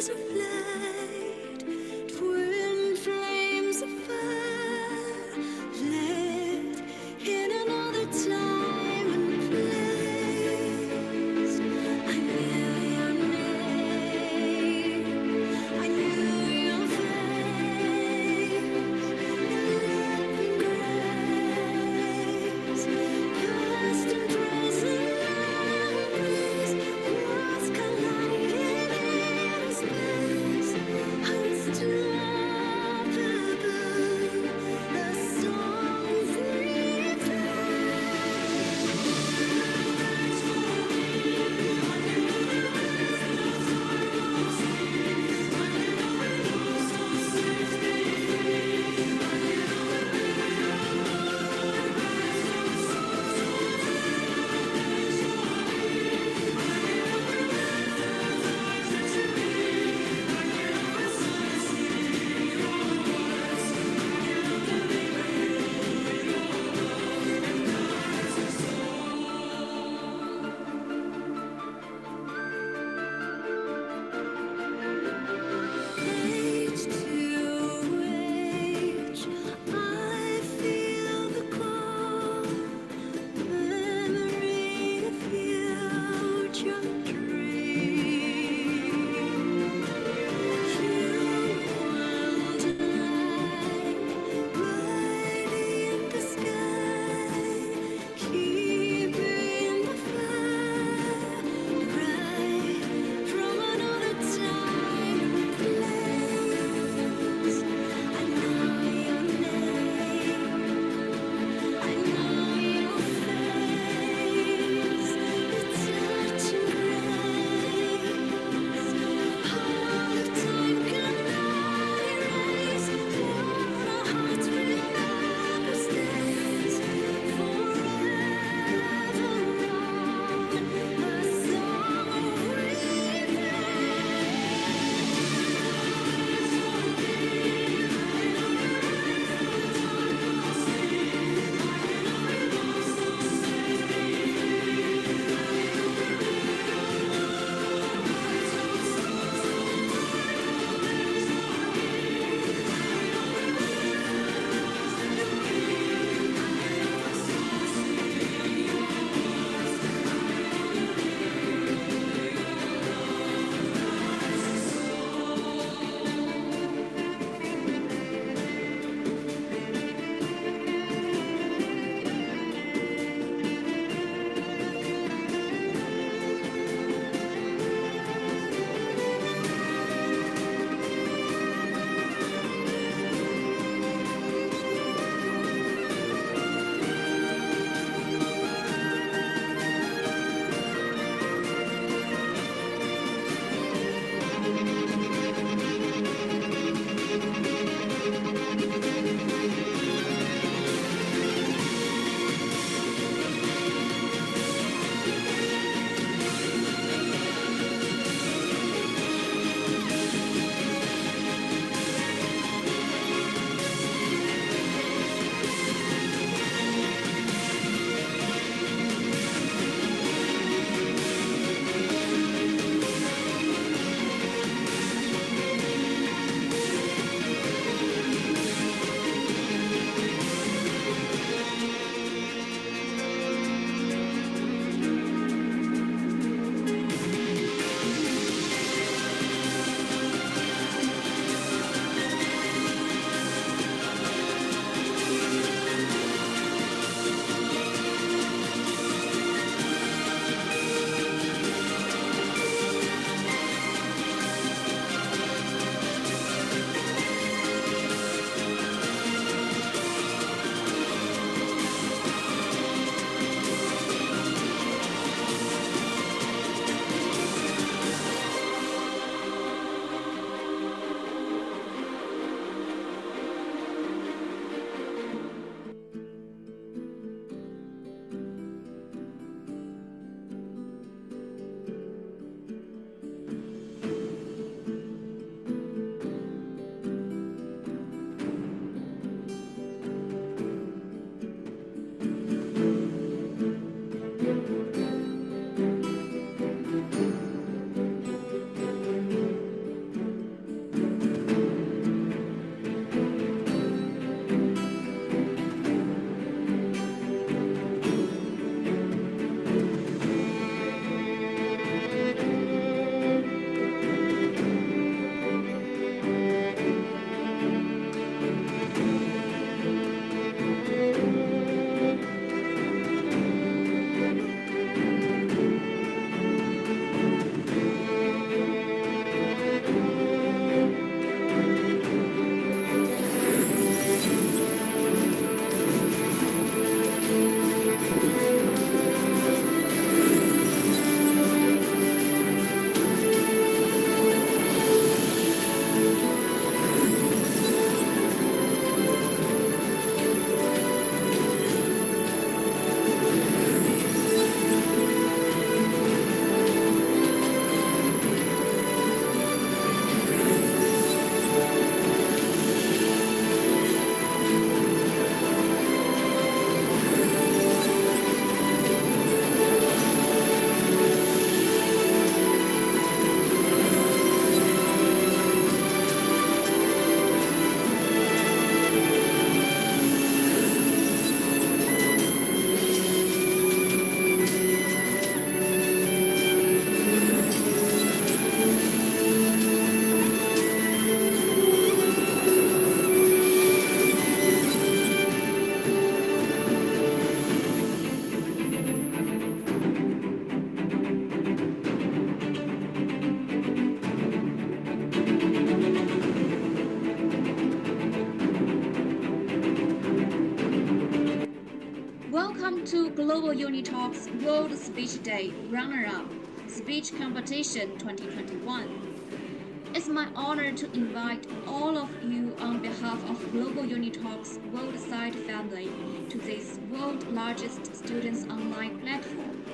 as of light, twin flames of fire, lit in another time and place. I knew your name, I knew your face, your grace, past and present memories, worlds colliding in space. Global UNITALKS World Speech Day runner-up, Speech Competition 2021. It's my honor to invite all of you on behalf of Global UNITALKS Worldwide family to this world's largest students online platform.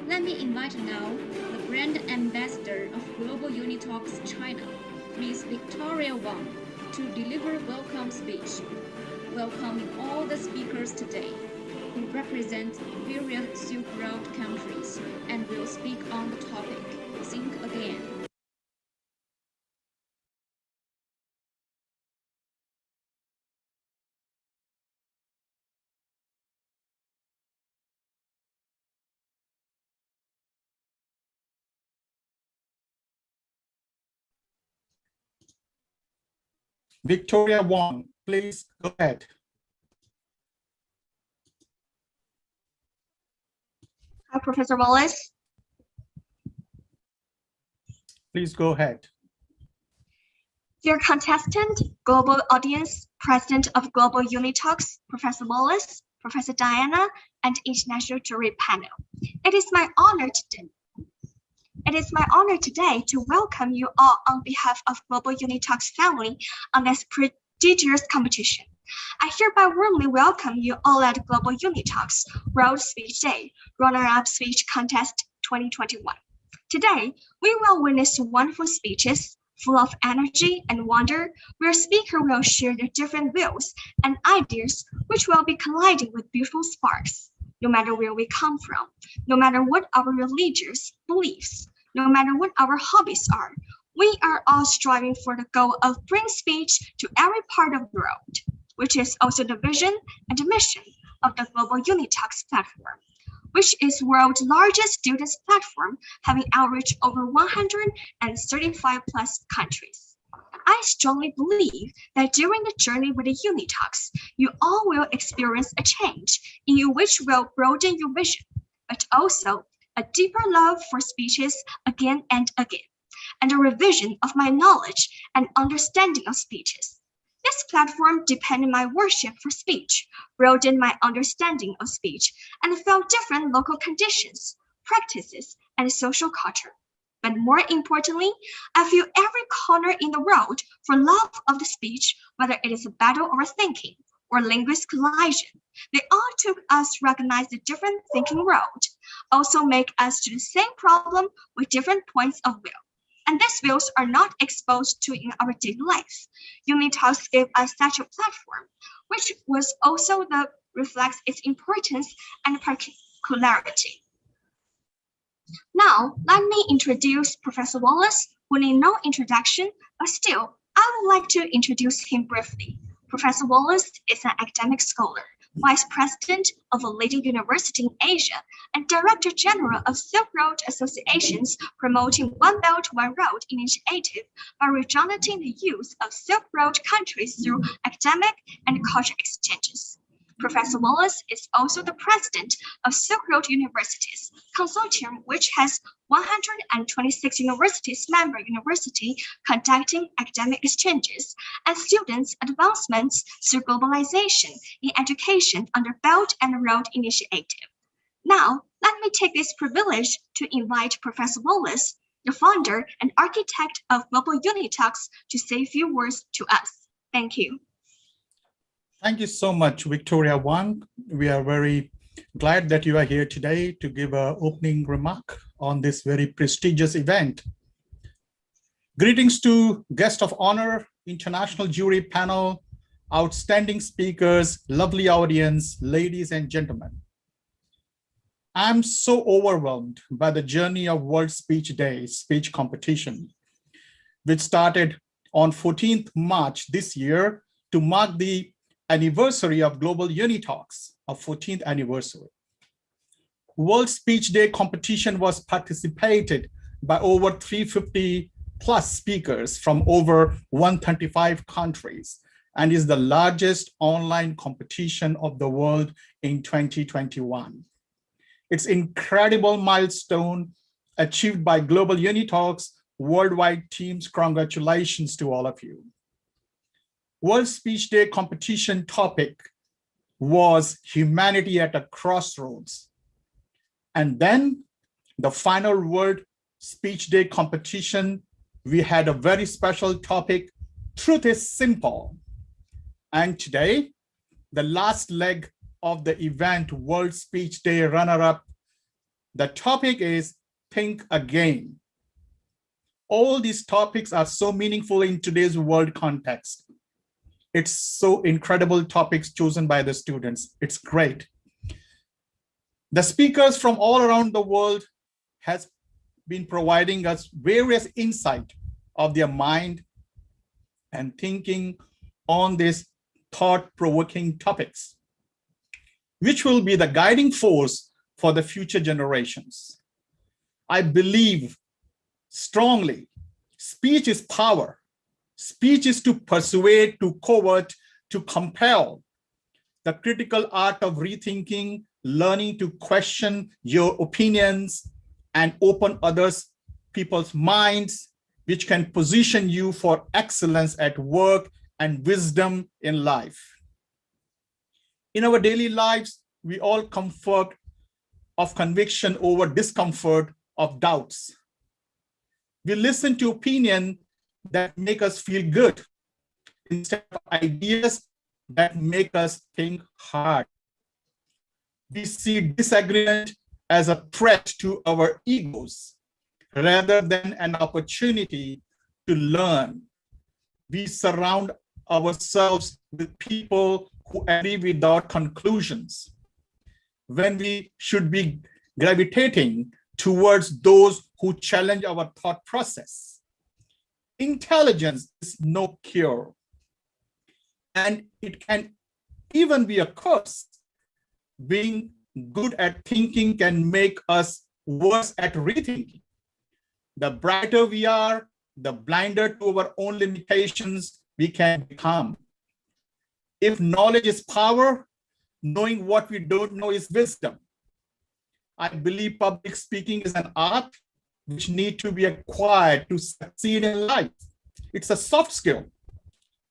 Let me invite now the brand ambassador of Global UNITALKS China, Ms. Victoria Wang, to deliver welcome speech, welcoming all the speakers today who represent various Silk Road countries and will speak on the topic, Think Again. Victoria Wang, please go ahead. Hi, Professor Wallace. Please go ahead. Dear contestant, global audience, President of Global UNITALKS, Professor Wallace, Professor Diana, and international jury panel. It is my honor today to welcome you all on behalf of Global UNITALKS family on this prestigious competition. I hereby warmly welcome you all at Global UNITALKS World Speech Day, Runner-Up Speech Contest 2021. Today, we will witness wonderful speeches full of energy and wonder, where speakers will share their different views and ideas which will be colliding with beautiful sparks. No matter where we come from, no matter what our religious beliefs, no matter what our hobbies are, we are all striving for the goal of bringing speech to every part of the world, which is also the vision and the mission of the Global UNITALKS platform, which is world's largest students platform, having outreach over 135 plus countries. I strongly believe that during the journey with the UNITALKS, you all will experience a change in which will broaden your vision, but also a deeper love for speeches again and again, and a revision of my knowledge and understanding of speeches. This platform deepened my worship for speech, broadened my understanding of speech, and felt different local conditions, practices, and social culture. But more importantly, I feel every corner in the world for love of the speech, whether it is a battle or a thinking, or linguistic collision. They all took us to recognize the different thinking world, also make us to the same problem with different points of view. And these views are not exposed to in our daily life. UNITALKS gave us such a platform, which was also the reflects its importance and particularity. Now, let me introduce Professor Wallace, who need no introduction, but still, I would like to introduce him briefly. Professor Wallace is an academic scholar, Vice President of a leading university in Asia, and Director General of Silk Road Associations promoting One Belt, One Road initiative by rejuvenating the use of Silk Road countries through academic and cultural exchanges. Professor Wallace is also the president of Silk Road Universities Consortium, which has 126 universities member university conducting academic exchanges and students' advancements through globalization in education under Belt and Road Initiative. Now, let me take this privilege to invite Professor Wallace, the founder and architect of Global UNITALKS, to say a few words to us. Thank you. Thank you so much, Victoria Wang. We are very glad that you are here today to give an opening remark on this very prestigious event. Greetings to guest of honor, international jury panel, outstanding speakers, lovely audience, ladies and gentlemen. I'm so overwhelmed by the journey of World Speech Day speech competition, which started on 14th March this year to mark the anniversary of Global UNITALKS, our 14th anniversary. World Speech Day competition was participated by over 350 plus speakers from over 135 countries and is the largest online competition of the world in 2021. It's incredible milestone achieved by Global UNITALKS worldwide teams. Congratulations to all of you. World Speech Day competition topic, was humanity at a crossroads. And then the final World Speech Day competition, we had a very special topic, truth is simple. And today, the last leg of the event, World Speech Day runner-up, the topic is think again. All these topics are so meaningful in today's world context. It's so incredible topics chosen by the students. It's great. The speakers from all around the world has been providing us various insight of their mind and thinking on these thought-provoking topics, which will be the guiding force for the future generations. I believe strongly, speech is power. Speech is to persuade, to coerce, to compel. The critical art of rethinking, learning to question your opinions and open others, people's minds, which can position you for excellence at work and wisdom in life. In our daily lives, we all comfort of conviction over discomfort of doubts. We listen to opinions that make us feel good instead of ideas that make us think hard. We see disagreement as a threat to our egos rather than an opportunity to learn. We surround ourselves with people who agree without conclusions, when we should be gravitating towards those who challenge our thought process. Intelligence is no cure, and it can even be a curse. Being good at thinking can make us worse at rethinking. The brighter we are, the blinder to our own limitations we can become. If knowledge is power, knowing what we don't know is wisdom. I believe public speaking is an art which needs to be acquired to succeed in life. It's a soft skill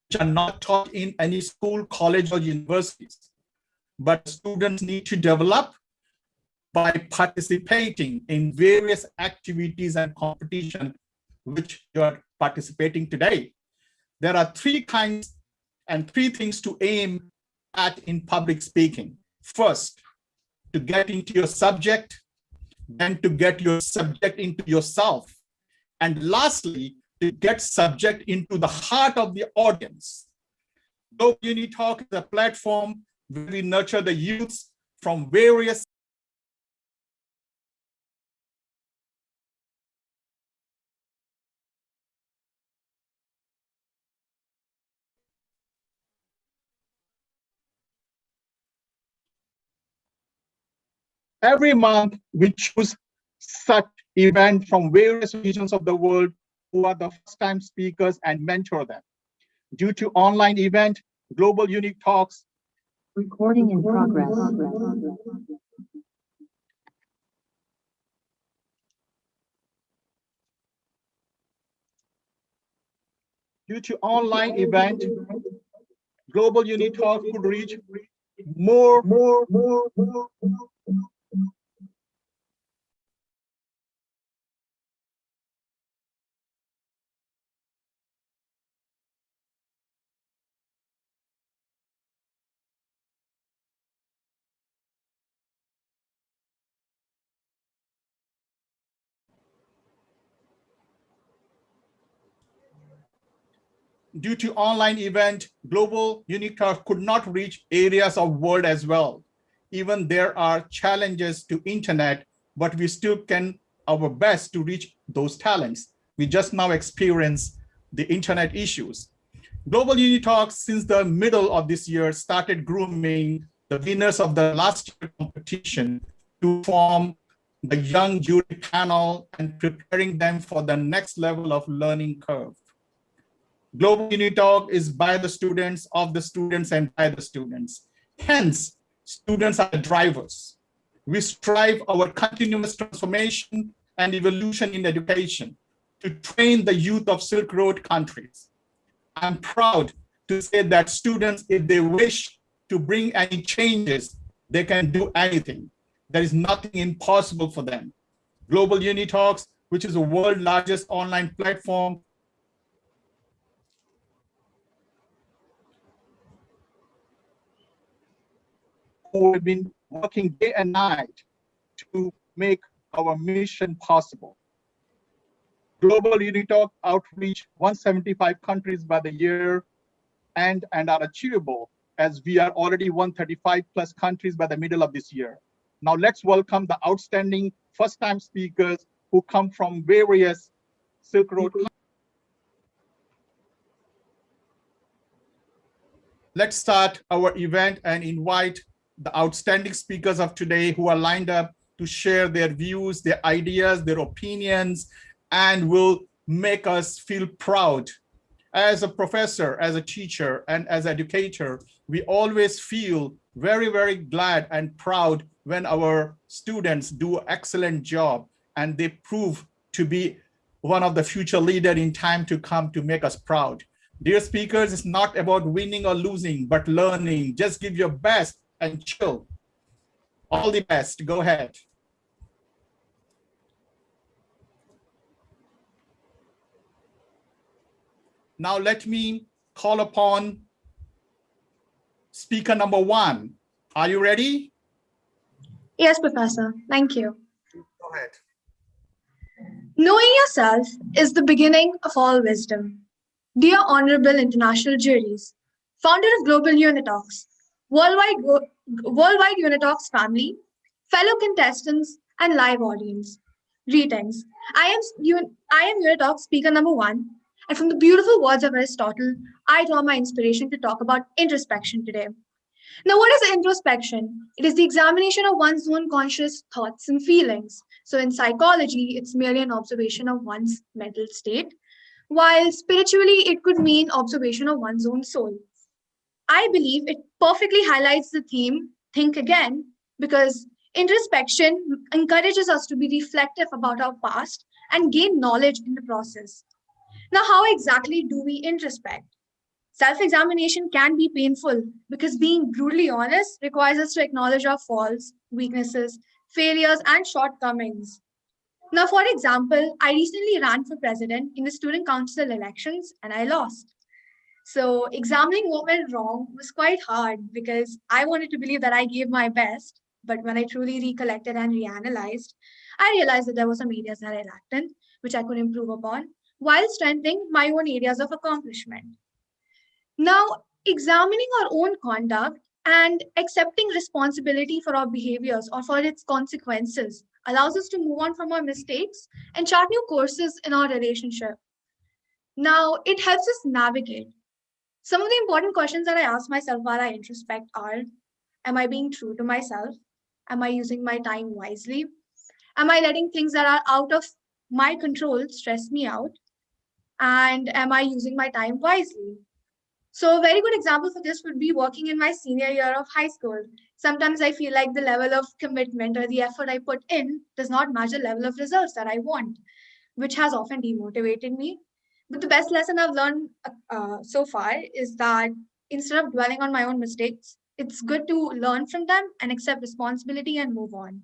which are not taught in any school, college, or universities, but students need to develop by participating in various activities and competition which you are participating today. There are three kinds and three things to aim at in public speaking. First, to get into your subject, then to get your subject into yourself, and lastly, to get subject into the heart of the audience. Global UniTalk is a platform where we nurture the youths from various Every month, we choose such events from various regions of the world who are the first-time speakers and mentor them. Due to online event, Global UNITALKS. Recording in progress. Due to online event, Global UNITALKS could reach more. Due to online event, Global UNITALKS could not reach areas of world as well. Even there are challenges to internet, but we still can our best to reach those talents. We just now experience the internet issues. Global UNITALKS, since the middle of this year, started grooming the winners of the last year competition to form the young jury panel and preparing them for the next level of learning curve. Global UniTalk is by the students, of the students, and by the students. Hence, students are the drivers. We strive our continuous transformation and evolution in education to train the youth of Silk Road countries. I'm proud to say that students, if they wish, to bring any changes, they can do anything. There is nothing impossible for them. Global UniTalks, which is the world's largest online platform, who have been working day and night to make our mission possible. Global UniTalk outreach 175 countries by the year and are achievable, as we are already 135 plus countries by the middle of this year. Now let's welcome the outstanding first-time speakers who come from various Silk Road. Let's start our event and invite the outstanding speakers of today who are lined up to share their views, their ideas, their opinions, and will make us feel proud. As a professor, as a teacher, and as educator, we always feel very, very glad and proud when our students do an excellent job and they prove to be one of the future leaders in time to come to make us proud. Dear speakers, it's not about winning or losing, but learning. Just give your best and chill. All the best. Go ahead. Now let me call upon speaker number 1. Are you ready? Yes, Professor. Thank you. Go ahead. Knowing yourself is the beginning of all wisdom. Dear Honorable International Juries, founder of Global UNITALKS, Worldwide UNITALKS family, fellow contestants, and live audience, greetings. I am UNITALKS speaker number 1, and from the beautiful words of Aristotle, I draw my inspiration to talk about introspection today. Now, what is introspection? It is the examination of one's own conscious thoughts and feelings. So in psychology, it's merely an observation of one's mental state, while spiritually, it could mean observation of one's own soul. I believe it perfectly highlights the theme, think again, because introspection encourages us to be reflective about our past and gain knowledge in the process. Now, how exactly do we introspect? Self-examination can be painful because being brutally honest requires us to acknowledge our faults, weaknesses, failures, and shortcomings. Now, for example, I recently ran for president in the student council elections and I lost. So examining what went wrong was quite hard because I wanted to believe that I gave my best, but when I truly recollected and reanalyzed, I realized that there were some areas that I lacked in, which I could improve upon, while strengthening my own areas of accomplishment. Now, examining our own conduct and accepting responsibility for our behaviors or for its consequences allows us to move on from our mistakes and chart new courses in our relationship. Now, it helps us navigate. Some of the important questions that I ask myself while I introspect are, am I being true to myself? Am I using my time wisely? Am I letting things that are out of my control stress me out? And am I using my time wisely? So a very good example for this would be working in my senior year of high school. Sometimes I feel like the level of commitment or the effort I put in does not match the level of results that I want, which has often demotivated me. But the best lesson I've learned so far is that instead of dwelling on my own mistakes, it's good to learn from them and accept responsibility and move on.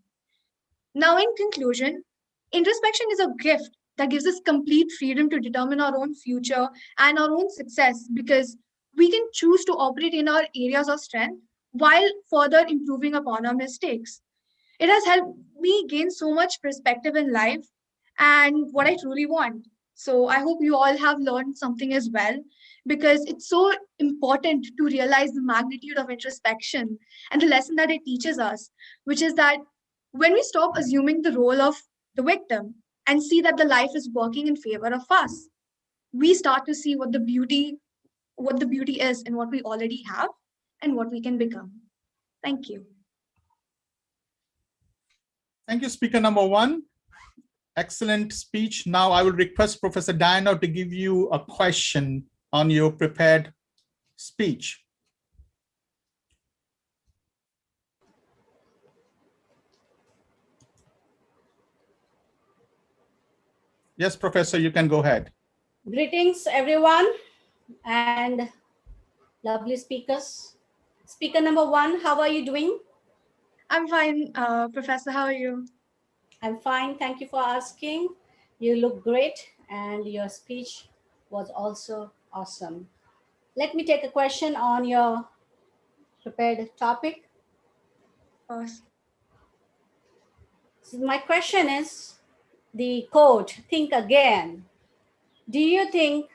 Now, in conclusion, introspection is a gift that gives us complete freedom to determine our own future and our own success because we can choose to operate in our areas of strength while further improving upon our mistakes. It has helped me gain so much perspective in life and what I truly want. So I hope you all have learned something as well, because it's so important to realize the magnitude of introspection and the lesson that it teaches us, which is that when we stop assuming the role of the victim and see that the life is working in favor of us, we start to see what the beauty is in what we already have and what we can become. Thank you. Thank you, speaker number 1. Excellent speech. Now I will request Professor Diana to give you a question on your prepared speech. Yes, Professor, you can go ahead. Greetings, everyone, and lovely speakers. Speaker number 1, how are you doing? I'm fine, Professor. How are you? I'm fine. Thank you for asking. You look great and your speech was also awesome. Let me take a question on your prepared topic. Of course. So my question is the quote, think again. Do you think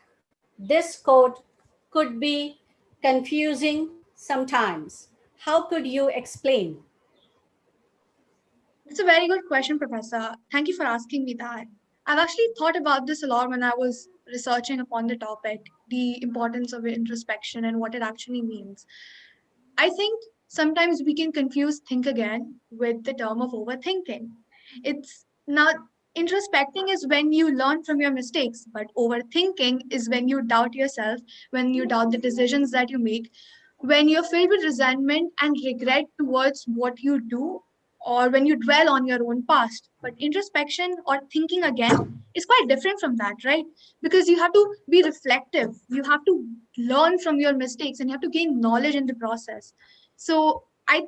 this quote could be confusing sometimes? How could you explain? It's a very good question, Professor. Thank you for asking me that. I've actually thought about this a lot when I was researching upon the topic, the importance of introspection and what it actually means. I think sometimes we can confuse think again with the term of overthinking. It's not introspecting is when you learn from your mistakes, but overthinking is when you doubt yourself, when you doubt the decisions that you make, when you're filled with resentment and regret towards what you do, or when you dwell on your own past. But introspection or thinking again is quite different from that, right? Because you have to be reflective, you have to learn from your mistakes, and you have to gain knowledge in the process. So I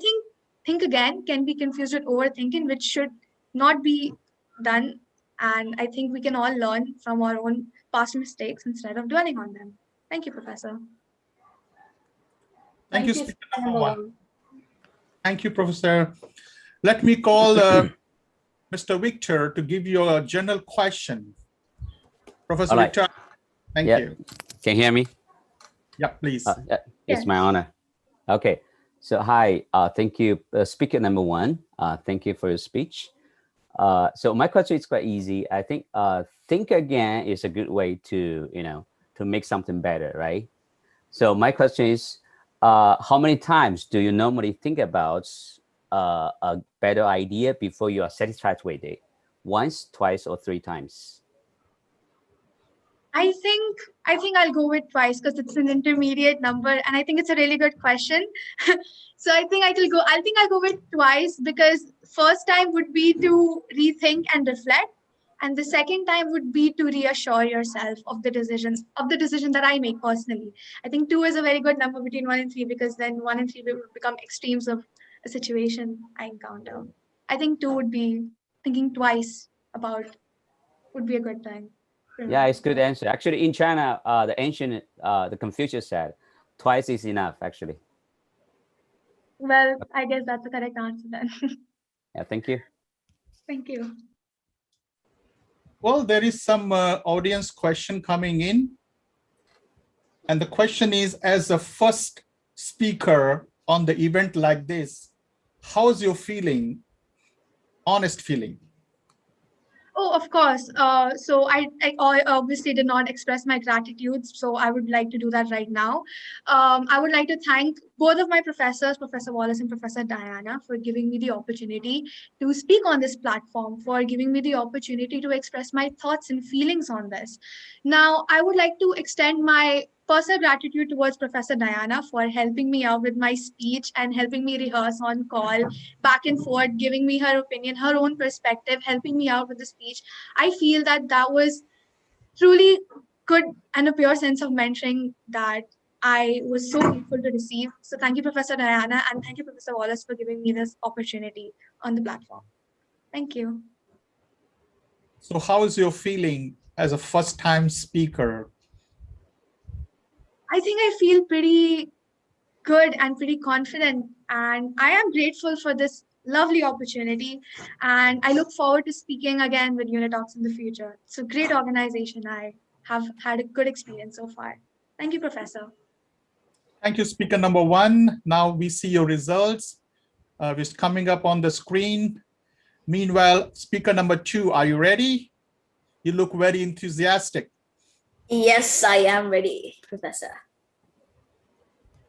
think again can be confused with overthinking, which should not be done. And I think we can all learn from our own past mistakes instead of dwelling on them. Thank you, Professor. Thank you, Thank you, speaker speaker number number 1. 1. Thank you, Professor. Let me call Mr. Victor to give you a general question. Professor All right. Victor, thank Yeah. you. Can you hear me? Yeah, please. Yeah, it's Yes. my honor. Okay. So hi, thank you, speaker number 1. Thank you for your speech. So my question is quite easy. I think again is a good way to, to make something better, right? So my question is, how many times do you normally think about a better idea before you are satisfied with it? Once, twice, or 3 times? I think I'll go with twice because it's an intermediate number, and I think it's a really good question. So I think I'll go with twice because first time would be to rethink and reflect, and the second time would be to reassure yourself of the decision that I make personally. I think 2 is a very good number between 1 and 3 because then 1 and 3 will become extremes of a situation I encounter. I think 2 would be thinking twice about would be a good time. Yeah, it's good answer. Actually, in China, the ancient, the Confucius said, twice is enough, actually. Well, I guess that's the correct answer then. Yeah, thank you. Thank you. Well, there is some audience question coming in. And the question is, as a first speaker on the event like this, how's your feeling, honest feeling? Oh, of course. So I obviously did not express my gratitude, so I would like to do that right now. I would like to thank both of my professors, Professor Wallace and Professor Diana, for giving me the opportunity to speak on this platform, for giving me the opportunity to express my thoughts and feelings on this. Now, I would like to extend my personal gratitude towards Professor Diana for helping me out with my speech and helping me rehearse on call, back and forth, giving me her opinion, her own perspective, helping me out with the speech. I feel that was truly good and a pure sense of mentoring that I was so grateful to receive. So thank you, Professor Diana, and thank you, Professor Wallace, for giving me this opportunity on the platform. Thank you. So how is your feeling as a first-time speaker? I think I feel pretty good and pretty confident, and I am grateful for this lovely opportunity, and I look forward to speaking again with UNITALKS in the future. It's a great organization. I have had a good experience so far. Thank you, Professor. Thank you, speaker number 1. Now we see your results. It's coming up on the screen. Meanwhile, speaker number 2, are you ready? You look very enthusiastic. Yes, I am ready, Professor.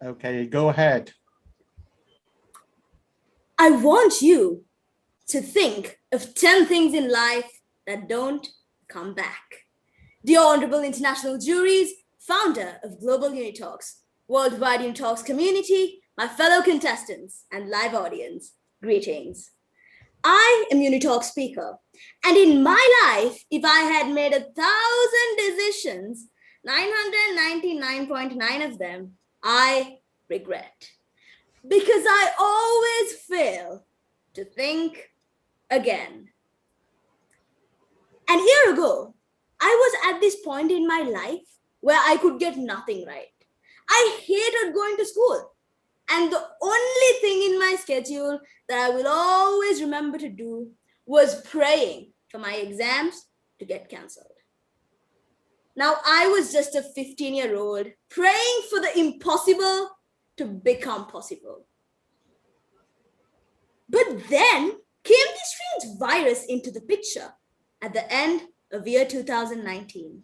Okay, go ahead. I want you to think of 10 things in life that don't come back. Dear Honorable International Juries, founder of Global UNITALKS, Worldwide UNITALKS community, my fellow contestants and live audience, greetings. I am UNITALKS speaker, and in my life, if I had made 1,000 decisions, 999.9 of them I regret. because I always fail to think again. An year ago, I was at this point in my life where I could get nothing right. I hated going to school. And the only thing in my schedule that I will always remember to do was praying for my exams to get cancelled. Now, I was just a 15-year-old praying for the impossible to become possible. But then came this strange virus into the picture at the end of year 2019.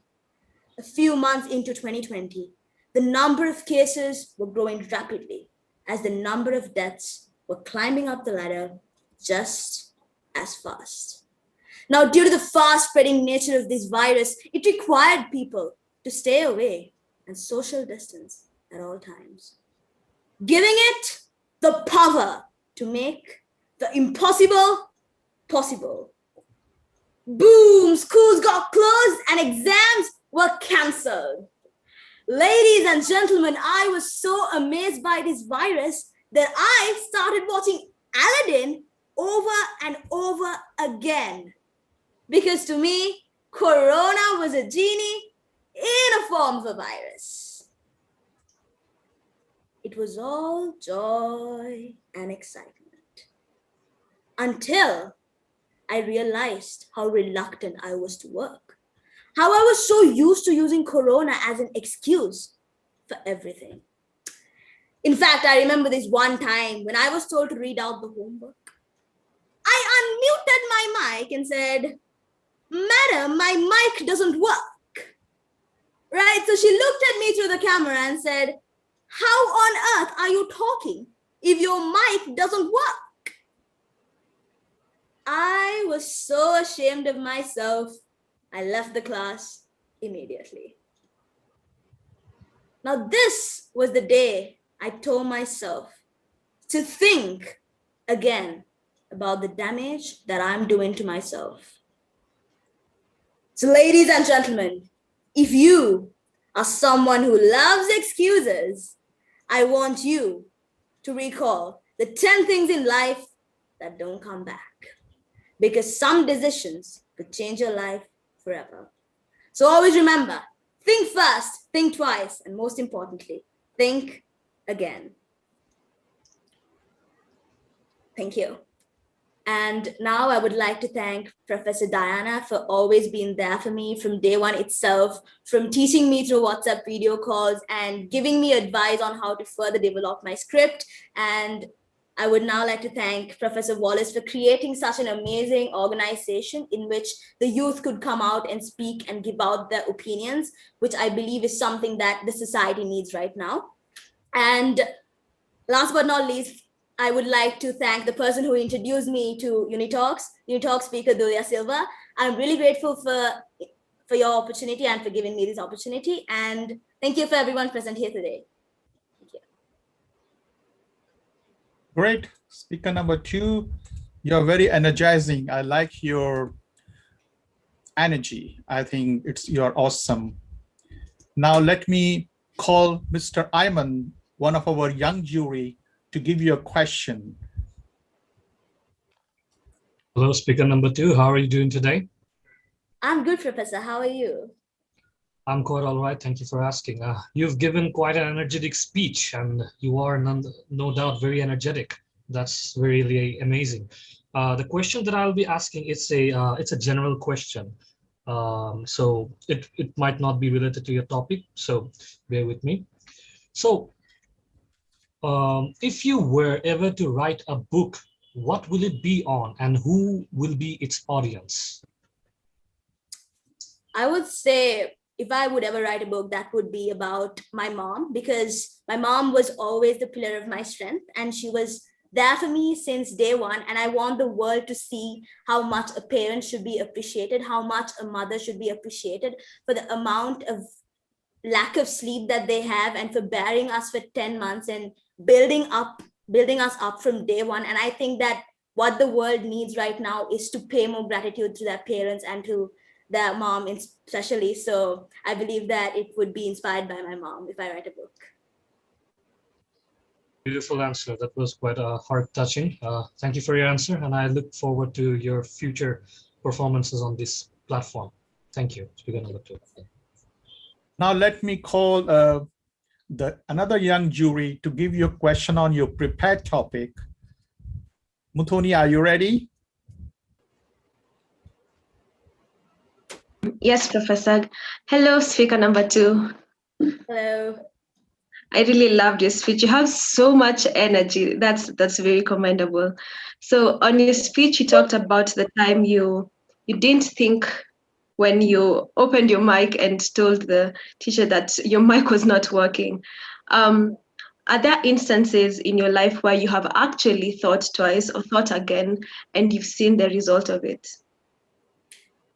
A few months into 2020, the number of cases were growing rapidly as the number of deaths were climbing up the ladder just as fast. Now, due to the fast spreading nature of this virus, it required people to stay away and social distance at all times, giving it the power to make the impossible possible. Boom! Schools got closed and exams were cancelled. Ladies and gentlemen, I was so amazed by this virus that I started watching Aladdin over and over again. Because to me, Corona was a genie in a form of a virus. It was all joy and excitement. Until I realized how reluctant I was to work. How I was so used to using Corona as an excuse for everything. In fact, I remember this one time when I was told to read out the homework. I unmuted my mic and said, "Madam, my mic doesn't work." Right? So she looked at me through the camera and said, "How on earth are you talking if your mic doesn't work?" I was so ashamed of myself, I left the class immediately. Now, this was the day I told myself to think again about the damage that I'm doing to myself. So, ladies and gentlemen, if you are someone who loves excuses, I want you to recall the 10 things in life that don't come back. Because some decisions could change your life forever. So always remember, think first, think twice, and most importantly, think again. Thank you. And now I would like to thank Professor Diana for always being there for me from day one itself, from teaching me through WhatsApp video calls and giving me advice on how to further develop my script. And I would now like to thank Professor Wallace for creating such an amazing organization in which the youth could come out and speak and give out their opinions, which I believe is something that the society needs right now. And last but not least, I would like to thank the person who introduced me to UniTalks speaker Dolia Silva. I'm really grateful for your opportunity and for giving me this opportunity. And thank you for everyone present here today. Thank you. Great. Speaker number 2, you're very energizing. I like your energy. I think you're awesome. Now let me call Mr. Ayman, one of our young jury, to give you a question. Hello, speaker number 2. How are you doing today? I'm good, Professor. How are you? I'm quite all right. Thank you for asking. You've given quite an energetic speech, and you are no doubt very energetic. That's really amazing. The question that I'll be asking is it's a general question. So it might not be related to your topic, so bear with me. So if you were ever to write a book, what will it be on and who will be its audience? I would say if I would ever write a book, that would be about my mom, because my mom was always the pillar of my strength and she was there for me since day one. And I want the world to see how much a parent should be appreciated, how much a mother should be appreciated for the amount of lack of sleep that they have and for bearing us for 10 months and building us up from day one. And I think that what the world needs right now is to pay more gratitude to their parents and to their mom especially. So I believe that it would be inspired by my mom if I write a book. Beautiful answer. That was quite heart-touching. Thank you for your answer, and I look forward to your future performances on this platform. Thank you. Speaker number 2. Now let me call another young jury to give you a question on your prepared topic. Muthoni, are you ready? Yes, Professor. Hello, speaker number 2. Hello. I really loved your speech. You have so much energy. That's very commendable. So on your speech, you talked about the time you didn't think when you opened your mic and told the teacher that your mic was not working. Are there instances in your life where you have actually thought twice or thought again and you've seen the result of it?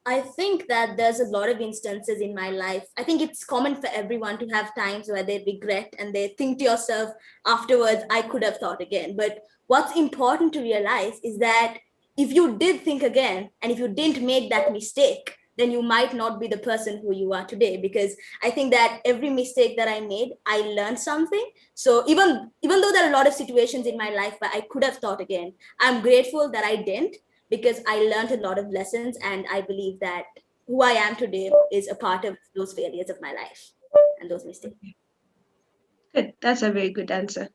I think that there's a lot of instances in my life. I think it's common for everyone to have times where they regret and they think to yourself afterwards, I could have thought again. But what's important to realize is that if you did think again and if you didn't make that mistake, then you might not be the person who you are today. Because I think that every mistake that I made, I learned something. So even though there are a lot of situations in my life where I could have thought again, I'm grateful that I didn't, because I learned a lot of lessons, and I believe that who I am today is a part of those failures of my life and those mistakes. Good. That's a very good answer.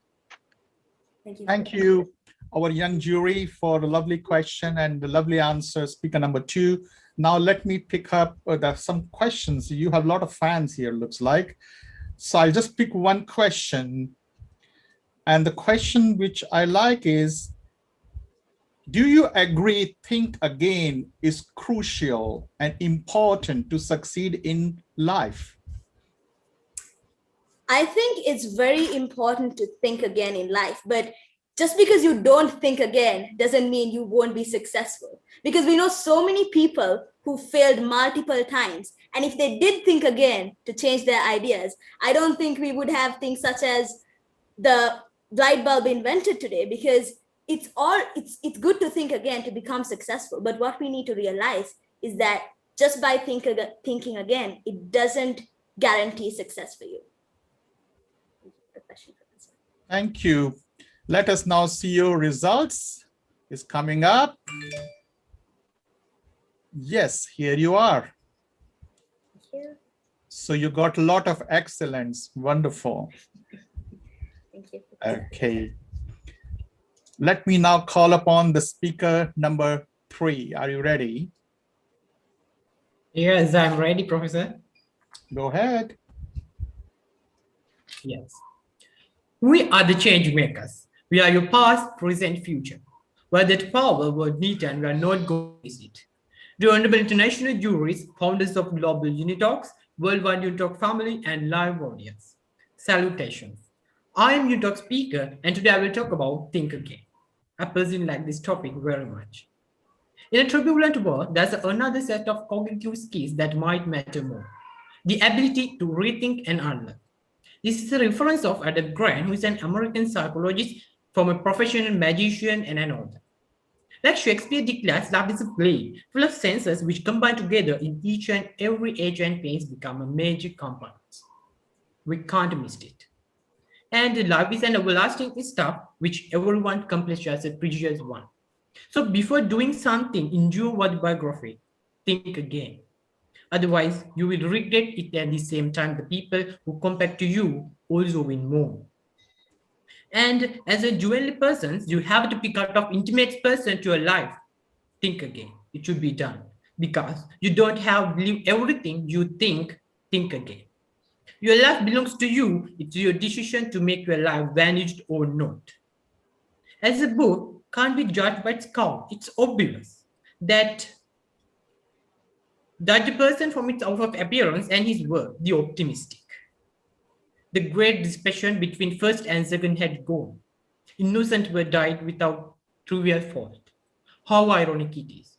Thank you. Thank you, our young jury, for the lovely question and the lovely answer, speaker number 2. Now let me pick up some questions. You have a lot of fans here, looks like. So I'll just pick one question. And the question which I like is, do you agree think again is crucial and important to succeed in life? I think it's very important to think again in life, but just because you don't think again doesn't mean you won't be successful. Because we know so many people who failed multiple times. And if they did think again to change their ideas, I don't think we would have things such as the light bulb invented today, because it's good to think again to become successful. But what we need to realize is that just by thinking again, it doesn't guarantee success for you. Thank you. Let us now see your results. It's coming up. Yes, here you are. Thank you. So you got a lot of excellence. Wonderful. Thank you. Okay. Let me now call upon the speaker number 3. Are you ready? Yes, I'm ready, Professor. Go ahead. Yes. We are the change makers. We are your past, present, future. Where that power was needed and we are not going to miss it. The Honorable International Juries, founders of Global UNITALKS, Worldwide UNITALK family, and live audience. Salutations. I am UNITALK speaker, and today I will talk about Think Again. I personally like this topic very much. In a turbulent world, there's another set of cognitive skills that might matter more. The ability to rethink and unlearn. This is a reference of Adam Grant, who is an American psychologist from a professional magician and an author. Like Shakespeare declares, life is a play full of senses which combine together in each and every age and pace become a major component. We can't miss it. And life is an everlasting stuff which everyone accomplishes as a precious one. So before doing something, endure what biography, think again. Otherwise, you will regret it at the same time the people who compare to you also win more. And as a dual person, you have to pick out of intimate person to your life. Think again. It should be done. Because you don't have believe everything you think again. Your life belongs to you. It's your decision to make your life vanished or not. As a book can't be judged by its cover, it's obvious that the person from its outward appearance and his work, the optimistic. The great dispersion between first and second had gone. Innocent were died without trivial fault. How ironic it is.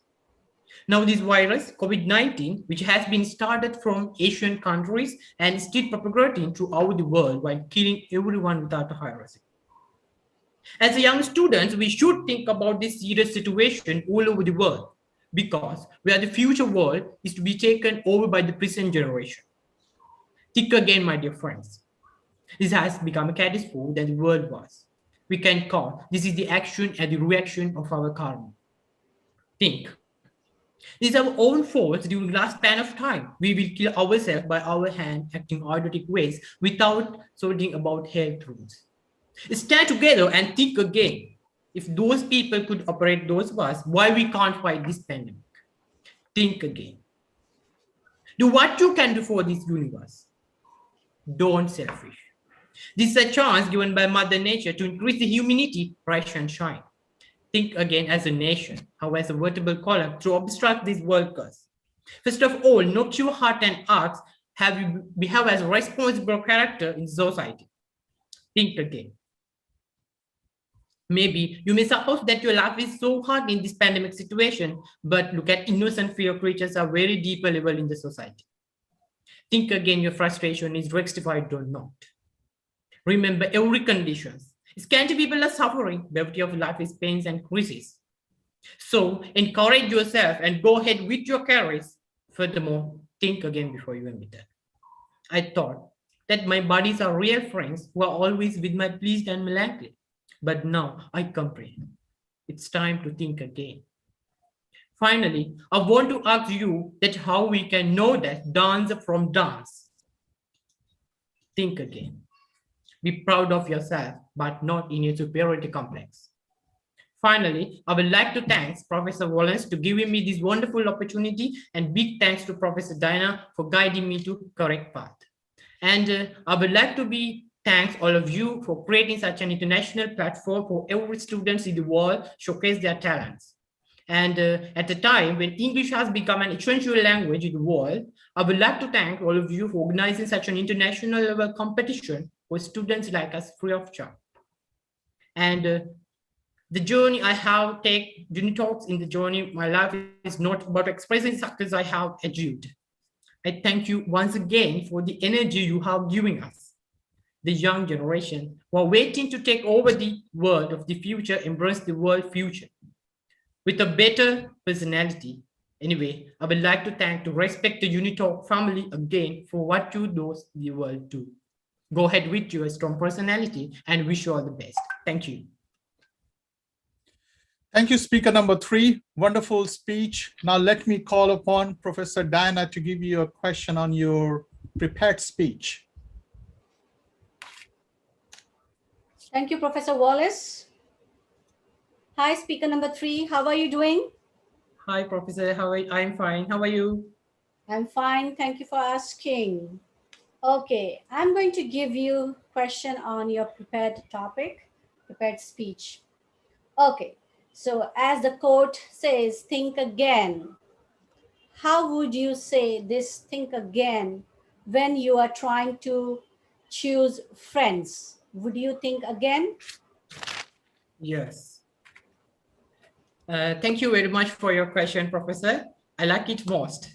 Now this virus, COVID-19, which has been started from Asian countries and still propagating throughout the world while killing everyone without a hierarchy. As a young students, we should think about this serious situation all over the world, because where the future world is to be taken over by the present generation. Think again, my dear friends. This has become a catastrophe than the world was. we can call. This is the action and the reaction of our karma. Think. This is our own fault during the last span of time. We will kill ourselves by our hand, acting idiotic ways without sorting about health rules. Stand together and think again. If those people could operate those wars, why we can't fight this pandemic? Think again. Do what you can do for this universe. Don't selfish. This is a chance given by Mother Nature to increase the humanity, rise and shine. Think again as a nation, how as a vertebral column to obstruct this world curse. First of all, no pure heart and arts we have as a responsible character in society. Think again. Maybe you may suppose that your life is so hard in this pandemic situation, but look at innocent fear creatures are very deeper level in the society. Think again, your frustration is rectified or not. Remember every condition. Scanty people are suffering, brevity of life is pains and crises. So encourage yourself and go ahead with your carries. Furthermore, think again before you admit that. I thought that my buddies are real friends who are always with my pleased and melancholy. But now I comprehend. It's time to think again. Finally, I want to ask you that how we can know that dance from dance. Think again. Be proud of yourself, but not in your superiority complex. Finally, I would like to thank Professor Wallace for giving me this wonderful opportunity, and big thanks to Professor Diana for guiding me to correct path. And I would like to thank all of you for creating such an international platform for every student in the world showcase their talents. And at a time when English has become an essential language in the world, I would like to thank all of you for organizing such an international level competition for students like us free of charge. And the journey I have taken, UNITALKS in the journey, my life is not about expressing success I have achieved. I thank you once again for the energy you have given us. The young generation who are waiting to take over the world of the future, embrace the world future with a better personality. Anyway, I would like to respect the UNITALK family again for what you do the world do. Go ahead with your strong personality and wish you all the best. Thank you. Thank you, speaker number 3. Wonderful speech. Now let me call upon Professor Diana to give you a question on your prepared speech. Thank you, Professor Wallace. Hi, speaker number 3. How are you doing? Hi, Professor. How are you? I'm fine. How are you? I'm fine. Thank you for asking. Okay, I'm going to give you a question on your prepared topic, prepared speech. Okay, so as the quote says, think again. How would you say this think again when you are trying to choose friends? Would you think again? Yes. Thank you very much for your question, Professor. I like it most.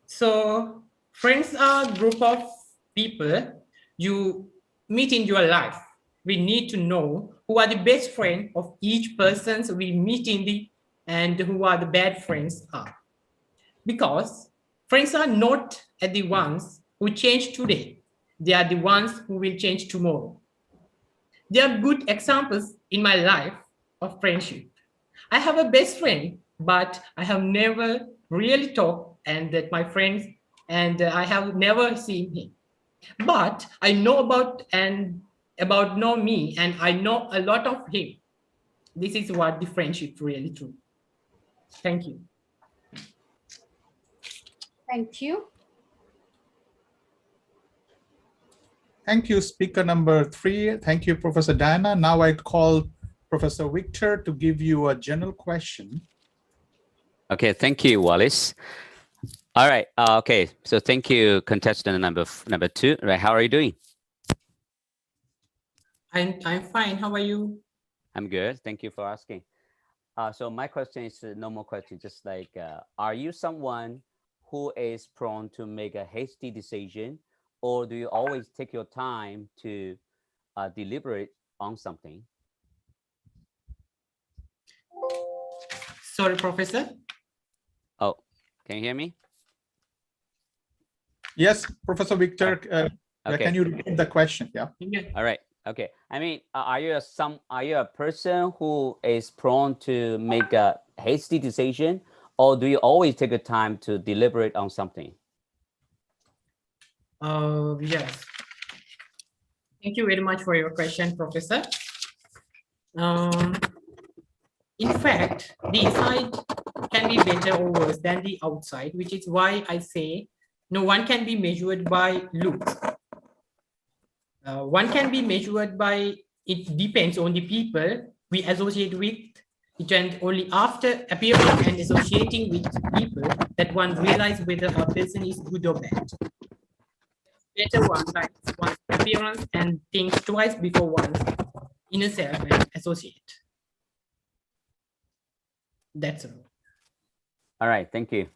So friends are a group of people you meet in your life. We need to know who are the best friend of each person we meet and who are the bad friends are. Because friends are not the ones who change today. They are the ones who will change tomorrow. There are good examples in my life of friendship. I have a best friend, but I have never really talked and that my friends and I have never seen him. But I know about know me and I know a lot of him. This is what the friendship really true. Thank you. Thank you. Thank you, speaker number 3. Thank you, Professor Diana. Now I call Professor Victor to give you a general question. Okay, thank you, Wallace. All right. Okay, so thank you, contestant number 2. Right, how are you doing? I'm fine. How are you? I'm good. Thank you for asking. So my question is a normal question, just like, are you someone who is prone to make a hasty decision, or do you always take your time to deliberate on something? Sorry, Professor. Oh, can you hear me? Yes, Professor Victor, Okay. can you repeat the question? Yeah. All right. Okay. I mean, are you a person who is prone to make a hasty decision, or do you always take a time to deliberate on something? Yes. Thank you very much for your question, Professor. In fact, the inside can be better or worse than the outside, which is why I say no one can be measured by looks. One can be measured by, it depends on the people we associate with it, and only after appearing and associating with people that one realizes whether a person is good or bad. Better one likes one's appearance and thinks twice before one's inner self and associate. That's all. All right. Thank you.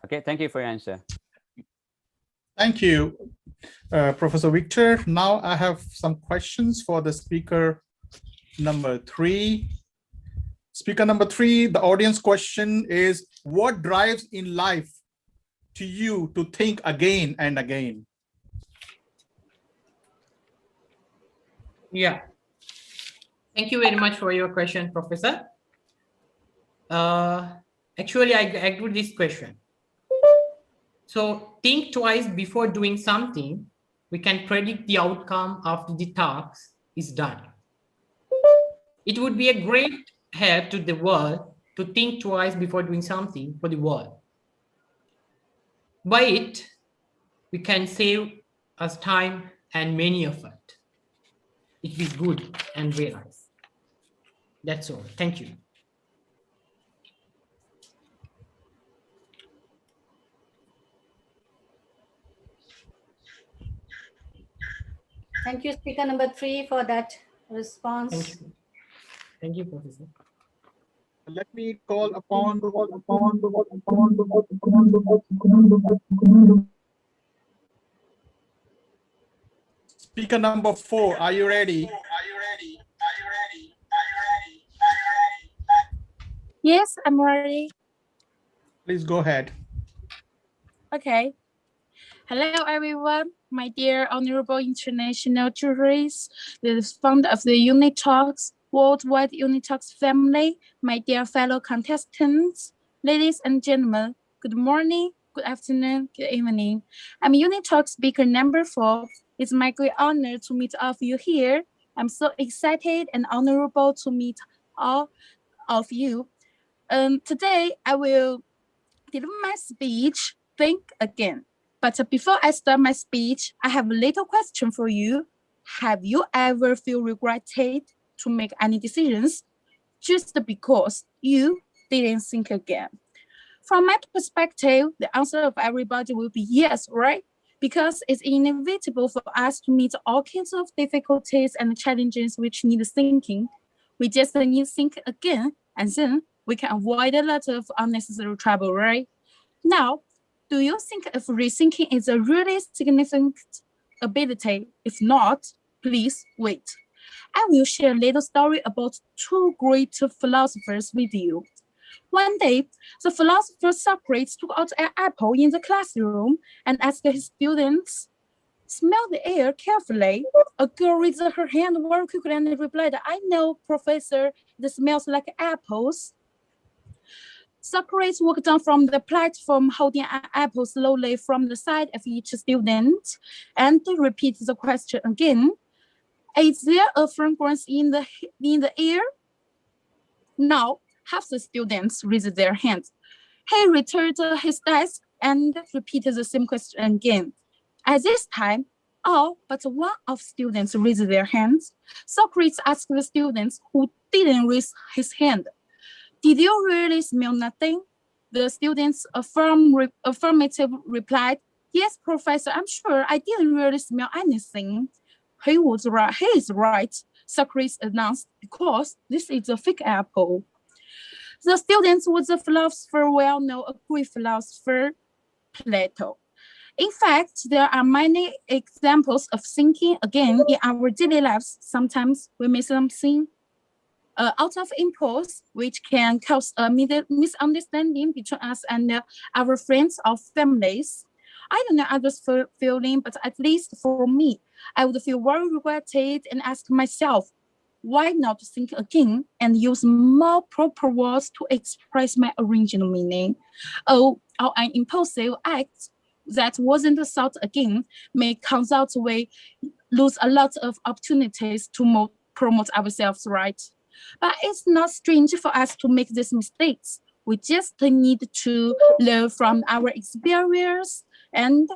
Okay. Thank you for your answer. Thank you, Professor Victor. Now I have some questions for the speaker number 3. Speaker number 3, the audience question is, what drives in life to you to think again and again? Yeah. Thank you very much for your question, Professor. Actually, I agree with this question. So think twice before doing something. We can predict the outcome after the task is done. It would be a great help to the world to think twice before doing something for the world. By it, we can save us time and many effort. It is good and realize. That's all. Thank you. Thank you, speaker number 3, for that response. Thank you. Thank you, Professor. Let me call upon speaker number 4. Are you ready? Yes, I'm ready. Please go ahead. Okay. Hello, everyone. My dear honorable international juries, the founder of the UNITALKS, worldwide UNITALKS family, my dear fellow contestants, ladies and gentlemen, good morning, good afternoon, good evening. I'm UNITALKS speaker number 4. It's my great honor to meet all of you here. I'm so excited and honorable to meet all of you. Today, I will deliver my speech, Think Again. But before I start my speech, I have a little question for you. Have you ever feel regretted to make any decisions just because you didn't think again? From my perspective, the answer of everybody will be yes, right? Because it's inevitable for us to meet all kinds of difficulties and challenges which need thinking. We just need to think again, and then we can avoid a lot of unnecessary trouble, right? Now, do you think if rethinking is a really significant ability? If not, please wait. I will share a little story about 2 great philosophers with you. One day, the philosopher Socrates took out an apple in the classroom and asked his students, smell the air carefully. A girl raised her hand very quickly and replied, I know, professor, it smells like apples. Socrates walked down from the platform holding an apple slowly from the side of each student and repeated the question again. Is there a fragrance in the air? Now, half the students raised their hands. He returned to his desk and repeated the same question again. At this time, all but one of students raised their hands. Socrates asked the students who didn't raise his hand, did you really smell nothing? The students affirmative replied, yes, professor, I'm sure I didn't really smell anything. He was right. He is right, Socrates announced, because this is a fake apple. The students was a philosopher, well-known, a Greek philosopher, Plato. In fact, there are many examples of thinking again in our daily lives. Sometimes we miss something out of impulse, which can cause a misunderstanding between us and our friends or families. I don't know others' feeling, but at least for me, I would feel very regretted and ask myself, why not think again and use more proper words to express my original meaning? Or an impulsive act that wasn't thought again may cause out we lose a lot of opportunities to promote ourselves, right? But it's not strange for us to make these mistakes. We just need to learn from our experience and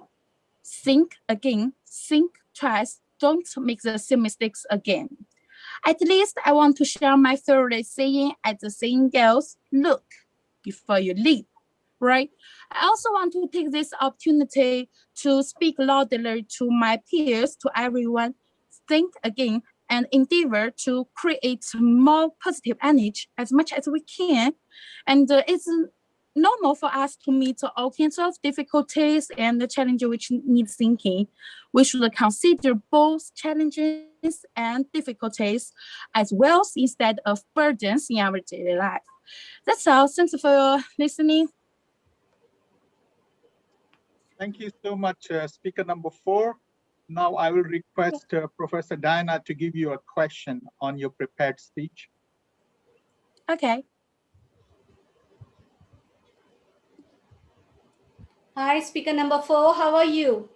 think again, think twice, don't make the same mistakes again. At least I want to share my favorite saying as the saying goes, look before you leap, right? I also want to take this opportunity to speak loudly to my peers, to everyone, think again and endeavor to create more positive energy as much as we can. And it's normal for us to meet all kinds of difficulties and the challenges which need thinking. We should consider both challenges and difficulties as well instead of burdens in our daily life. That's all. Thanks for listening. Thank you so much, speaker number 4. Now I will request Professor Diana to give you a question on your prepared speech. Okay. Hi, speaker number 4. How are you?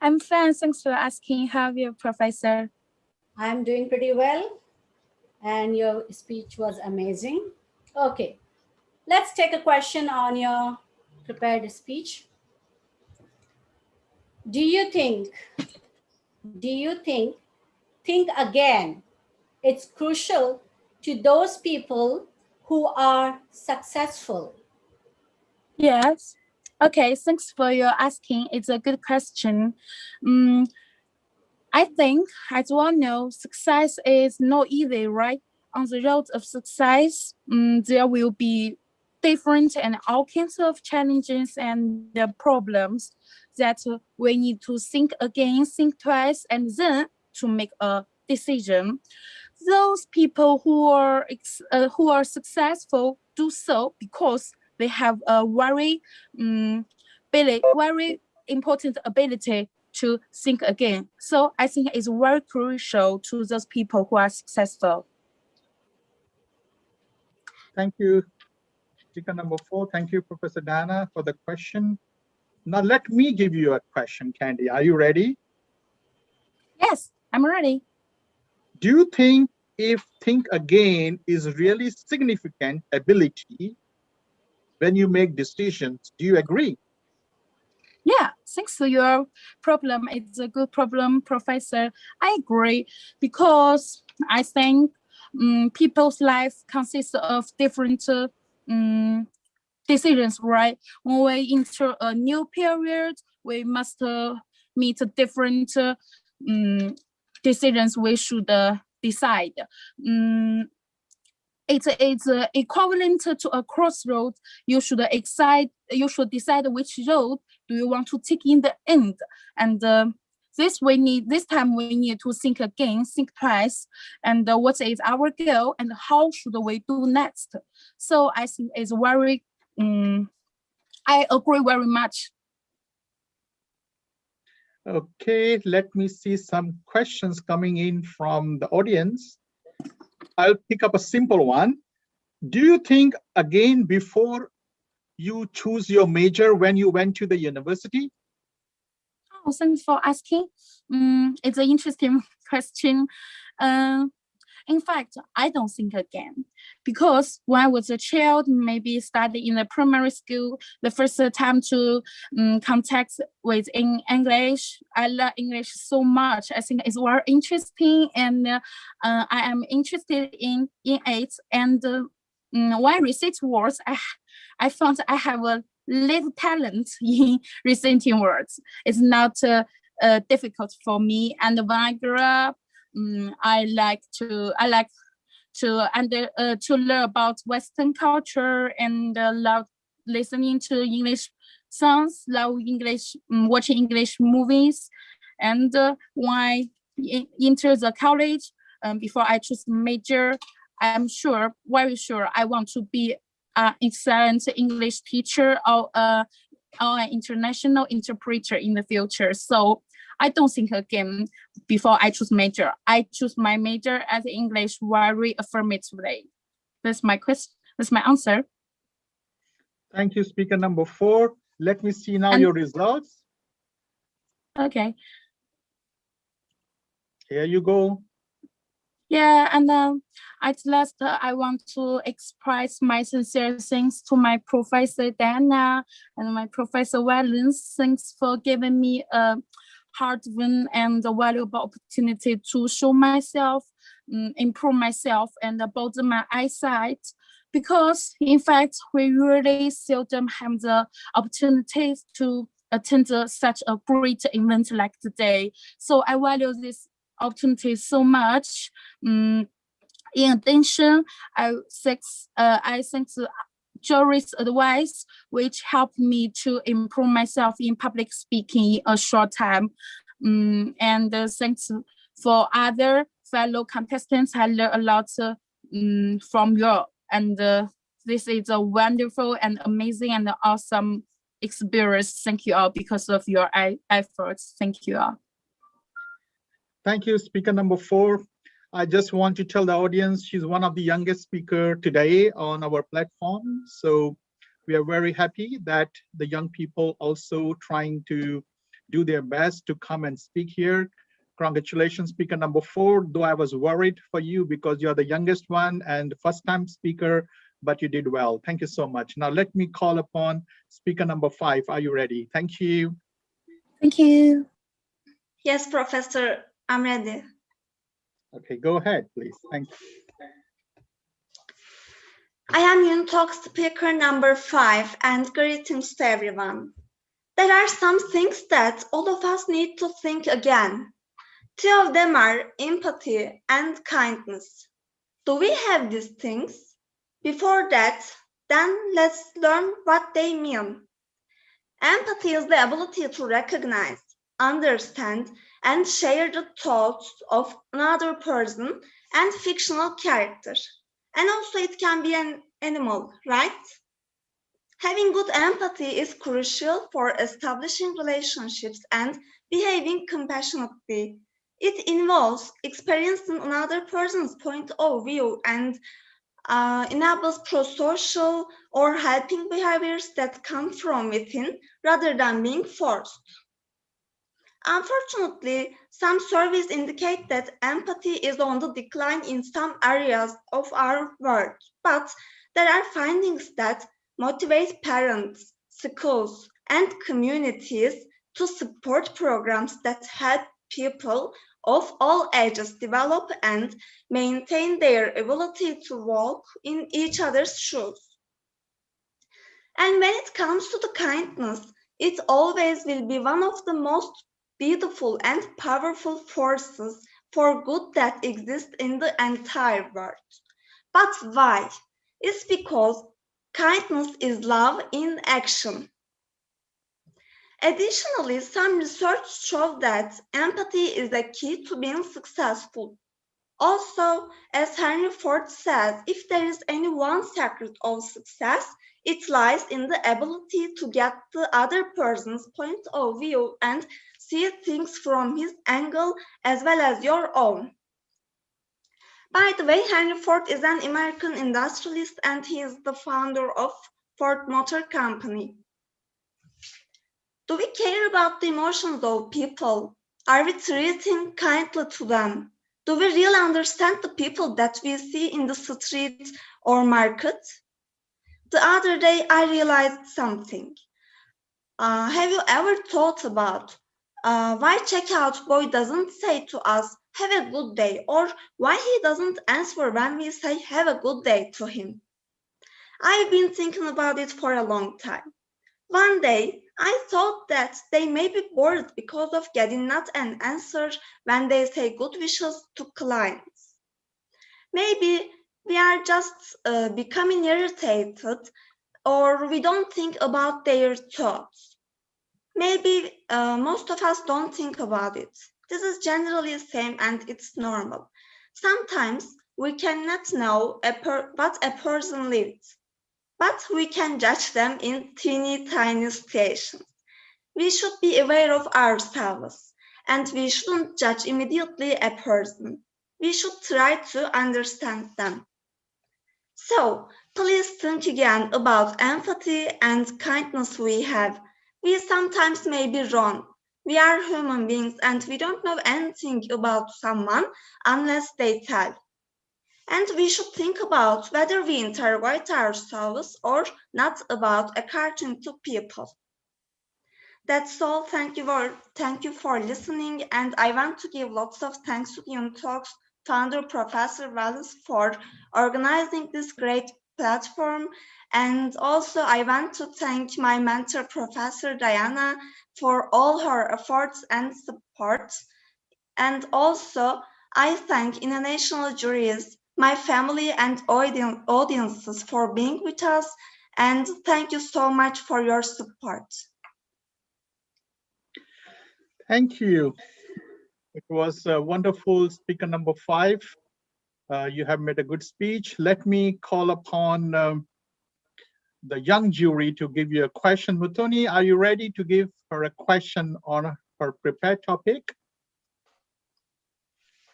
I'm fine. Thanks for asking. How are you, Professor? I'm doing pretty well. And your speech was amazing. Okay. Let's take a question on your prepared speech. Do you think think again, it's crucial to those people who are successful? Yes. Okay, thanks for your asking. It's a good question. I think, as we all know, success is not easy, right? On the road of success, there will be different and all kinds of challenges and problems that we need to think again, think twice, and then to make a decision. Those people who are successful do so because they have a very important ability to think again. So I think it's very crucial to those people who are successful. Thank you, speaker number 4. Thank you, Professor Diana, for the question. Now let me give you a question, Candy. Are you ready? Yes, I'm ready. Do you think if think again is really significant ability when you make decisions? Do you agree? Yeah, thanks for your problem. It's a good problem, Professor. I agree because I think people's life consists of different decisions, right? When we enter a new period, we must meet different decisions we should decide. It's equivalent to a crossroad. You should decide which road do you want to take in the end. And this time we need to think again, think twice, and what is our goal and how should we do next. So I think it's very I agree very much. Okay, let me see some questions coming in from the audience. I'll pick up a simple one. Do you think again before you choose your major when you went to the university? Oh, thanks for asking. It's an interesting question. In fact, I don't think again, because when I was a child, maybe studying in the primary school, the first time to contact with English, I love English so much. I think it's very interesting, and I am interested in it. And when I research words, I found I have a little talent in researching words. It's not difficult for me. And when I grew up, I like to learn about Western culture and love listening to English songs, love English, watching English movies. And when I enter the college, before I choose major, I'm sure, very sure, I want to be an excellent English teacher or an international interpreter in the future. So I don't think again before I choose major. I choose my major as English very affirmatively. That's my question. That's my answer. Thank you, speaker number 4. Let me see now And- your results. Okay. Here you go. Yeah, and at last, I want to express my sincere thanks to my professor Dana and my professor Valens. Thanks for giving me a hard-won and a valuable opportunity to show myself, improve myself, and broaden my eyesight. Because in fact, we really seldom have the opportunity to attend such a great event like today. So I value this opportunity so much. In addition, I think the jury's advice, which helped me to improve myself in public speaking in a short time. And thanks for other fellow contestants, I learned a lot from you. And this is a wonderful and amazing and awesome experience. Thank you all because of your efforts. Thank you all. Thank you, speaker number 4. I just want to tell the audience she's one of the youngest speaker today on our platform. So we are very happy that the young people also trying to do their best to come and speak here. Congratulations, speaker number 4, though I was worried for you because you're the youngest one and first time speaker, but you did well. Thank you so much. Now let me call upon speaker number 5. Are you ready? Thank you. Thank you. Yes, Professor, I'm ready. Okay, go ahead, please. Thank you. I am UNITALKS speaker number 5 and greetings to everyone. There are some things that all of us need to think again. 2 of them are empathy and kindness. Do we have these things? Before that, then let's learn what they mean. Empathy is the ability to recognize, understand, and share the thoughts of another person and fictional character. And also it can be an animal, right? Having good empathy is crucial for establishing relationships and behaving compassionately. It involves experiencing another person's point of view and enables pro-social or helping behaviors that come from within rather than being forced. Unfortunately, some surveys indicate that empathy is on the decline in some areas of our world, but there are findings that motivate parents, schools, and communities to support programs that help people of all ages develop and maintain their ability to walk in each other's shoes. And when it comes to the kindness, it always will be one of the most beautiful and powerful forces for good that exist in the entire world. But why? It's because kindness is love in action. Additionally, some research shows that empathy is a key to being successful. Also, as Henry Ford says, if there is any one secret of success, it lies in the ability to get the other person's point of view and see things from his angle as well as your own. By the way, Henry Ford is an American industrialist and he is the founder of Ford Motor Company. Do we care about the emotions of people? Are we treating kindly to them? Do we really understand the people that we see in the street or market? The other day I realized something. Have you ever thought about why checkout boy doesn't say to us, have a good day, or why he doesn't answer when we say have a good day to him? I've been thinking about it for a long time. One day, I thought that they may be bored because of getting not an answer when they say good wishes to clients. Maybe we are just becoming irritated or we don't think about their thoughts. Maybe most of us don't think about it. This is generally the same and it's normal. Sometimes We cannot know what a person lives, but we can judge them in teeny tiny situations. We should be aware of ourselves, and we shouldn't judge immediately a person. We should try to understand them. So, please think again about empathy and kindness we have. We sometimes may be wrong. We are human beings and we don't know anything about someone unless they tell. And we should think about whether we interrogate ourselves or not about according to people. That's all. Thank you for listening. And I want to give lots of thanks to UNITALKS founder, Professor Wallace, for organizing this great platform. And also I want to thank my mentor, Professor Diana, for all her efforts and support. And also I thank international juries, my family and audiences for being with us. And thank you so much for your support. Thank you. It was wonderful, speaker number 5. You have made a good speech. Let me call upon the young jury to give you a question. Mutoni, are you ready to give her a question on her prepared topic?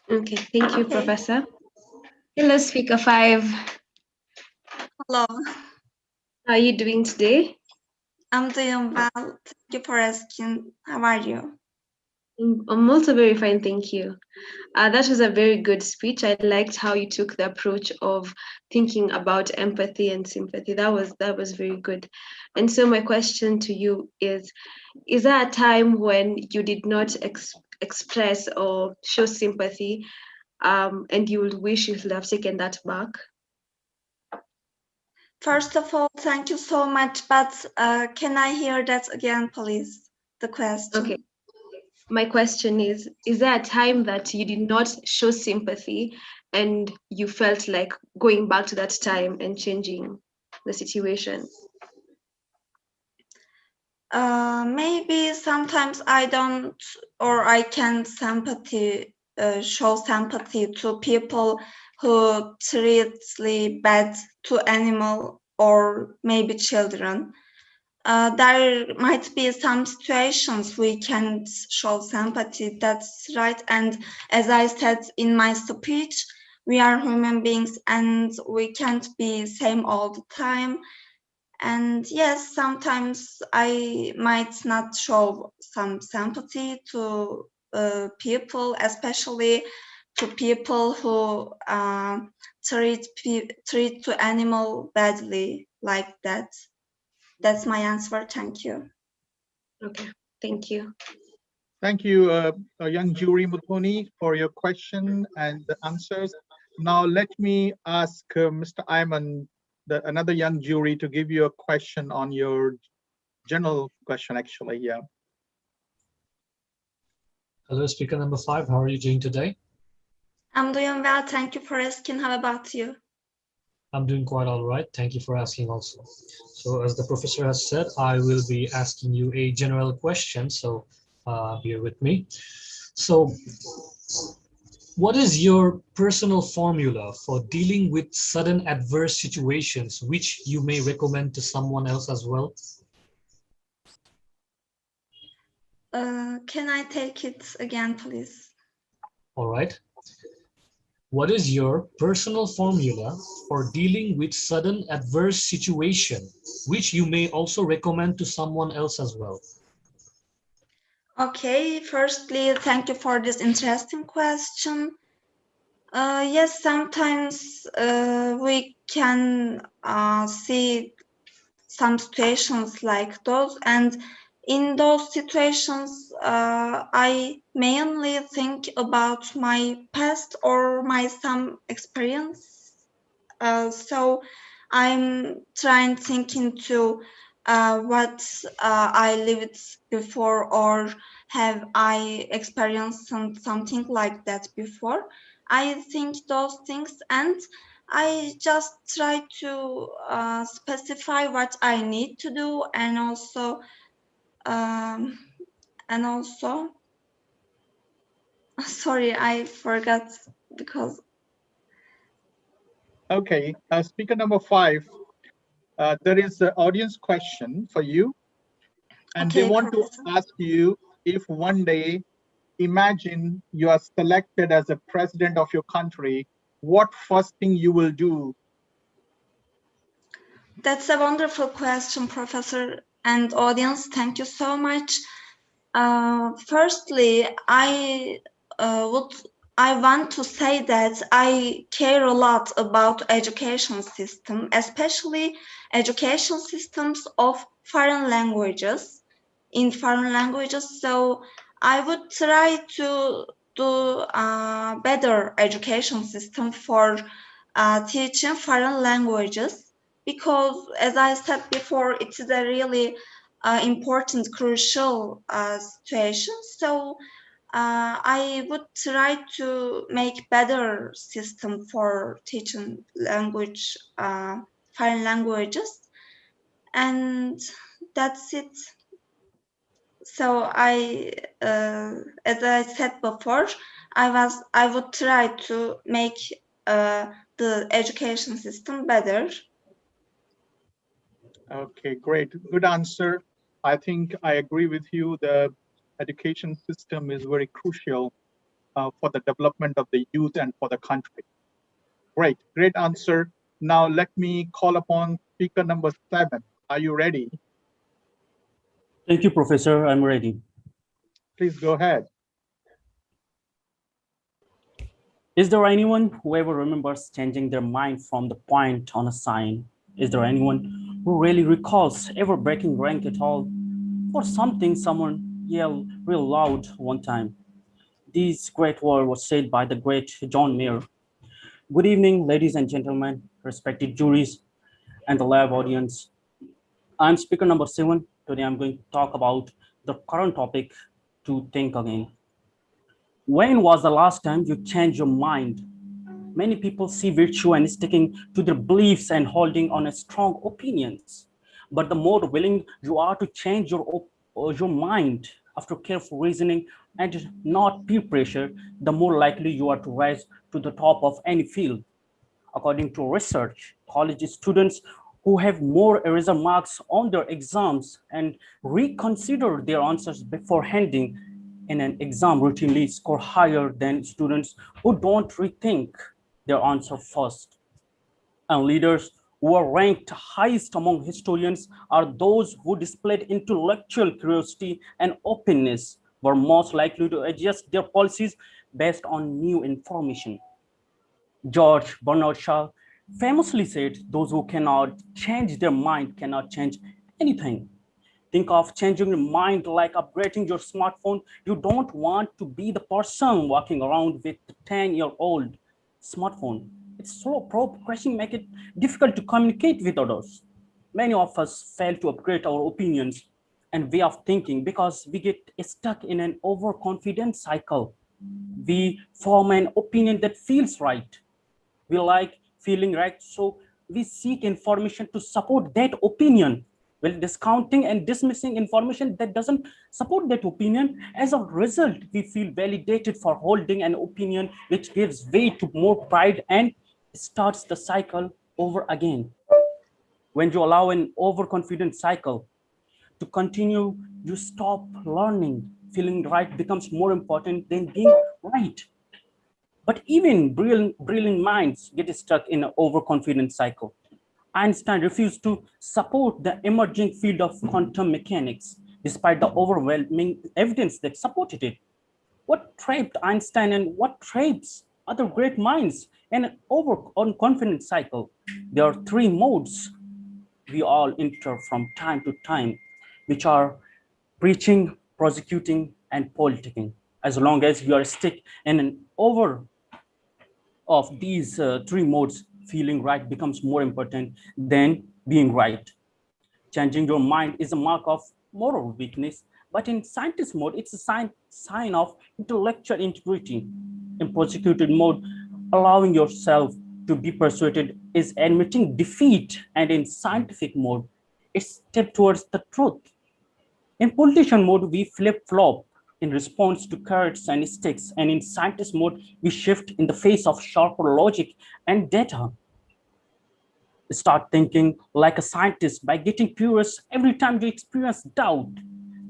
Okay, thank you, Professor. Hello, speaker 5. Hello. How are you doing today? I'm doing well. Thank you for asking. How are you? I'm also very fine, thank you. That was a very good speech. I liked how you took the approach of thinking about empathy and sympathy. That was very good. And so my question to you is there a time when you did not express or show sympathy, and you would wish you could have taken that back? First of all, thank you so much, but can I hear that again, please? The question. Okay. My question is there a time that you did not show sympathy and you felt like going back to that time and changing the situation? Maybe sometimes I don't, or I can't show sympathy to people who treat bad to animal or maybe children. There might be some situations we can't show sympathy, that's right. And as I said in my speech, we are human beings and we can't be same all the time. And yes, sometimes I might not show some sympathy to people, especially to people who treat to animal badly like that. That's my answer. Thank you. Okay, thank you. Thank you, young jury Mutoni, for your question and the answers. Now let me ask Mr. Ayman, another young jury, to give you a question on your general question, actually. Yeah. Hello, speaker number 5. How are you doing today? I'm doing well. Thank you for asking. How about you? I'm doing quite all right. Thank you for asking also. So as the professor has said, I will be asking you a general question. So bear with me. So what is your personal formula for dealing with sudden adverse situations, which you may recommend to someone else as well? Can I take it again, please? All right. What is your personal formula for dealing with sudden adverse situation, which you may also recommend to someone else as well? Okay, firstly, thank you for this interesting question. Yes, sometimes we can see some situations like those, and in those situations, I mainly think about my past or my some experience. So I'm thinking to what I lived before, or have I experienced something like that before. I think those things, and I just try to specify what I need to do, and also sorry, I forgot because Okay, speaker number 5, there is an audience question for you, and they Okay, want to Professor. ask you if one day, imagine you are selected as a president of your country, what first thing you will do? That's a wonderful question, Professor and audience. Thank you so much. Firstly, I want to say that I care a lot about education system, especially education systems of foreign languages, in foreign languages. So I would try to do a better education system for teaching foreign languages, because as I said before, it is a really important, crucial situation. So I would try to make better system for teaching language, foreign languages, and that's it. So as I said before, I would try to make the education system better. Okay, great. Good answer. I think I agree with you. The education system is very crucial for the development of the youth and for the country. Great, great answer. Now let me call upon speaker number 7. Are you ready? Thank you, Professor. I'm ready. Please go ahead. Is there anyone who ever remembers changing their mind from the point on a sign? Is there anyone who really recalls ever breaking rank at all? For something someone yelled real loud one time? These great words were said by the great John Mayer. Good evening, ladies and gentlemen, respected juries, and the live audience. I'm speaker number 7. Today I'm going to talk about the current topic, to think again. When was the last time you changed your mind? Many people see virtue in sticking to their beliefs and holding on a strong opinions. But the more willing you are to change your mind after careful reasoning and not peer pressure, the more likely you are to rise to the top of any field. According to research, college students who have more eraser marks on their exams and reconsider their answers before handing in an exam routinely score higher than students who don't rethink their answer first. And leaders who are ranked highest among historians are those who displayed intellectual curiosity and openness, were most likely to adjust their policies based on new information. George Bernard Shaw famously said, those who cannot change their mind cannot change anything. Think of changing your mind like upgrading your smartphone. You don't want to be the person walking around with a 10-year-old smartphone. It's slow progressing, make it difficult to communicate with others. Many of us fail to upgrade our opinions and way of thinking because we get stuck in an overconfident cycle. We form an opinion that feels right. We like feeling right, so we seek information to support that opinion, while discounting and dismissing information that doesn't support that opinion. As a result, we feel validated for holding an opinion, which gives way to more pride and starts the cycle over again. When you allow an overconfident cycle to continue, you stop learning. Feeling right becomes more important than being right. But even brilliant minds get stuck in an overconfident cycle. Einstein refused to support the emerging field of quantum mechanics, despite the overwhelming evidence that supported it. What trapped Einstein and what traps other great minds in an overconfident cycle? There are 3 modes we all enter from time to time, which are preaching, prosecuting, and politicking. As long as you are stuck in an over of these 3 modes, feeling right becomes more important than being right. Changing your mind is a mark of moral weakness, but in scientist mode, it's a sign of intellectual integrity. In prosecuted mode, allowing yourself to be persuaded is admitting defeat, and in scientific mode, it's step towards the truth. In politician mode, we flip-flop in response to carrots and sticks, and in scientist mode, we shift in the face of sharper logic and data. Start thinking like a scientist by getting curious every time you experience doubt.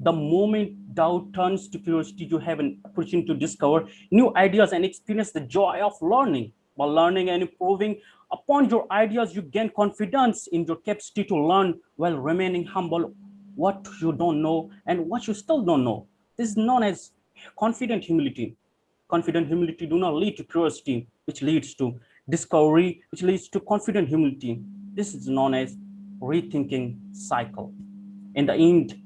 The moment doubt turns to curiosity, you have an opportunity to discover new ideas and experience the joy of learning. By learning and improving upon your ideas, you gain confidence in your capacity to learn while remaining humble what you don't know and what you still don't know. This is known as confident humility. Confident humility do not lead to curiosity, which leads to discovery, which leads to confident humility. This is known as rethinking cycle. In the end,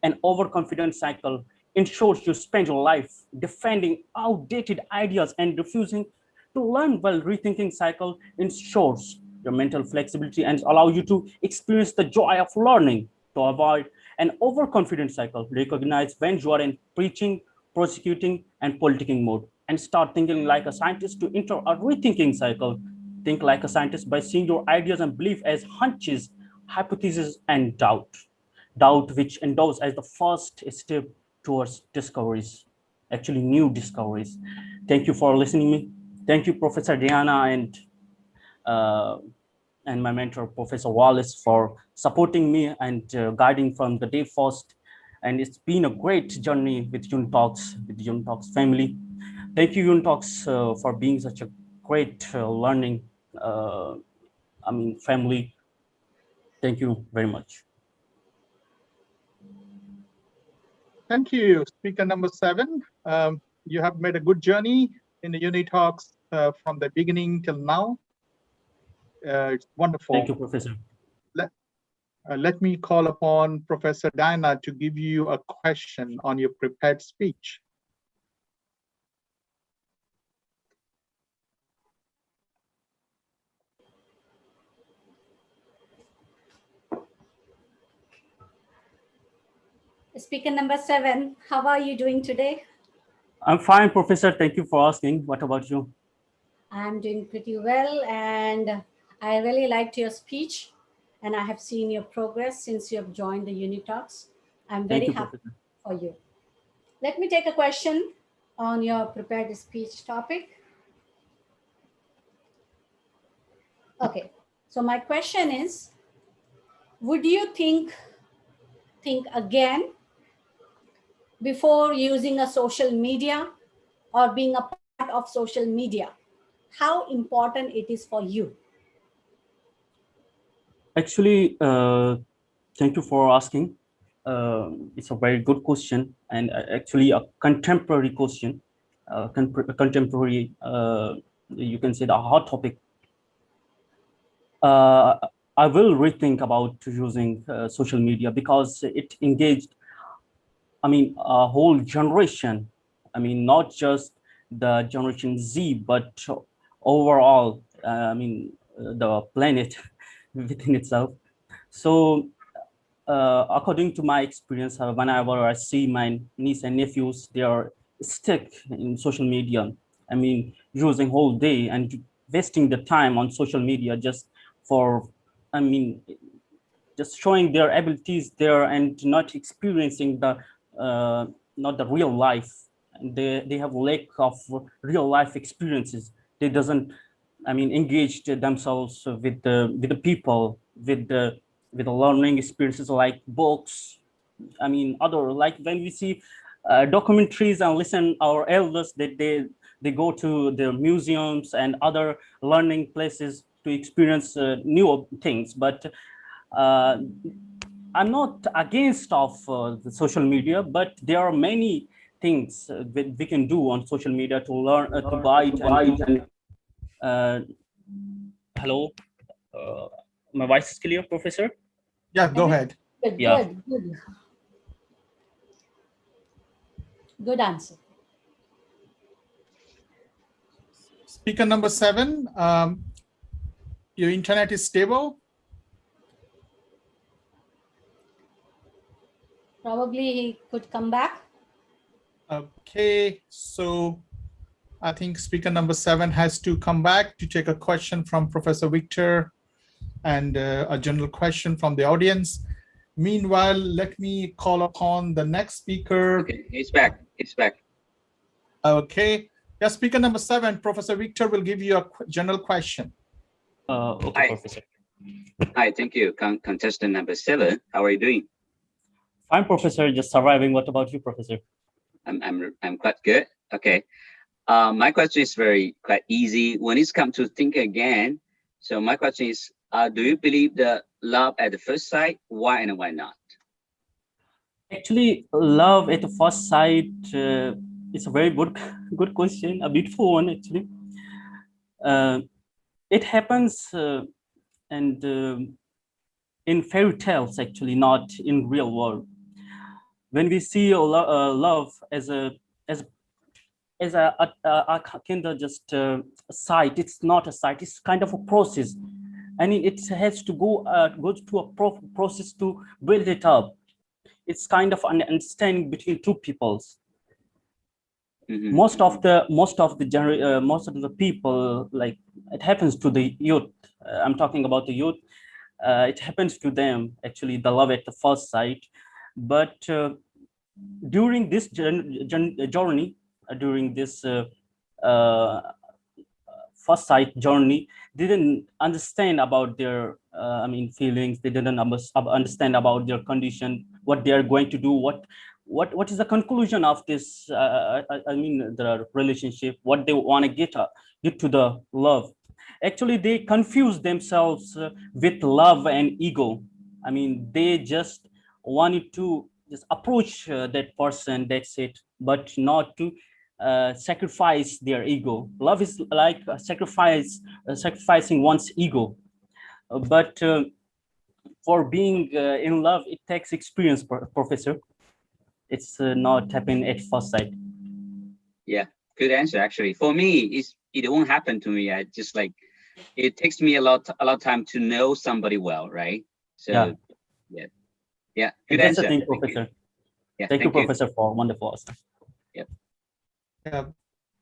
an overconfident cycle ensures you spend your life defending outdated ideas and refusing to learn, while rethinking cycle ensures your mental flexibility and allow you to experience the joy of learning. To avoid an overconfident cycle, recognize when you are in preaching, prosecuting, and politicking mode, and start thinking like a scientist. To enter a rethinking cycle, think like a scientist by seeing your ideas and belief as hunches, hypotheses, and doubt which endows as the first step towards discoveries, actually new discoveries. Thank you for listening to me. Thank you, Professor Diana, uh, and my mentor, Professor Wallace, for supporting me and guiding from the day first. And it's been a great journey with UNITALKS, with the UNITALKS family. Thank you, UNITALKS, for being such a great learning family. Thank you very much. Thank you, speaker number 7. You have made a good journey in the UNITALKS from the beginning till now. It's wonderful. Thank you, Professor. Let me call upon Professor Diana to give you a question on your prepared speech. Speaker number 7, how are you doing today? I'm fine, Professor. Thank you for asking. What about you? I'm doing pretty well, and I really liked your speech, and I have seen your progress since you have joined the UNITALKS. I'm very happy for you. Let me take a question on your prepared speech topic. Okay, so my question is, would you think again before using a social media or being a part of social media? How important it is for you? Actually, thank you for asking. It's a very good question, and actually a contemporary question, contemporary, you can say the hot topic. I will rethink about using social media because it engaged, a whole generation. Not just the Generation Z, but overall, the planet within itself. So according to my experience, whenever I see my niece and nephews, they are stuck in social media. Using whole day and wasting the time on social media just for, just showing their abilities there and not experiencing the not the real life. They have lack of real life experiences. They doesn't engage themselves with the people, with the learning experiences like books. Other, like when we see documentaries and listen our elders, that they go to the museums and other learning places to experience new things. But I'm not against of the social media, but there are many things that we can do on social media to learn, to guide and hello, my voice is clear, Professor? Yeah, go ahead. Good answer. Speaker number 7, your internet is stable? Probably he could come back. Okay, so I think speaker number 7 has to come back to take a question from Professor Victor and a general question from the audience. Meanwhile, let me call upon the next speaker. Okay, it's back. It's back. Okay. Yeah, speaker number 7, Professor Victor will give you a general question. Okay, Professor. Hi, thank you. Contestant number 7. How are you doing? Fine, Professor. Just surviving. What about you, Professor? I'm quite good. Okay. My question is quite easy. When it's come to think again, so my question is, do you believe the love at the first sight? Why and why not? Actually, love at the first sight is a very good question, a beautiful one actually. It happens and in fairy tales actually, not in real world. When we see love as a kind of just a sight, it's not a sight. It's kind of a process. I mean, it has to go through a process to build it up. It's kind of an understanding between two peoples. Most of the people, like, it happens to the youth. I'm talking about the youth. It happens to them actually, the love at the first sight. But during this journey, during this first sight journey, they didn't understand about their feelings. They didn't understand about their condition, what they are going to do, what is the conclusion of this the relationship, what they want to get to the love. Actually, they confuse themselves with love and ego. I mean, they just wanted to just approach that person, that's it, but not to sacrifice their ego. Love is like a sacrificing one's ego. But for being in love, it takes experience, Professor. It's not happen at first sight. Yeah, good answer. Actually, for me, it won't happen to me. I just like, it takes me a lot of time to know somebody well, right? So yeah, good That's answer. the thing, Professor. Yeah, thank you, Professor, for wonderful answer. Yep.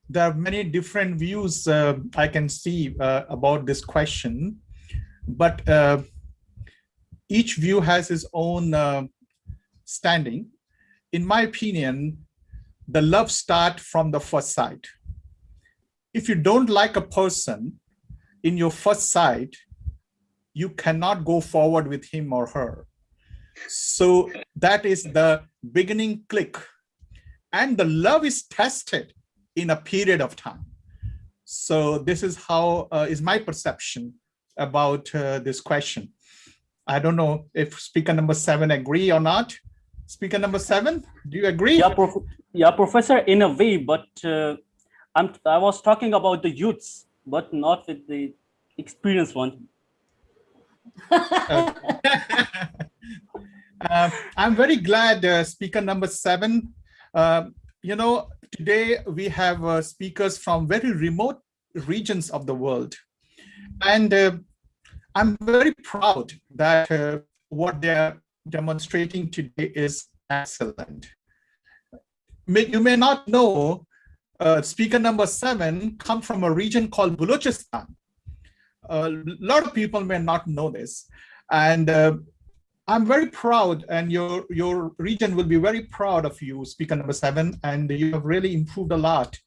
There are many different views I can see about this question, but each view has its own standing. In my opinion, the love starts from the first sight. If you don't like a person in your first sight, you cannot go forward with him or her. So that is the beginning click. And the love is tested in a period of time. So this is how is my perception about this question. I don't know if speaker number 7 agree or not. Speaker number 7, do you agree? Yeah, Professor, in a way, but I was talking about the youths, but not with the experienced one. I'm very glad speaker number 7. Today we have speakers from very remote regions of the world. And I'm very proud that what they're demonstrating today is excellent. You may not know, speaker number 7 come from a region called Balochistan. A lot of people may not know this. And I'm very proud, and your region will be very proud of you, speaker number 7, and you have really improved a lot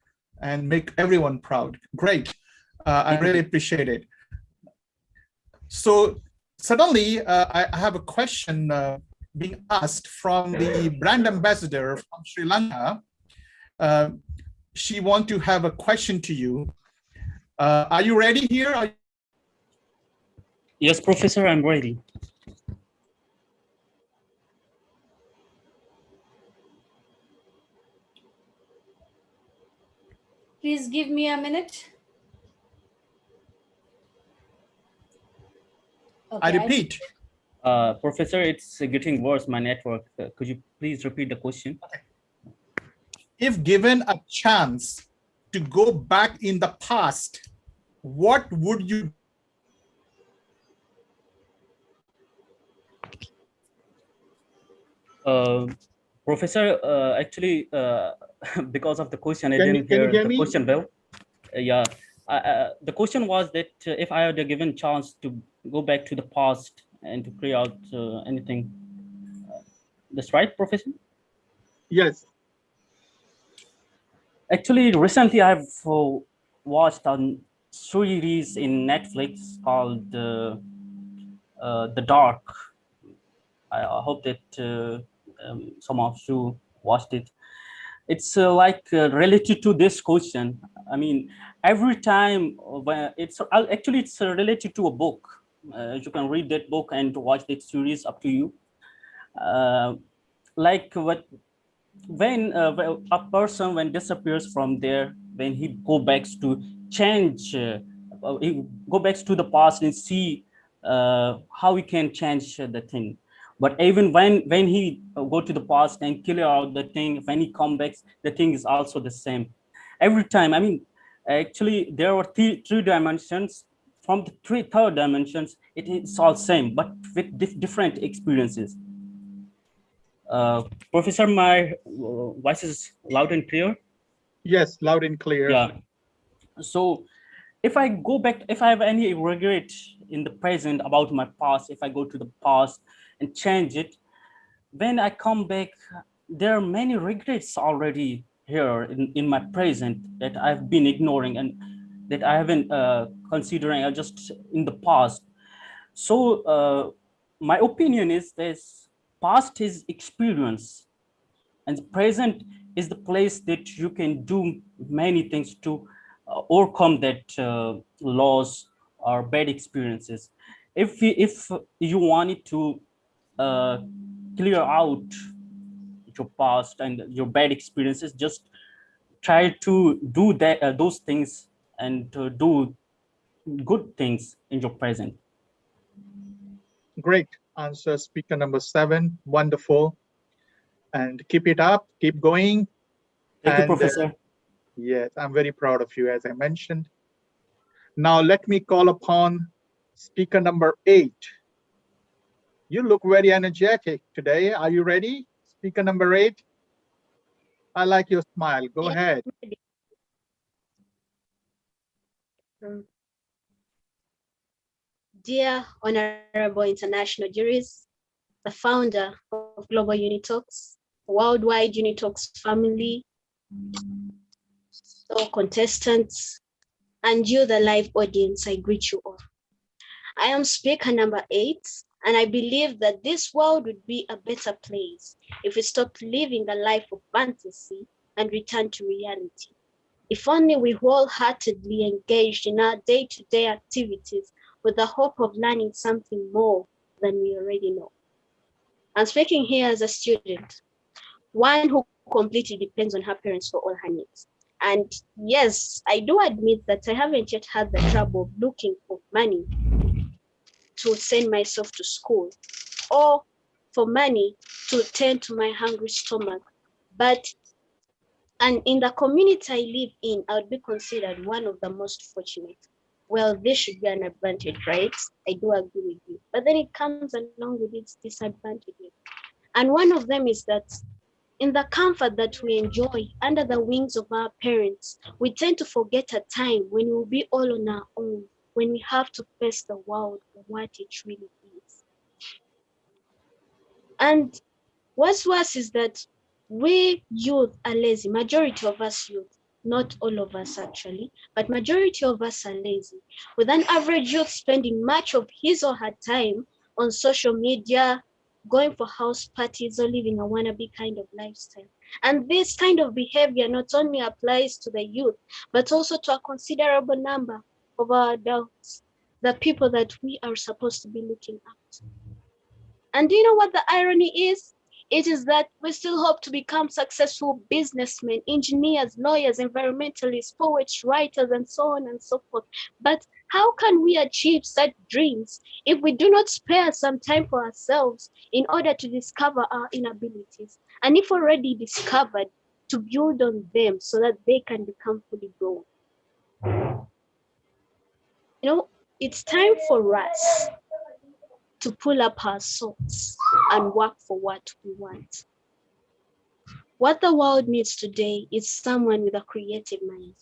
and make everyone proud. Great. I really appreciate it. So suddenly I have a question being asked from the brand ambassador from Sri Lanka. She wants to have a question to you. Are you ready here? Yes, Professor, I'm ready. Please give me a minute. Okay, I repeat. Professor, it's getting worse, my network. Could you please repeat the question? Okay. If given a chance to go back in the past, what would you Professor, actually, because of the question, I Can didn't you hear hear the me? question well. The question was that if I had a given chance to go back to the past and to create out anything. That's right, Professor? Yes. Actually, recently I've watched a series in Netflix called The Dark. I hope that some of you watched it. It's related to this question. I mean, every time when it's related to a book. You can read that book and watch that series, up to you. Like what when a person when disappears from there, when he go back to change, he go back to the past and see how we can change the thing. But even when he go to the past and clear out the thing, when he come back, the thing is also the same every time. I mean, actually there are three dimensions. From the third dimensions, it is all same, but with different experiences. Professor, my voice is loud and clear. Yes, loud and clear. Yeah. So if I go back, if I have any regret in the present about my past, if I go to the past and change it, when I come back, there are many regrets already here in my present that I've been ignoring and that I haven't considering just in the past. So my opinion is this: past is experience, and the present is the place that you can do many things to overcome that loss or bad experiences. If you wanted to uh, clear out your past and your bad experiences, just try to do that those things and to do good things in your present. Great answer, speaker number 7. Wonderful. And keep it up, keep going. Thank you, Professor. Yes, I'm very proud of you, as I mentioned. Now let me call upon speaker number 8. You look very energetic today. Are you ready? Speaker number 8. I like your smile. Go ahead. Dear Honorable International Juries, the founder of Global UNITALKS, worldwide UNITALKS family, all contestants, and you, the live audience, I greet you all. I am speaker number 8, and I believe that this world would be a better place if we stopped living a life of fantasy and return to reality. If only we wholeheartedly engaged in our day-to-day activities with the hope of learning something more than we already know. I'm speaking here as a student, one who completely depends on her parents for all her needs. And yes, I do admit that I haven't yet had the trouble of looking for money to send myself to school or for money to tend to my hungry stomach. And in the community I live in, I would be considered one of the most fortunate. Well, this should be an advantage, right? I do agree with you. But then it comes along with its disadvantages. And one of them is that in the comfort that we enjoy under the wings of our parents, we tend to forget a time when we'll be all on our own, when we have to face the world for what it really is. And what's worse is that we youth are lazy. Majority of us youth, not all of us actually, but majority of us are lazy, with an average youth spending much of his or her time on social media, going for house parties, or living a wannabe kind of lifestyle. And this kind of behavior not only applies to the youth, but also to a considerable number of our adults, the people that we are supposed to be looking up to. And do you know what the irony is? It is that we still hope to become successful businessmen, engineers, lawyers, environmentalists, poets, writers, and so on and so forth. But how can we achieve such dreams if we do not spare some time for ourselves in order to discover our inabilities? And if already discovered, to build on them so that they can become fully grown. You know, it's time for us to pull up our socks and work for what we want. What the world needs today is someone with a creative mind,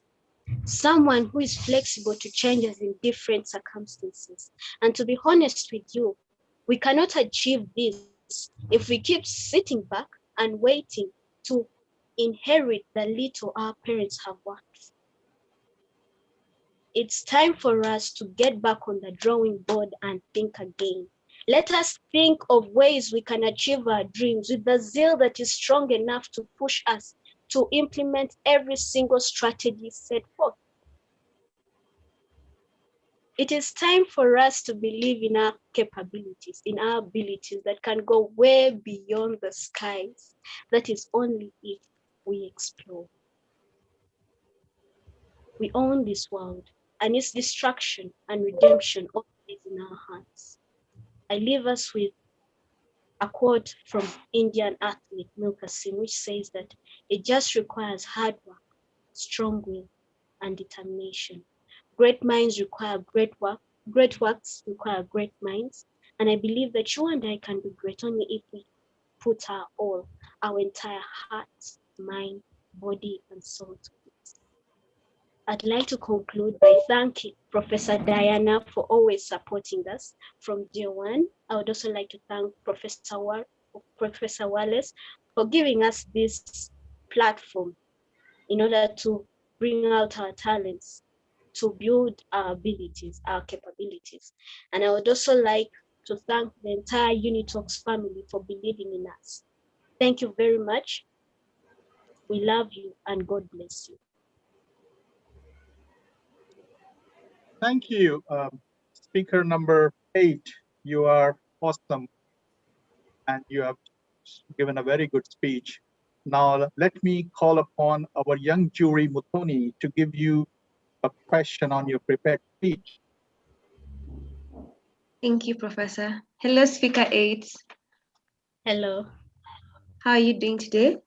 someone who is flexible to changes in different circumstances. And to be honest with you, we cannot achieve this if we keep sitting back and waiting to inherit the little our parents have worked. It's time for us to get back on the drawing board and think again. Let us think of ways we can achieve our dreams with the zeal that is strong enough to push us to implement every single strategy set forth. It is time for us to believe in our capabilities, in our abilities that can go way beyond the skies. That is only if we explore. We own this world, and its destruction and redemption all lies in our hands. I leave us with a quote from Indian athlete Milkha Singh, which says that it just requires hard work, strong will, and determination. Great minds require great work. Great works require great minds. And I believe that you and I can be great only if we put our all, our entire heart, mind, body, and soul to it. I'd like to conclude by thanking Professor Diana for always supporting us from day one. I would also like to thank Professor Wallace for giving us this platform in order to bring out our talents, to build our abilities, our capabilities. And I would also like to thank the entire UNITALKS family for believing in us. Thank you very much. We love you and God bless you. Thank you, speaker number 8. You are awesome, and you have given a very good speech. Now, let me call upon our young jury, Mutoni, to give you a question on your prepared speech. Thank you, Professor. Hello, Speaker 8. Hello. How are you doing today?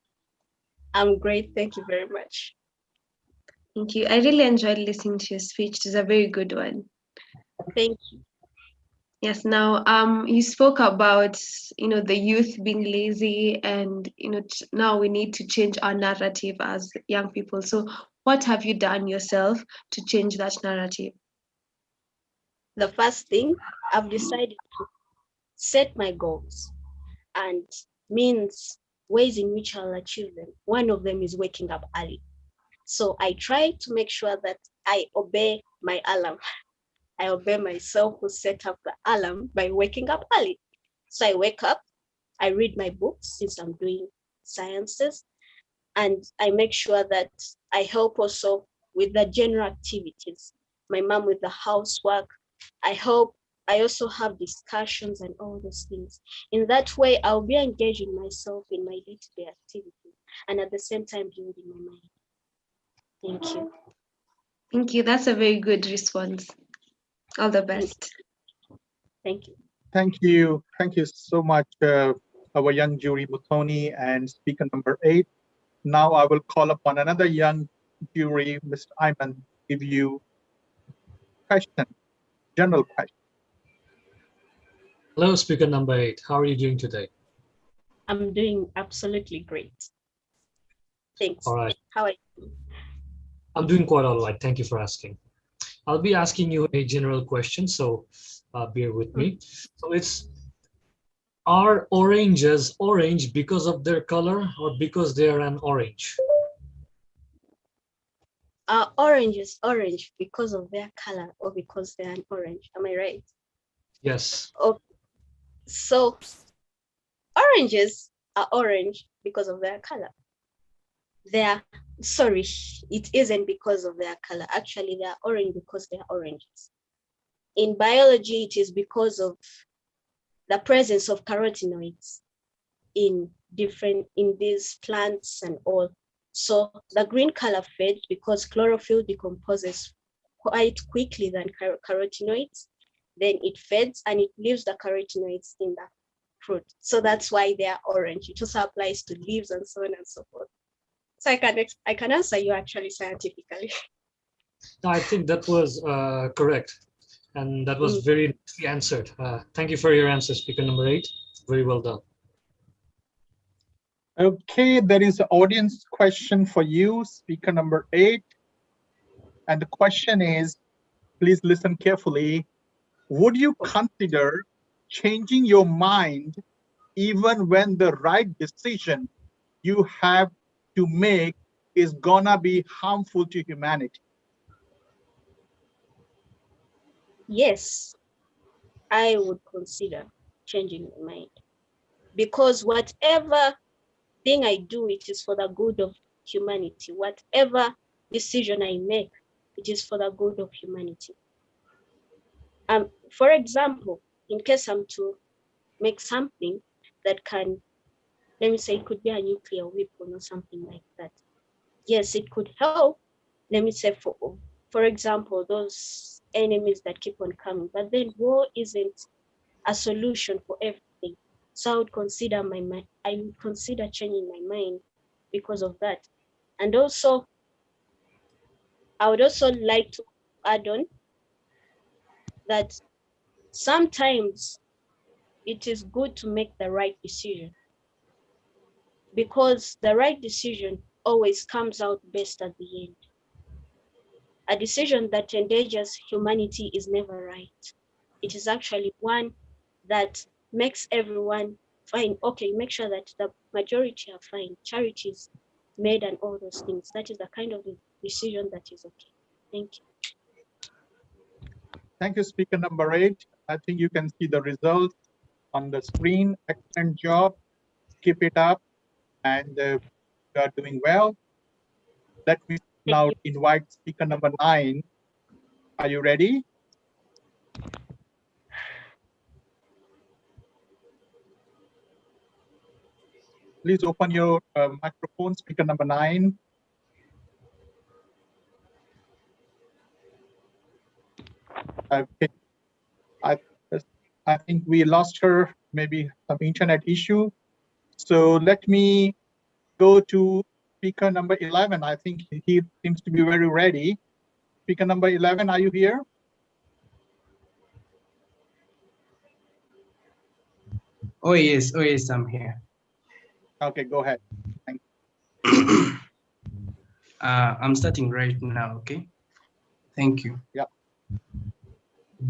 I'm great. Thank you very much. Thank you. I really enjoyed listening to your speech. It was a very good one. Thank you. Yes. Now, you spoke about, the youth being lazy, and now we need to change our narrative as young people. So, what have you done yourself to change that narrative? The first thing, I've decided to set my goals and ways in which I'll achieve them. One of them is waking up early. So I try to make sure that I obey my alarm. I obey myself who set up the alarm by waking up early. So I wake up, I read my books since I'm doing sciences, and I make sure that I help also with the general activities. My mom with the housework. I also have discussions and all those things. In that way, I'll be engaging myself in my day-to-day activities and at the same time building my mind. Thank you. Thank you. That's a very good response. All the best. Thank you. Thank you. Thank you so much, our young jury, Mutoni, and speaker number 8. Now I will call upon another young jury, Mr. Ayman, give you question, general question. Hello, speaker number 8. How are you doing today? I'm doing absolutely great. Thanks. All right. How are you? I'm doing quite all right. Thank you for asking. I'll be asking you a general question, so bear with me. So it's, are oranges orange because of their color or because they are an orange? Orange is orange because of their color or because they're an orange. Am I right? Yes. Okay. So oranges are orange because of their color. Sorry, it isn't because of their color. Actually, they are orange because they are oranges. In biology, it is because of the presence of carotenoids in these plants and all. So the green color fades because chlorophyll decomposes quite quickly than carotenoids. Then it fades and it leaves the carotenoids in the fruit. So that's why they are orange. It also applies to leaves and so on and so forth. So I can answer you actually scientifically. No, I think that was correct. And that was very nicely answered. Thank you for your answer, speaker number 8. Very well done. Okay, there is an audience question for you, speaker number 8. And the question is, please listen carefully. Would you consider changing your mind even when the right decision you have to make is gonna be harmful to humanity? Yes, I would consider. changing my mind. Because whatever thing I do, it is for the good of humanity. Whatever decision I make, it is for the good of humanity. For example, in case I'm to make something that can, let me say, it could be a nuclear weapon or something like that. Yes, it could help. Let me say, for example, those enemies that keep on coming. But then war isn't a solution for everything. So I would consider changing my mind because of that. And also, I would also like to add on that sometimes it is good to make the right decision, because the right decision always comes out best at the end. A decision that endangers humanity is never right. It is actually one that makes everyone fine. Okay, make sure that the majority are fine, charities made and all those things. That is the kind of decision that is okay. Thank you. Thank you, speaker number 8. I think you can see the results on the screen. Excellent job. Keep it up, and you are doing well. Let me now invite speaker number 9. Are you ready? Please open your microphone, speaker number 9. Okay. I think we lost her, maybe some internet issue. So let me go to speaker number 11. I think he seems to be very ready. Speaker number 11, are you here? Oh yes, I'm here. Okay, go ahead. Thank you. I'm starting right now, okay? Thank you. Yeah.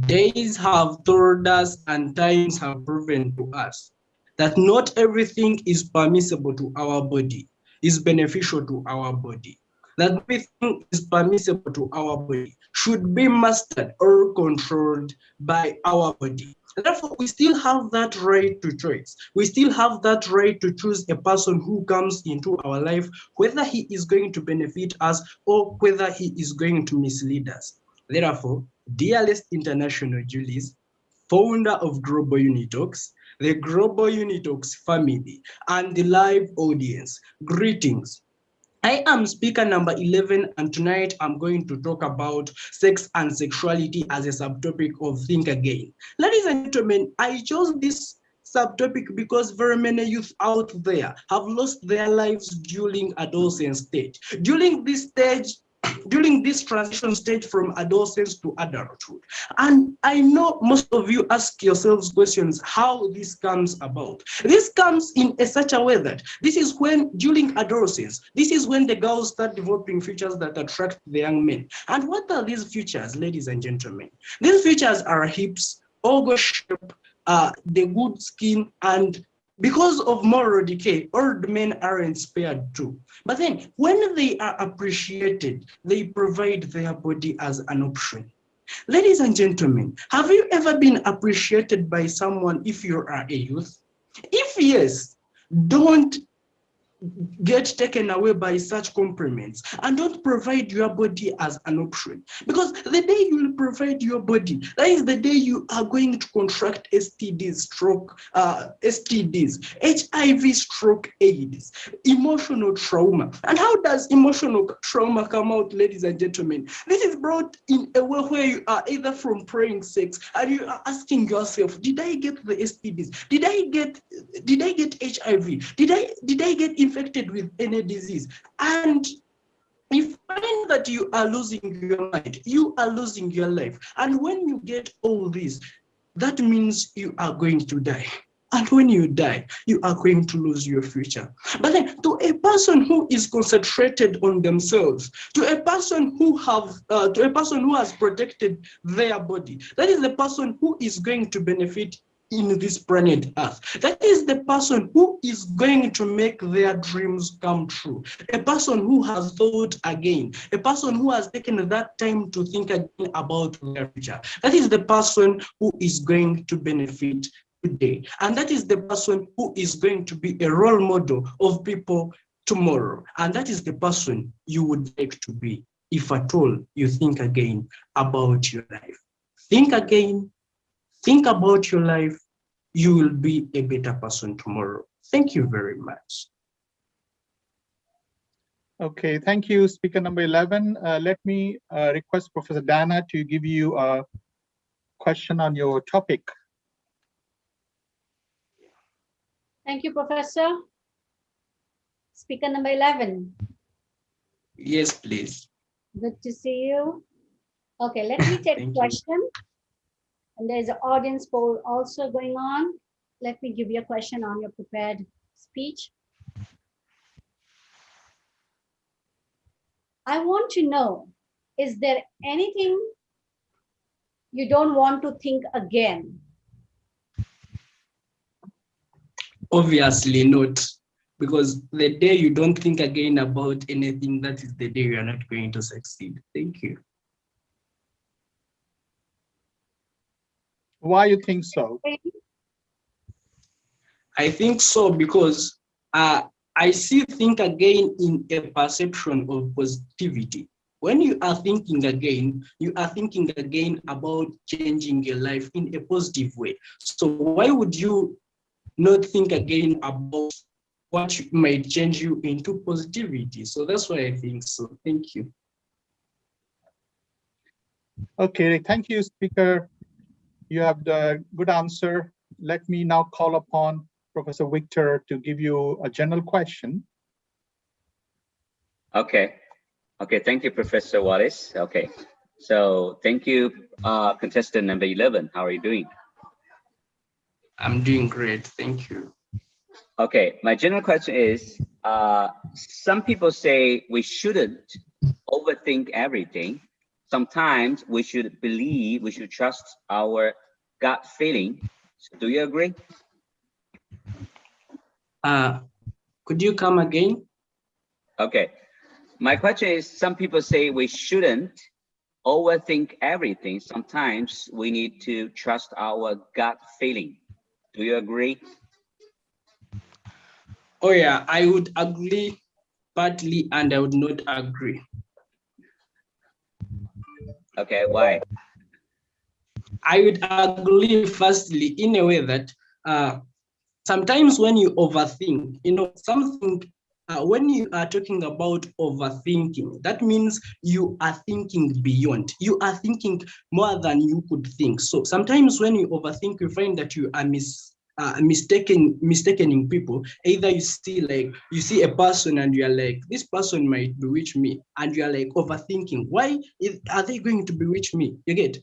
Days have told us and times have proven to us that not everything is permissible to our body, is beneficial to our body. That everything is permissible to our body should be mastered or controlled by our body. Therefore, we still have that right to choice. We still have that right to choose a person who comes into our life, whether he is going to benefit us or whether he is going to mislead us. Therefore, dearest international Julies, founder of Global UNITALKS, the Global UNITALKS family, and the live audience, greetings. I am speaker number 11, and tonight I'm going to talk about sex and sexuality as a subtopic of Think Again. Ladies and gentlemen, I chose this subtopic because very many youth out there have lost their lives during adolescence stage. During this transition stage from adolescence to adulthood. And I know most of you ask yourselves questions how this comes about. This comes in such a way that this is when, during adolescence, this is when the girls start developing features that attract the young men. And what are these features, ladies and gentlemen? These features are hips, oval shape, the good skin, and because of moral decay, old men aren't spared too. But then when they are appreciated, they provide their body as an option. Ladies and gentlemen, have you ever been appreciated by someone if you are a youth? If yes, don't get taken away by such compliments and don't provide your body as an option, because the day you will provide your body, that is the day you are going to contract STDs, HIV, stroke, AIDS, emotional trauma. And how does emotional trauma come out, ladies and gentlemen? This is brought in a way where you are either from praying sex and you are asking yourself, did I get the STDs? Did I get HIV? Did I get infected with any disease? And if you find that you are losing your mind, you are losing your life. And when you get all this, that means you are going to die. And when you die, you are going to lose your future. But then to a person who is concentrated on themselves, to a person who has protected their body, that is the person who is going to benefit in this planet Earth. That is the person who is going to make their dreams come true. A person who has thought again, a person who has taken that time to think again about their future. That is the person who is going to benefit today. And that is the person who is going to be a role model of people tomorrow. And that is the person you would like to be, if at all you think again about your life. Think again, think about your life. You will be a better person tomorrow. Thank you very much. Okay, thank you, speaker number 11. Let me request Professor Dana to give you a question on your topic. Thank you, Professor. Speaker number 11. Yes, please. Good to see you. Okay, let me take a question. And there's an audience poll also going on. Let me give you a question on your prepared speech. I want to know, is there anything you don't want to think again? Obviously not, because the day you don't think again about anything, that is the day you are not going to succeed. Thank you. Why you think so? I think so because I see think again in a perception of positivity. When you are thinking again about changing your life in a positive way. So why would you not think again about what might change you into positivity? So that's why I think so. Thank you. Okay, thank you, speaker. You have the good answer. Let me now call upon Professor Victor to give you a general question. Okay. Okay, thank you, Professor Wallace. Okay, so thank you, contestant number 11. How are you doing? I'm doing great, thank you. Okay, my general question is, some people say we shouldn't overthink everything. Sometimes we should believe, we should trust our gut feeling. So do you agree? Could you come again? Okay, my question is, some people say we shouldn't overthink everything. Sometimes we need to trust our gut feeling. Do you agree? Oh yeah, I would agree partly and I would not agree. Okay, why? I would agree firstly in a way that sometimes when you overthink, something, when you are talking about overthinking, that means you are thinking beyond. You are thinking more than you could think. So sometimes when you overthink, you find that you are mistaking people. Either you see a person and you are like, this person might bewitch me, and you are like overthinking. Why are they going to bewitch me? You get?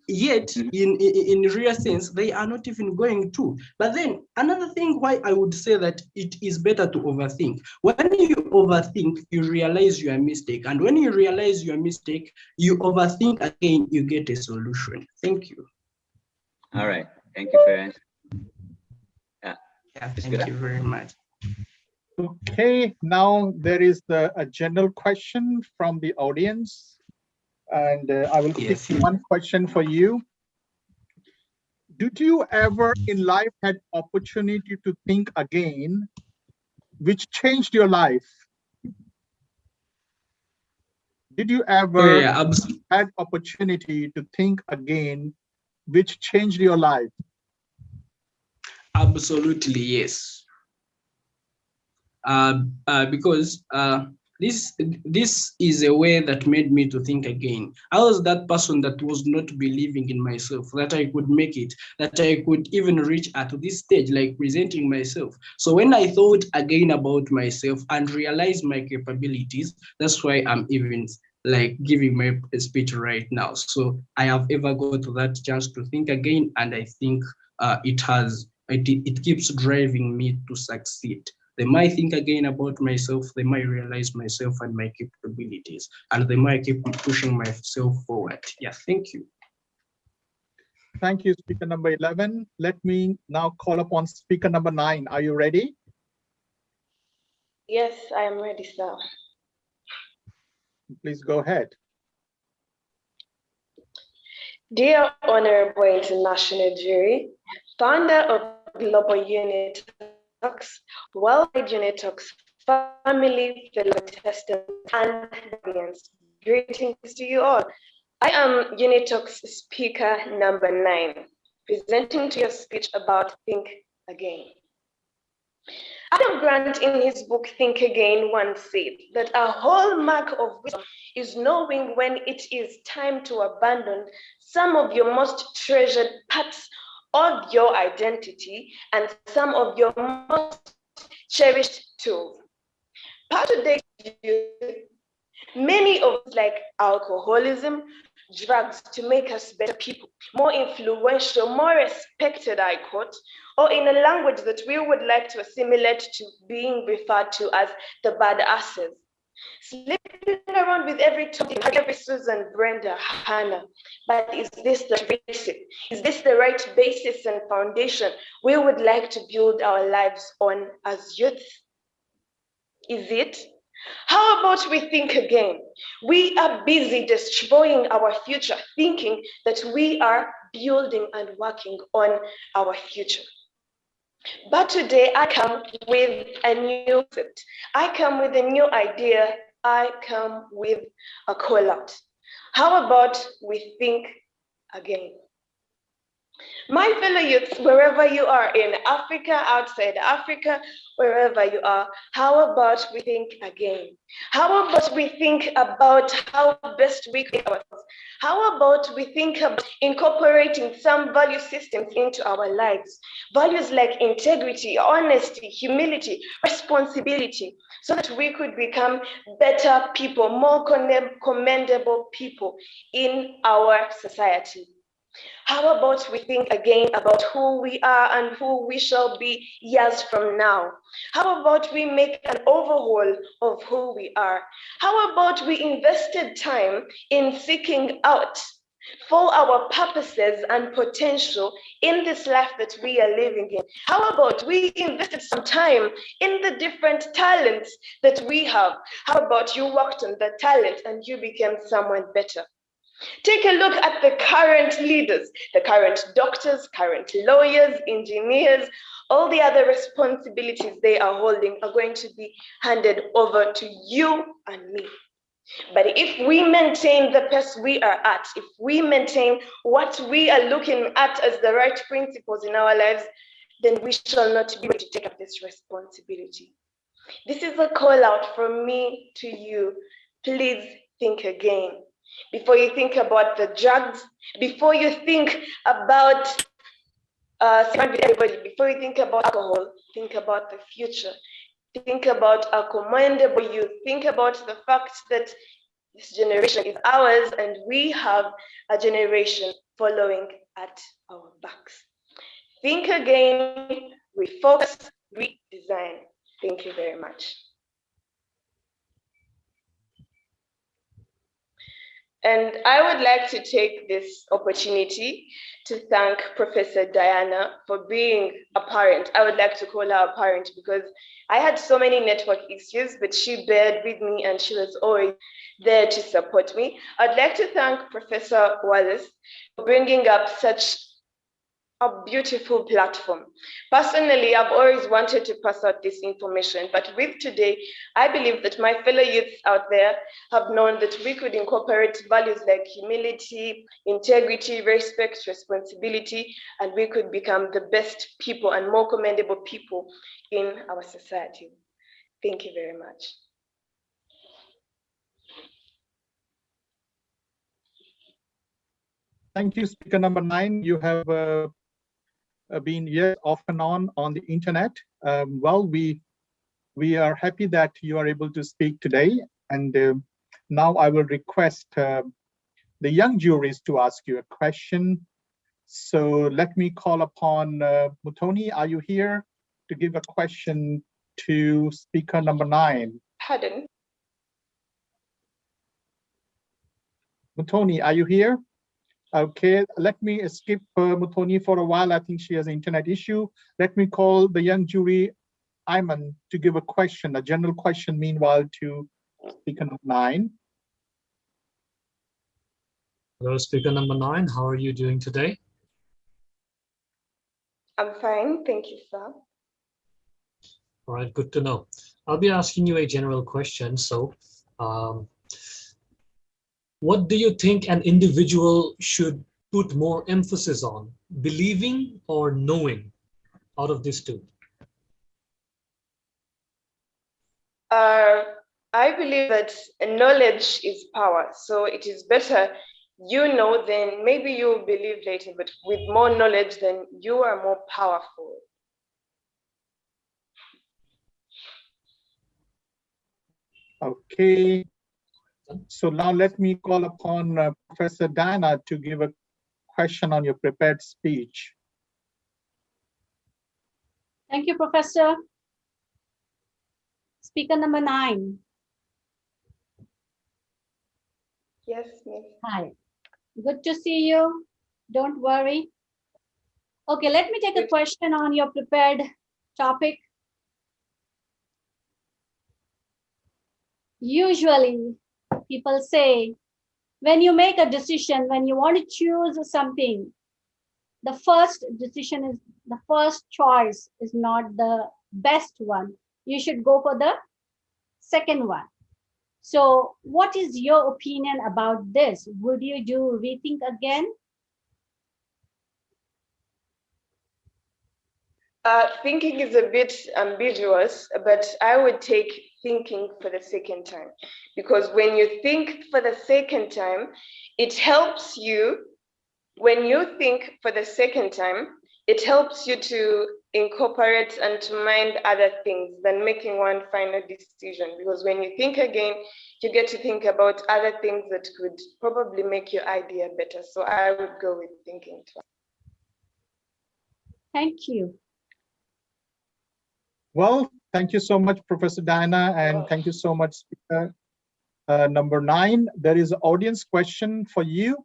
Yet in real sense they are not even going to. But then another thing why I would say that it is better to overthink: when you overthink, you realize your mistake, and when you realize your mistake, you overthink again, you get a solution. Thank you. All right, thank you for your answer. Thank you very much. Okay, now there is a general question from the audience, and I will pick one question for you. Did you ever in life had opportunity to think again, which changed your life? Did you ever had opportunity to think again, which changed your life? Absolutely, yes. Because this is a way that made me to think again. I was that person that was not believing in myself, that I could make it, that I could even reach at this stage, like presenting myself. So when I thought again about myself and realized my capabilities, that's why I'm even like giving my speech right now. So I have ever got that chance to think again, and I think it keeps driving me to succeed. They might think again about myself, they might realize myself and my capabilities, and they might keep pushing myself forward. Yeah, thank you. Thank you, speaker number 11. Let me now call upon speaker number 9. Are you ready? Yes, I am ready, sir. Please go ahead. Dear Honorable International Jury, founder of Global UNITALKS, Worldwide UNITALKS family, fellow contestants, and audience. Greetings to you all. I am UNITALKS speaker number 9, presenting to your speech about Think Again. Adam Grant, in his book Think Again, once said that a hallmark of wisdom is knowing when it is time to abandon some of your most treasured parts of your identity and some of your most cherished tools. Part of today's youth, many of us like alcoholism, drugs to make us better people, more influential, more respected, I quote, or in a language that we would like to assimilate to being referred to as the badasses. Sleeping around with every Tom, every Susan, Brenda, Hannah. But is this the basic? Is this the right basis and foundation we would like to build our lives on as youth? Is it? How about we think again? We are busy destroying our future, thinking that we are building and working on our future. But today I come with a new concept. I come with a new idea. I come with a call out. How about we think again? My fellow youths, wherever you are in Africa, outside Africa, wherever you are, how about we think again? How about we think about how best we create ourselves? How about we think about incorporating some value systems into our lives? Values like integrity, honesty, humility, responsibility, so that we could become better people, more commendable people in our society. How about we think again about who we are and who we shall be years from now? How about we make an overhaul of who we are? How about we invested time in seeking out for our purposes and potential in this life that we are living in? How about we invested some time in the different talents that we have? How about you worked on the talent and you became someone better? Take a look at the current leaders, the current doctors, current lawyers, engineers, all the other responsibilities they are holding are going to be handed over to you and me. But if we maintain the pace we are at, if we maintain what we are looking at as the right principles in our lives, then we shall not be able to take up this responsibility. This is a call out from me to you. Please think again. Before you think about the drugs, before you think about everybody, before you think about alcohol, think about the future. Think about a commendable youth. Think about the fact that this generation is ours and we have a generation following at our backs. Think again, refocus, redesign. Thank you very much. And I would like to take this opportunity to thank Professor Diana for being a parent. I would like to call her a parent because I had so many network issues, but she bared with me and she was always there to support me. I'd like to thank Professor Wallace for bringing up such a beautiful platform. Personally, I've always wanted to pass out this information, but with today, I believe that my fellow youths out there have known that we could incorporate values like humility, integrity, respect, responsibility, and we could become the best people and more commendable people in our society. Thank you very much. Thank you, speaker number 9. You have been yet off and on the internet. Well, we are happy that you are able to speak today. And now I will request the young juries to ask you a question. So let me call upon Mutoni. Are you here to give a question to speaker number 9? Pardon? Mutoni, are you here? Okay, let me skip Mutoni for a while. I think she has an internet issue. Let me call the young jury, Ayman, to give a question, a general question, meanwhile, to speaker number 9. Hello, speaker number 9. How are you doing today? I'm fine, thank you, sir. All right, good to know. I'll be asking you a general question. So, what do you think an individual should put more emphasis on, believing or knowing, out of these two? I believe that knowledge is power, so it is better you know, then maybe you'll believe later, but with more knowledge, then you are more powerful. Okay. So now let me call upon Professor Diana to give a question on your prepared speech. Thank you, Professor. Speaker number 9. Yes, miss. Hi. Good to see you. Don't worry. Okay, let me take a question on your prepared topic. Usually, people say, when you make a decision, when you want to choose something, the first choice is not the best one. You should go for the second one. So what is your opinion about this? Would you do rethink again? Thinking is a bit ambiguous, but I would take thinking for the second time, because when you think for the second time, it helps you. When you think for the second time, it helps you to incorporate and to mind other things than making one final decision. Because when you think again, you get to think about other things that could probably make your idea better. So I would go with thinking twice. Thank you. Well, thank you so much, Professor Diana, and thank you so much, Speaker number 9. There is an audience question for you.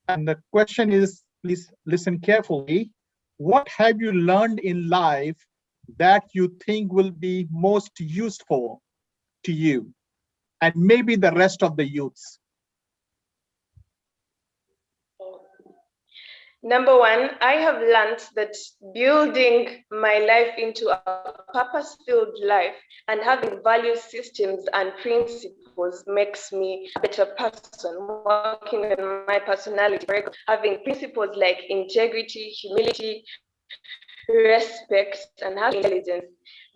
And the question is, please listen carefully. What have you learned in life that you think will be most useful to you and maybe the rest of the youths? Number one, I have learned that building my life into a purpose-filled life and having value systems and principles makes me a better person. Working on my personality, having principles like integrity, humility, respect, and having intelligence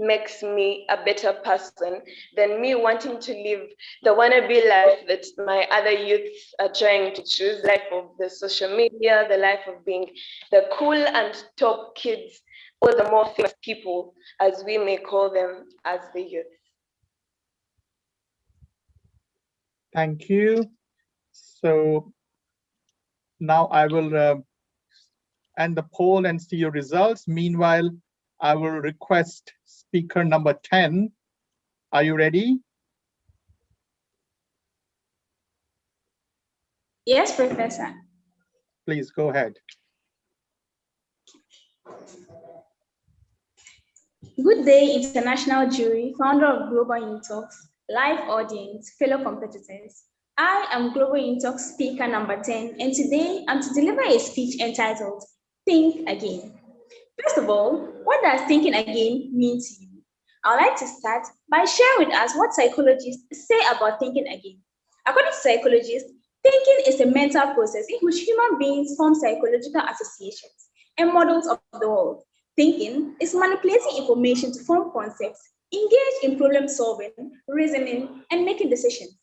makes me a better person than me wanting to live the wannabe life that my other youths are trying to choose, life of the social media, the life of being the cool and top kids, or the more famous people, as we may call them, as the youth. Thank you. So now I will end the poll and see your results. Meanwhile, I will request speaker number 10. Are you ready? Yes, Professor. Please go ahead. Good day, international jury, founder of Global UNITALKS, live audience, fellow competitors. I am Global UNITALKS speaker number 10, and today I'm to deliver a speech entitled, Think Again. First of all, what does thinking again mean to you? I'd like to start by sharing with us what psychologists say about thinking again. According to psychologists, thinking is a mental process in which human beings form psychological associations and models of the world. Thinking is manipulating information to form concepts, engage in problem solving, reasoning, and making decisions.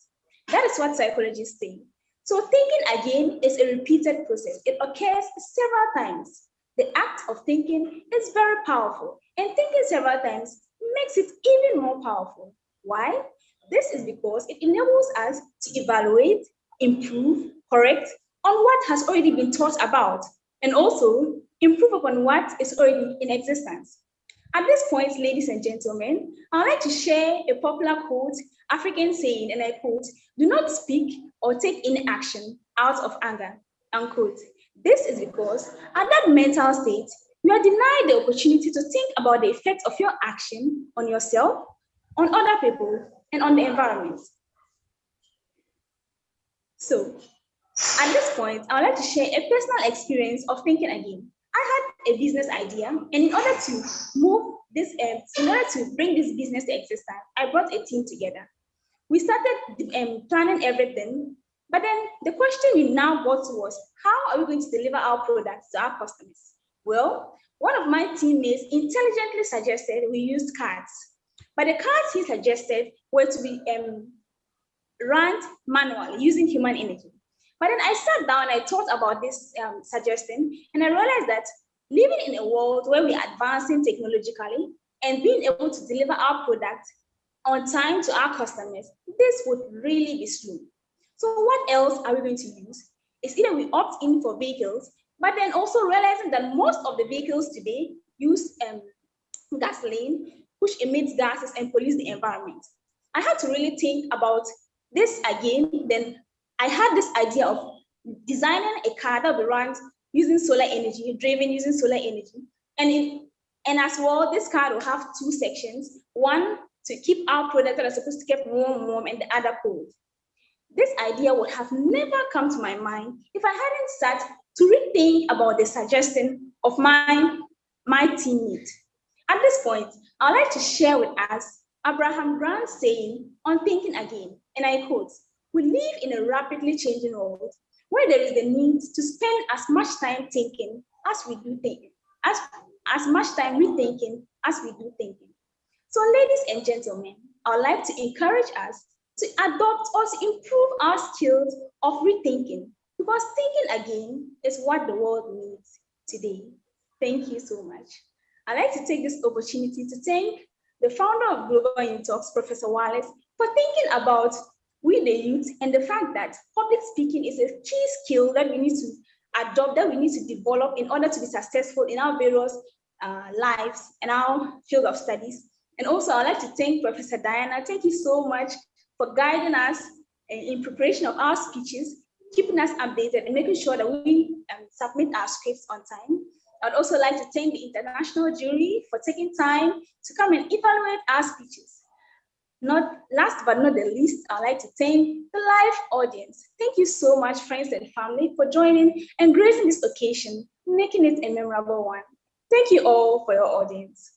That is what psychologists say. So thinking again is a repeated process. It occurs several times. The act of thinking is very powerful, and thinking several times makes it even more powerful. Why? This is because it enables us to evaluate, improve, correct on what has already been thought about, and also improve upon what is already in existence. At this point, ladies and gentlemen, I'd like to share a popular quote, African saying, and I quote, "Do not speak or take any action out of anger," unquote. This is because at that mental state, you are denied the opportunity to think about the effect of your action on yourself, on other people, and on the environment. So, at this point, I would like to share a personal experience of thinking again. I had a business idea, and in order to move this, in order to bring this business to existence, I brought a team together. We started planning everything, but then the question we now got to was, how are we going to deliver our products to our customers? Well, one of my teammates intelligently suggested we used cards, but the cards he suggested were to be run manually using human energy. But then I sat down and I thought about this suggestion, and I realized that living in a world where we are advancing technologically and being able to deliver our product on time to our customers, this would really be slow. So what else are we going to use? It's either we opt in for vehicles, but then also realizing that most of the vehicles today use gasoline, which emits gases and pollutes the environment. I had to really think about this again. Then I had this idea of designing a car that will be run using solar energy, driven using solar energy. And as well, this car will have two sections, one to keep our products that are supposed to keep warm, and the other cold. This idea would have never come to my mind if I hadn't sat to rethink about the suggestion of my teammate. At this point, I'd like to share with us Abraham Grant's saying on thinking again, and I quote, "We live in a rapidly changing world where there is the need to spend as much time thinking as we do thinking, as much time rethinking as we do thinking." So ladies and gentlemen, I'd like to encourage us to adopt or to improve our skills of rethinking, because thinking again is what the world needs today. Thank you so much. I'd like to take this opportunity to thank the founder of Global UNITALKS, Professor Wallace, for thinking about we the youth and the fact that public speaking is a key skill that we need to adopt, that we need to develop in order to be successful in our various lives and our field of studies. And also, I'd like to thank Professor Diana. Thank you so much for guiding us in preparation of our speeches, keeping us updated and making sure that we submit our scripts on time. I'd also like to thank the international jury for taking time to come and evaluate our speeches. Not last but not the least, I'd like to thank the live audience. Thank you so much, friends and family, for joining and gracing this occasion, making it a memorable one. Thank you all for your audience.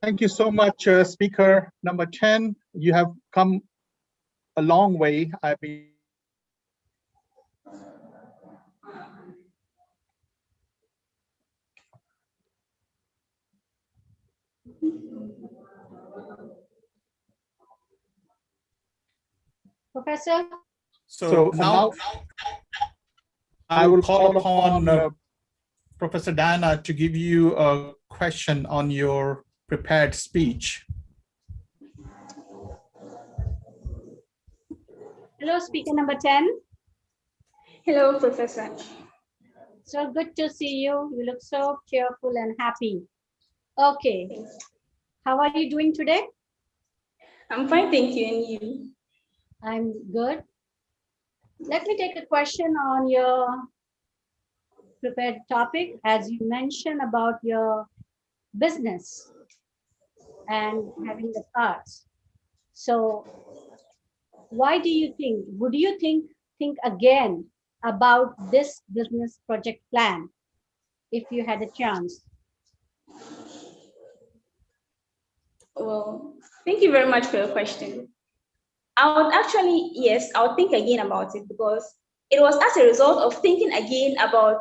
Thank you so much, speaker number 10. You have come a long way. I mean, Professor? so now I will call upon Professor Diana to give you a question on your prepared speech. Hello, speaker number 10. Hello, Professor. So good to see you. You look so cheerful and happy. Okay. How are you doing today? I'm fine, thank you. And you? I'm good. Let me take a question on your prepared topic. As you mentioned about your business and having the cards. So why do you think, would you think again about this business project plan if you had a chance? Well, thank you very much for your question. I would actually, yes, I would think again about it, because it was as a result of thinking again about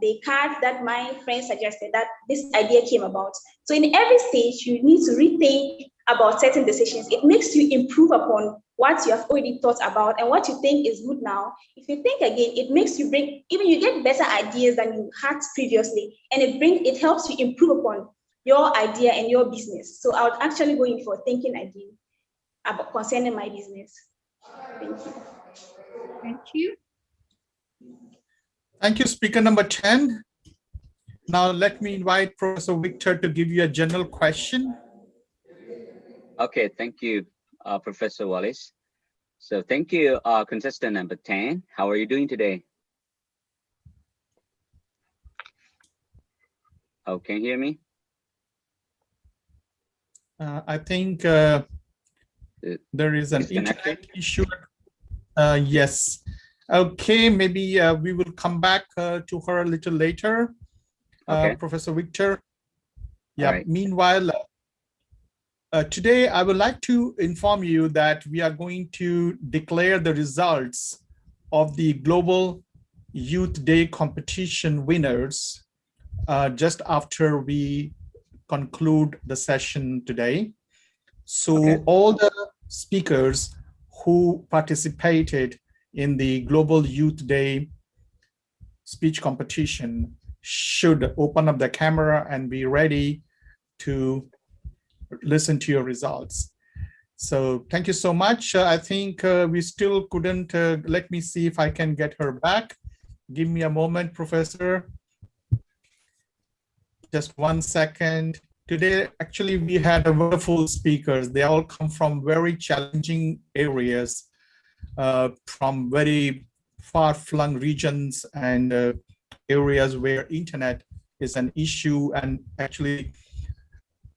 the cards that my friend suggested that this idea came about. So in every stage, you need to rethink about certain decisions. It makes you improve upon what you have already thought about and what you think is good now. If you think again, it makes you you get better ideas than you had previously, and it helps you improve upon your idea and your business. So I would actually go in for thinking again about concerning my business. Thank you. Thank you. Thank you, speaker number 10. Now let me invite Professor Victor to give you a general question. Okay, thank you, Professor Wallace. So thank you, contestant number 10. How are you doing today? Oh, can you hear me? I think there is an internet issue. Yes. Okay, maybe we will come back to her a little later. Okay. Professor Victor. Yeah, All right. meanwhile, today I would like to inform you that we are going to declare the results of the Global Youth Day competition winners just after we conclude the session today. So Okay. all the speakers who participated in the Global Youth Day speech competition should open up the camera and be ready to listen to your results. So thank you so much. I think we still couldn't, let me see if I can get her back. Give me a moment, Professor. Just 1 second. Today, actually, we had a wonderful speakers. They all come from very challenging areas, from very far-flung regions and areas where internet is an issue, and actually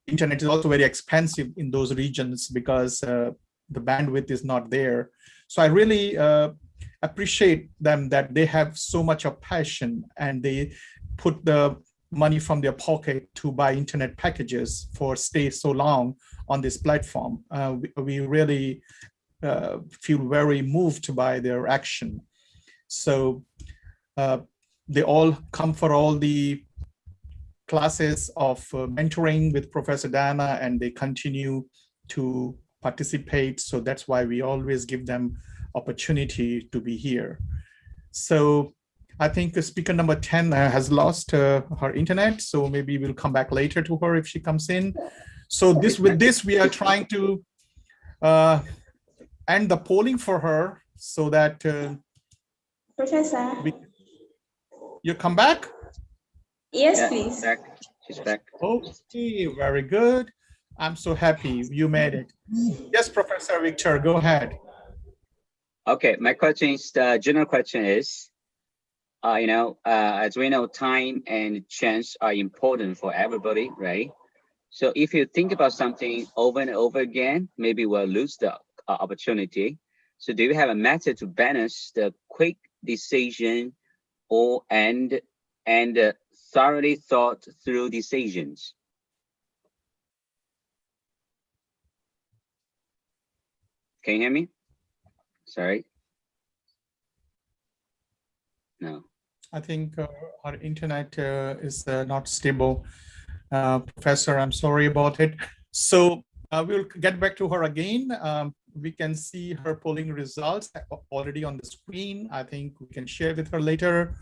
internet is also very expensive in those regions because the bandwidth is not there. So I really appreciate them that they have so much of passion and they put the money from their pocket to buy internet packages for stay so long on this platform. We really feel very moved by their action. So they all come for all the classes of mentoring with Professor Dana, and they continue to participate. So that's why we always give them opportunity to be here. So I think the speaker number 10 has lost her internet. So maybe we'll come back later to her if she comes in. So with this, we are trying to end the polling for her so that Professor. You come back? Yes, Yeah, please. back. She's back. Okay, very good. I'm so happy you made it. Yes, Professor Victor, go ahead. Okay, my question is, the general question is, as we know, time and chance are important for everybody, right? So if you think about something over and over again, maybe we'll lose the opportunity. So do you have a method to balance the quick decision and thoroughly thought through decisions? Can you hear me? Sorry. No. I think our internet is not stable. Professor, I'm sorry about it. So we'll get back to her again. We can see her polling results already on the screen. I think we can share with her later.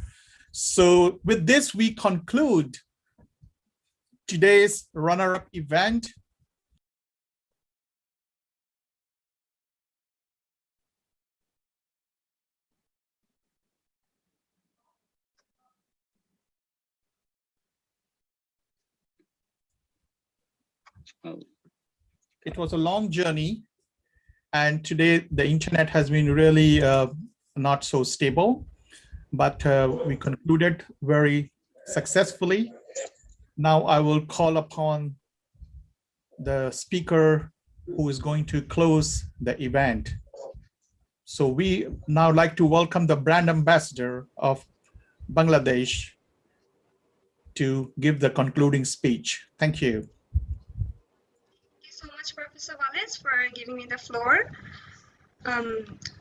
So with this, we conclude today's runner-up event. It was a long journey, and today the internet has been really not so stable, but we concluded very successfully. Now I will call upon the speaker who is going to close the event. So we now like to welcome the brand ambassador of Bangladesh to give the concluding speech. Thank you. Thank you so much, Professor Wallace, for giving me the floor.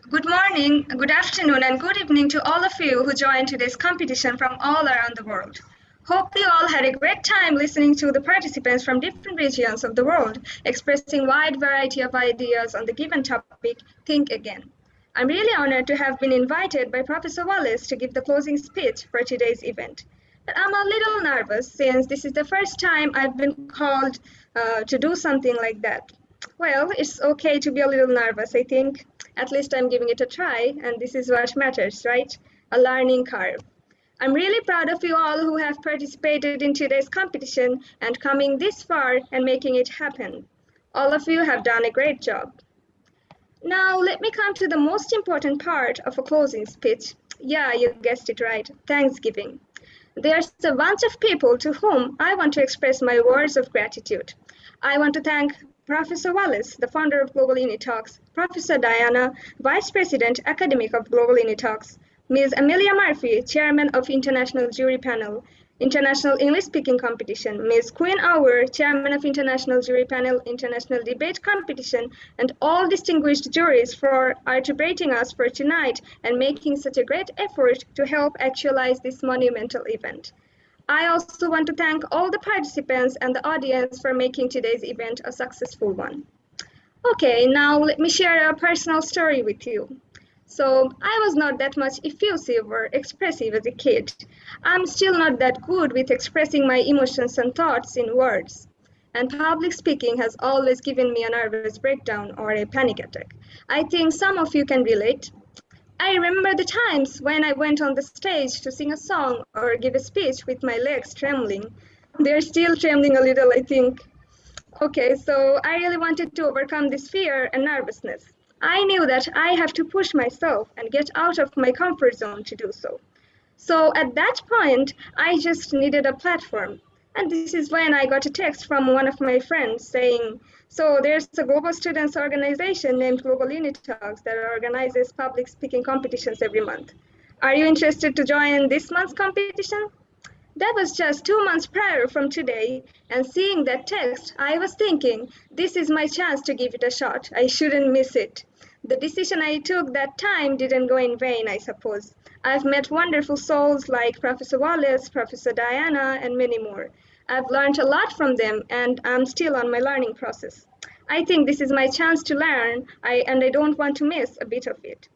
Good morning, good afternoon, and good evening to all of you who joined today's competition from all around the world. Hope you all had a great time listening to the participants from different regions of the world expressing wide variety of ideas on the given topic, Think Again. I'm really honored to have been invited by Professor Wallace to give the closing speech for today's event. But I'm a little nervous since this is the first time I've been called to do something like that. Well, it's okay to be a little nervous, I think. At least I'm giving it a try, and this is what matters, right? A learning curve. I'm really proud of you all who have participated in today's competition and coming this far and making it happen. All of you have done a great job. Now, let me come to the most important part of a closing speech. Yeah, you guessed it right, Thanksgiving. There's a bunch of people to whom I want to express my words of gratitude. I want to thank Professor Wallace, the founder of Global UNITALKS, Professor Diana, Vice President, Academic of Global UNITALKS, Ms. Amelia Murphy, Chairman of International Jury Panel, International English Speaking Competition, Ms. Queen Auer, Chairman of International Jury Panel, International Debate Competition, and all distinguished juries for arbitrating us for tonight and making such a great effort to help actualize this monumental event. I also want to thank all the participants and the audience for making today's event a successful one. Okay, now let me share a personal story with you. So, I was not that much effusive or expressive as a kid. I'm still not that good with expressing my emotions and thoughts in words. And public speaking has always given me a nervous breakdown or a panic attack. I think some of you can relate. I remember the times when I went on the stage to sing a song or give a speech with my legs trembling. They're still trembling a little, I think. Okay, so I really wanted to overcome this fear and nervousness. I knew that I have to push myself and get out of my comfort zone to do so. So at that point, I just needed a platform. And this is when I got a text from one of my friends saying, so there's a global students organization named Global UNITALKS that organizes public speaking competitions every month. Are you interested to join this month's competition? That was just 2 months prior from today, and seeing that text, I was thinking, this is my chance to give it a shot. I shouldn't miss it. The decision I took that time didn't go in vain, I suppose. I've met wonderful souls like Professor Wallace, Professor Diana, and many more. I've learned a lot from them, and I'm still on my learning process. I think this is my chance to learn, and I don't want to miss a bit of it.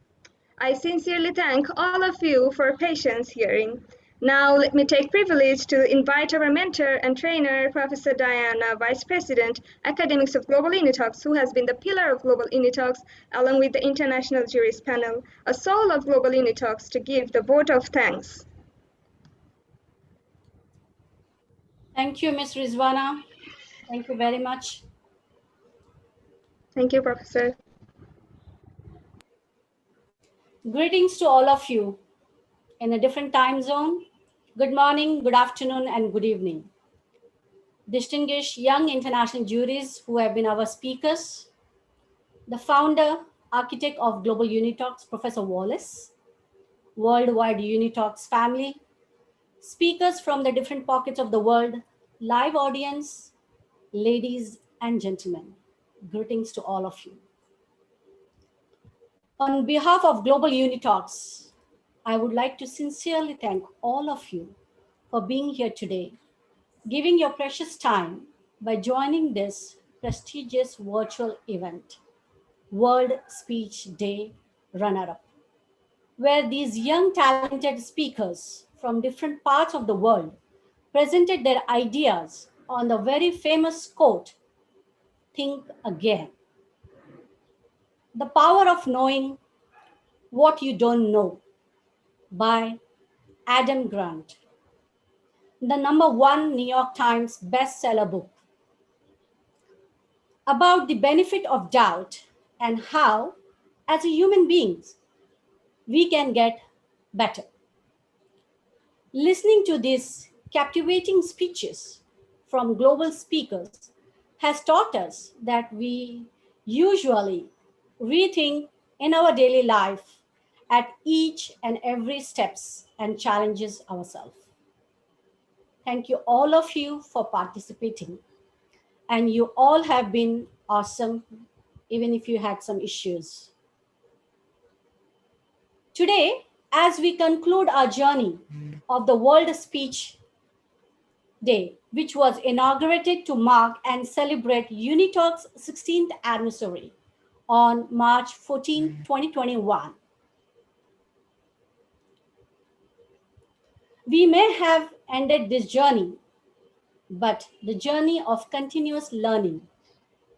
I sincerely thank all of you for patience hearing. Now let me take privilege to invite our mentor and trainer, Professor Diana, Vice President, Academics of Global UNITALKS, who has been the pillar of Global UNITALKS, along with the International Juries Panel, a soul of Global UNITALKS, to give the vote of thanks. Thank you, Ms. Rizwana. Thank you very much. Thank you, Professor. Greetings to all of you in a different time zone. Good morning, good afternoon, and good evening. Distinguished young international juries who have been our speakers, the founder, architect of Global UNITALKS, Professor Wallace, worldwide UNITALKS family, speakers from the different pockets of the world, live audience, ladies and gentlemen, greetings to all of you. On behalf of Global UNITALKS, I would like to sincerely thank all of you for being here today, giving your precious time by joining this prestigious virtual event, World Speech Day Runner-Up, where these young talented speakers from different parts of the world presented their ideas on the very famous quote, "Think again." The Power of Knowing What You Don't Know by Adam Grant, the #1 New York Times bestseller book, about the benefit of doubt and how, as a human beings, we can get better. Listening to these captivating speeches from global speakers has taught us that we usually rethink in our daily life at each and every steps and challenges ourselves. Thank you all of you for participating, and you all have been awesome, even if you had some issues. Today, as we conclude our journey of the World Speech Day, which was inaugurated to mark and celebrate UNITALK's 16th anniversary on March 14, 2021, we may have ended this journey, but the journey of continuous learning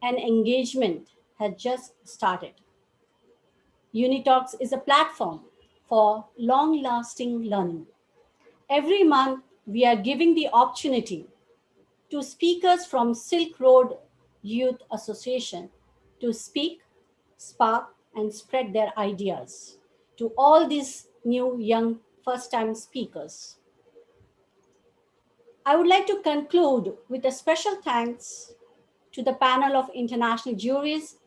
and engagement has just started. UNITALKS is a platform for long-lasting learning. Every month, we are giving the opportunity to speakers from Silk Road Youth Association to speak, spark, and spread their ideas to all these new young first-time speakers. I would like to conclude with a special thanks to the panel of international juries,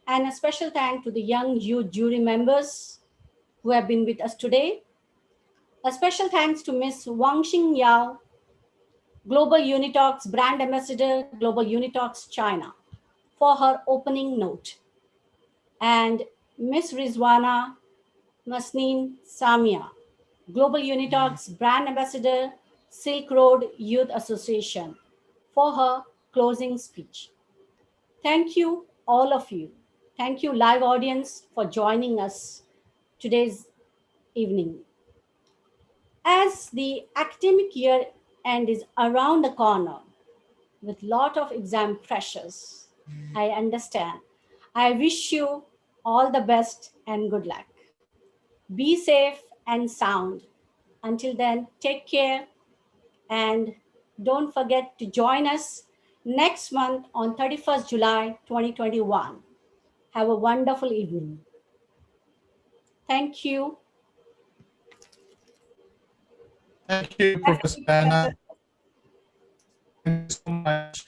and a special thank to the young youth jury members who have been with us today. A special thanks to Ms. Wang Xing Yao, Global UNITALKS Brand Ambassador, Global UNITALKS China, for her opening note. And Ms. Rizwana Masneen Samia, Global UNITALKS Brand Ambassador, Silk Road Youth Association, for her closing speech. Thank you, all of you. Thank you, live audience, for joining us today's evening. As the academic year end is around the corner with lot of exam pressures, I understand. I wish you all the best and good luck. Be safe and sound. Until then, take care and don't forget to join us next month on 31st July 2021. Have a wonderful evening. Thank you. Thank you, Professor Diana. Thank you so much.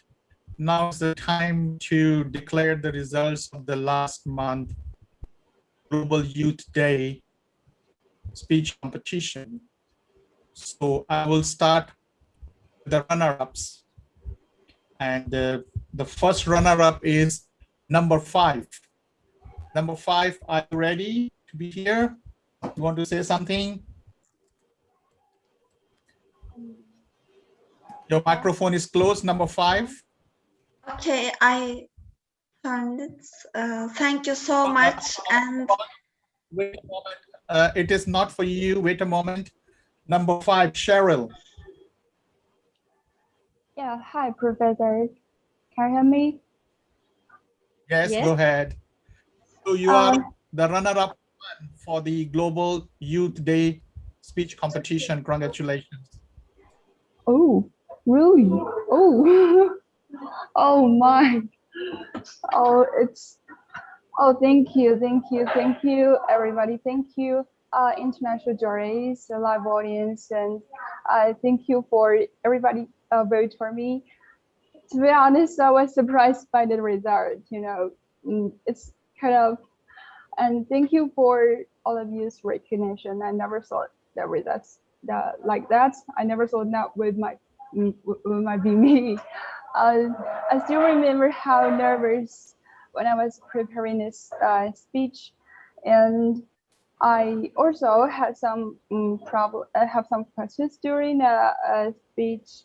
Now is the time to declare the results of the last month Global Youth Day speech competition. So I will start with the runner-ups. And the first runner-up is number 5. Number 5, are you ready to be here? You want to say something? Your microphone is closed, number 5. Okay, I found it. Thank you so much. And wait a moment. It is not for you. Wait a moment. Number 5, Cheryl. Yeah, hi, Professor. Can you hear me? Yes, Yes. go ahead. So you are the runner-up for the Global Youth Day speech competition. Congratulations. Oh, really? Oh, oh my. Oh, thank you, everybody. Thank you, international juries, live audience, and thank you for everybody vote for me. To be honest, I was surprised by the result. It's kind of, and thank you for all of you's recognition. I never thought that results like that. I never thought that would be me. I still remember how nervous when I was preparing this speech, and I also had some have some questions during the speech,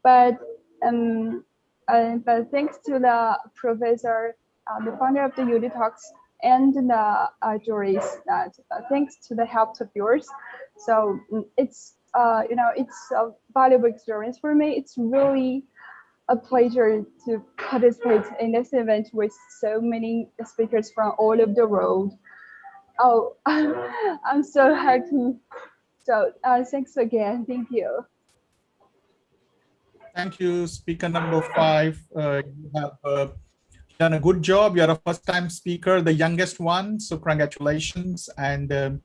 but thanks to the professor, the founder of the UNITALKS, and the juries, that thanks to the help of yours, so it's it's a valuable experience for me. It's really a pleasure to participate in this event with so many speakers from all over the world. Oh, I'm so happy. So thanks again. Thank you. Thank you, speaker number 5. You have done a good job. You're a first-time speaker, the youngest one. So congratulations, and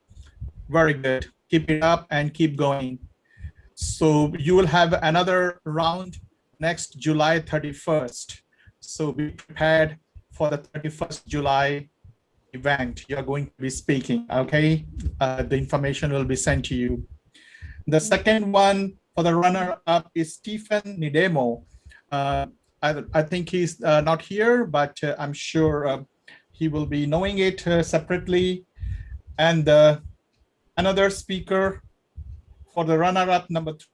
very good. Keep it up and keep going. So you will have another round next July 31st. So be prepared for the 31st July event. You're going to be speaking, okay? The information will be sent to you. The second one for the runner-up is Stephen Nidemo. I think he's not here, but I'm sure he will be knowing it separately. And another speaker for the runner-up number 3.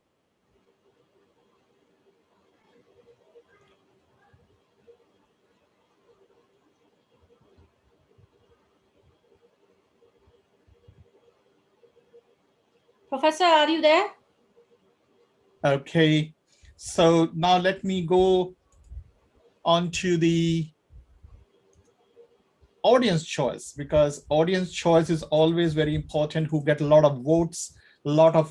Professor, are you there? Okay, so now let me go on to the audience choice, because audience choice is always very important, who get a lot of votes. A lot of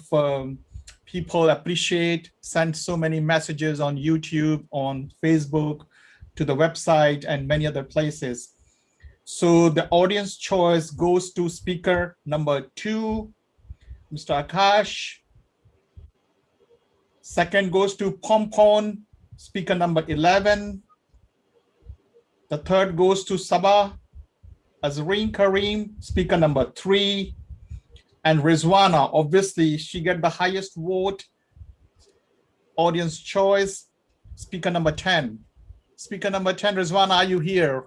people appreciate, send so many messages on YouTube, on Facebook, to the website, and many other places. So the audience choice goes to speaker number 2, Mr. Akash. Second goes to Pompon, speaker number 11. The third goes to Sabah Azreen Karim, speaker number 3. And Rizwana, obviously, she got the highest vote, audience choice, speaker number 10. Speaker number 10, Rizwana, are you here?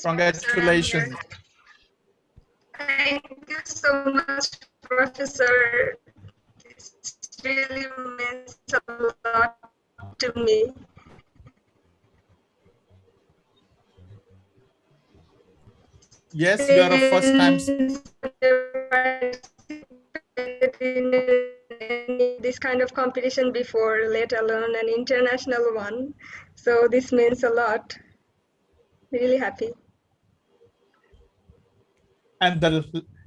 Congratulations. Thank you so much, Professor. This really means a lot to me. Yes, you are a first time. In this kind of competition before, let alone an international one. So this means a lot. Really happy. And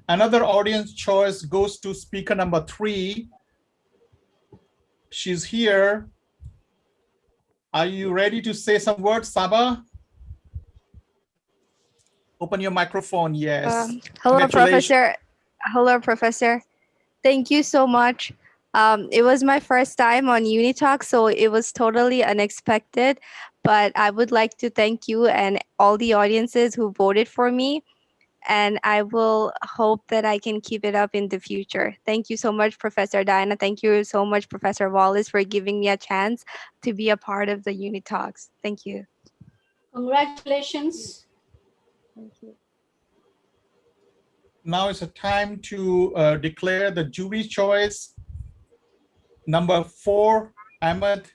another audience choice goes to speaker number 3. She's here. Are you ready to say some words, Sabah? Open your microphone, yes. Hello, Professor. Hello, Professor. Thank you so much. It was my first time on UniTalk, so it was totally unexpected. But I would like to thank you and all the audiences who voted for me. And I will hope that I can keep it up in the future. Thank you so much, Professor Diana. Thank you so much, Professor Wallace, for giving me a chance to be a part of the UniTalks. Thank you. Congratulations. Thank you. Now is the time to declare the jury choice. Number 4, Ahmed.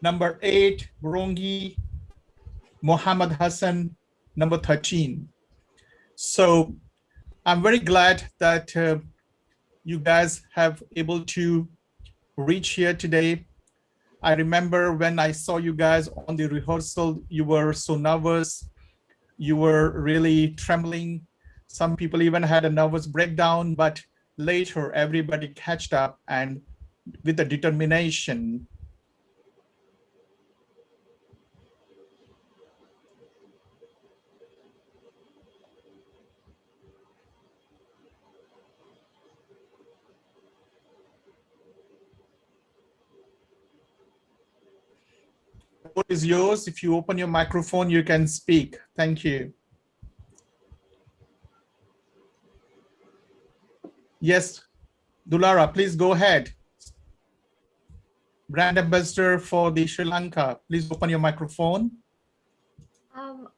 Number 8, Burongi. Mohammed Hassan, number 13. So I'm very glad that you guys have able to reach here today. I remember when I saw you guys on the rehearsal, you were so nervous. You were really trembling. Some people even had a nervous breakdown, but later everybody catched up and with the determination. The vote is yours. If you open your microphone, you can speak. Thank you. Yes, Dulara, please go ahead. Brand ambassador for the Sri Lanka, please open your microphone.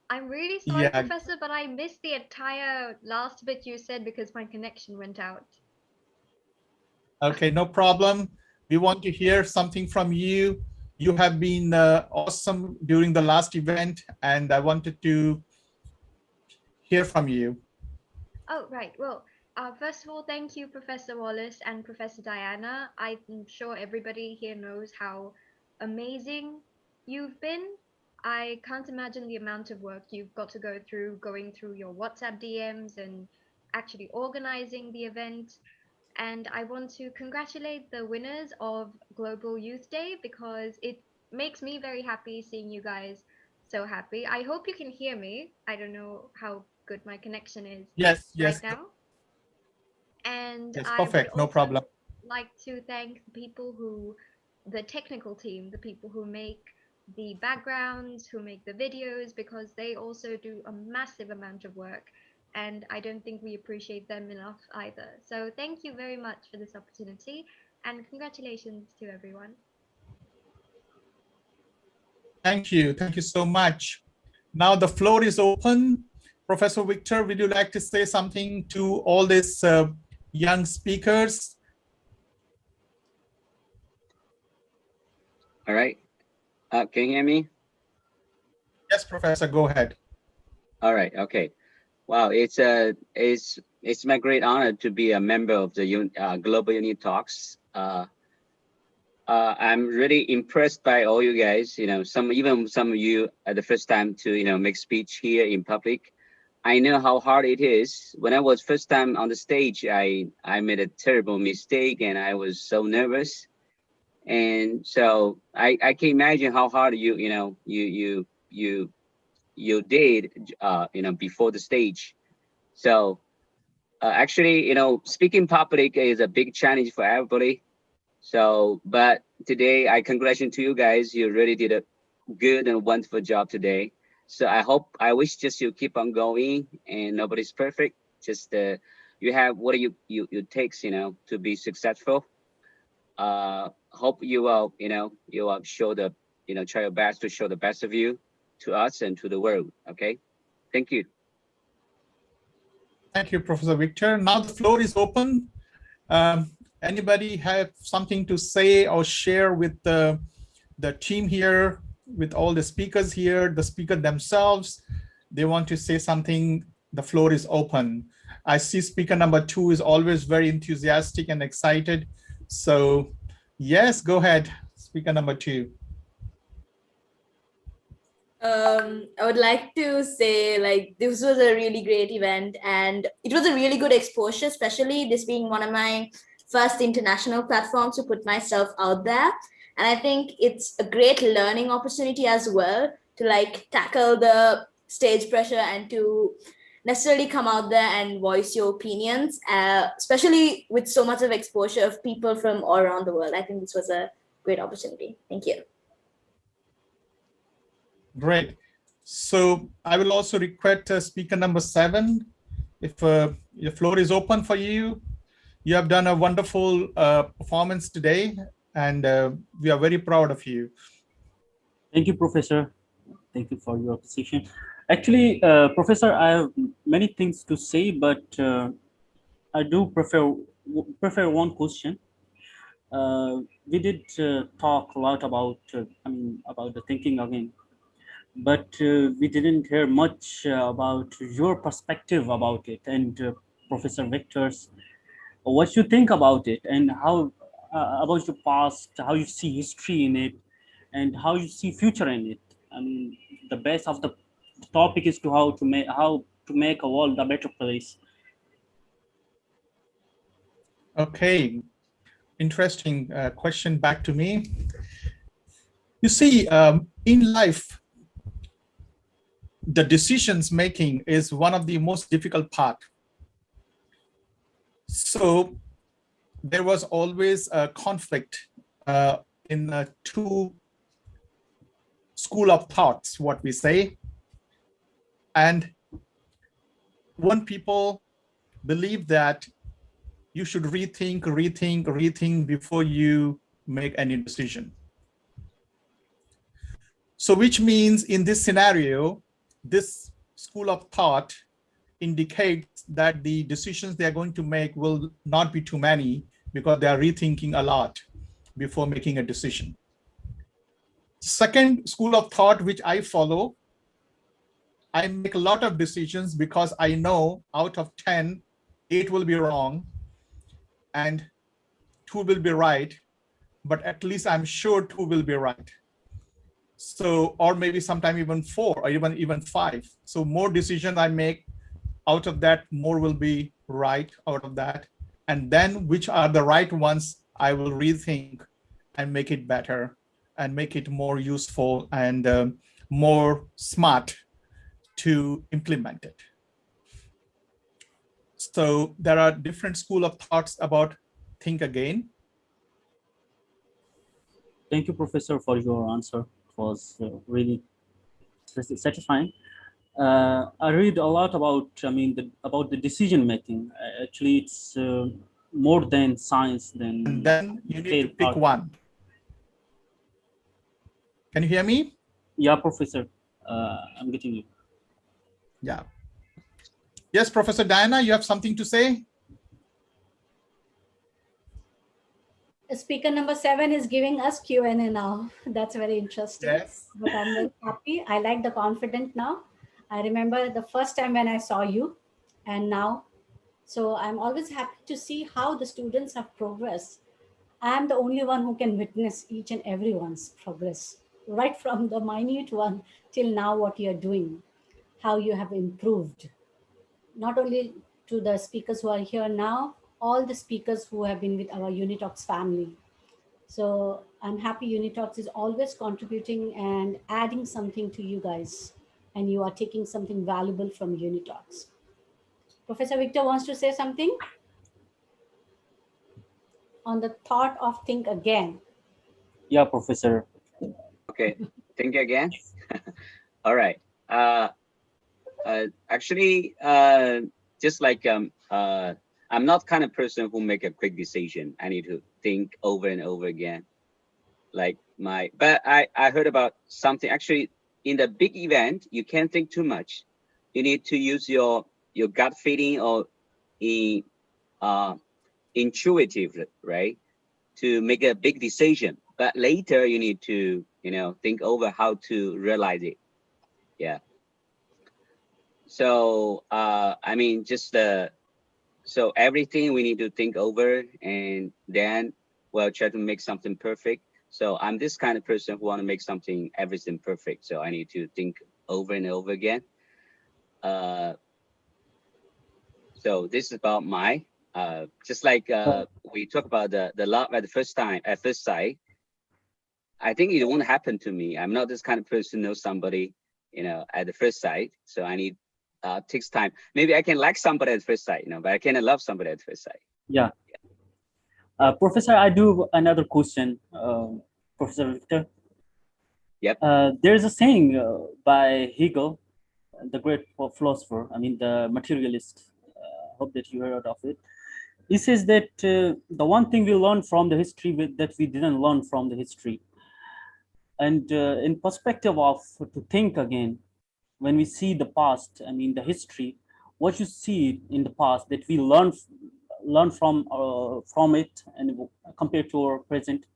I'm really sorry, Yeah. Professor, but I missed the entire last bit you said because my connection went out. Okay, no problem. We want to hear something from you. You have been awesome during the last event, and I wanted to hear from you. Oh, right. Well, first of all, thank you, Professor Wallace and Professor Diana. I'm sure everybody here knows how amazing you've been. I can't imagine the amount of work you've got to go through, going through your WhatsApp DMs and actually organizing the event. And I want to congratulate the winners of Global Youth Day because it makes me very happy seeing you guys so happy. I hope you can hear me. I don't know how good my connection is Yes, right yes. now. And Yes, I would perfect, no also problem. like to thank the people the technical team, the people who make the backgrounds, who make the videos, because they also do a massive amount of work. And I don't think we appreciate them enough either. So thank you very much for this opportunity and congratulations to everyone. Thank you so much. Now the floor is open. Professor Victor, would you like to say something to all these young speakers? All right. Can you hear me? Yes, Professor, go ahead. All right. Okay. Wow. It's my great honor to be a member of the Global UNITALKS. I'm really impressed by all you guys. You know, even some of you at the first time to make speech here in public. I know how hard it is. When I was first time on the stage, I made a terrible mistake and I was so nervous. And so I can imagine how hard you did before the stage. So actually, speaking public is a big challenge for everybody. So, but today I congratulate you guys. You really did good and wonderful job today. So I wish just you keep on going, and nobody's perfect. Just you have what you takes, to be successful. Hope you will, you will show the, try your best to show the best of you to us and to the world. Okay. Thank you. Thank you, Professor Victor. Now the floor is open. Anybody have something to say or share with the team here, with all the speakers here, the speaker themselves? They want to say something, the floor is open. I see speaker number 2 is always very enthusiastic and excited. So yes, go ahead, speaker number 2. I would like to say, like, this was a really great event and it was a really good exposure, especially this being one of my first international platforms to put myself out there. And I think it's a great learning opportunity as well to like tackle the stage pressure and to necessarily come out there and voice your opinions, especially with so much of exposure of people from all around the world. I think this was a great opportunity. Thank you. Great. So I will also request speaker number 7. If the floor is open for you, you have done a wonderful performance today, and we are very proud of you. Thank you, Professor. Thank you for your position. Actually, Professor, I have many things to say, but I do prefer one question. We did talk a lot about, about the thinking again, but we didn't hear much about your perspective about it, and Professor Victor's, what you think about it, and how about your past, how you see history in it, and how you see future in it. I mean, the base of the topic is to how to make a world a better place. Okay, interesting question back to me. You see, in life, the decisions making is one of the most difficult part. So there was always a conflict in 2 school of thoughts, what we say. And one people believe that you should rethink before you make any decision. So which means in this scenario, this school of thought indicates that the decisions they are going to make will not be too many because they are rethinking a lot before making a decision. Second school of thought, which I follow, I make a lot of decisions because I know out of 10, 8 will be wrong and 2 will be right, but at least I'm sure 2 will be right. So, or maybe sometime even 4 or even 5. So more decisions I make, out of that, more will be right out of that. And then which are the right ones, I will rethink and make it better and make it more useful and more smart to implement it. So there are different school of thoughts about think again. Thank you, Professor, for your answer. It was really satisfying. I read a lot about, about the decision making. Actually, it's more than science. And then you need to pick one. Can you hear me? Yeah, Professor, I'm getting you. Yeah. Yes, Professor Diana, you have something to say? Speaker number 7 is giving us Q&A now. That's very interesting. Yes. But I'm very happy. I like the confidence now. I remember the first time when I saw you and now. So I'm always happy to see how the students have progressed. I'm the only one who can witness each and everyone's progress, right from the minute one till now, what you're doing, how you have improved. Not only to the speakers who are here now, all the speakers who have been with our UNITALKS family. So I'm happy UNITALKS is always contributing and adding something to you guys, and you are taking something valuable from UNITALKS. Professor Victor wants to say something on the thought of think again. Yeah, Professor. Okay. think again. All right. Actually, just like I'm not kind of person who make a quick decision. I need to think over and over again. Like but I heard about something. Actually, in the big event, you can't think too much. You need to use your gut feeling or in intuitive, right, to make a big decision. But later you need to think over how to realize it. Yeah. So I mean, just so everything we need to think over, and then we'll try to make something perfect. So I'm this kind of person who want to make everything perfect. So I need to think over and over again. So this is about my just like we talk about the love at first sight. I think it won't happen to me. I'm not this kind of person who knows somebody at the first sight. So I need takes time. Maybe I can like somebody at first sight, but I cannot love somebody at first sight. Yeah. Professor, I do another question, Professor Victor. Yep. There's a saying by Hegel, the great philosopher, I mean, the materialist. Hope that you heard of it. He says that the one thing we learn from the history that we didn't learn from the history. And in perspective of to think again, when we see the past, I mean, the history, what you see in the past that we learn from it and compared to our present.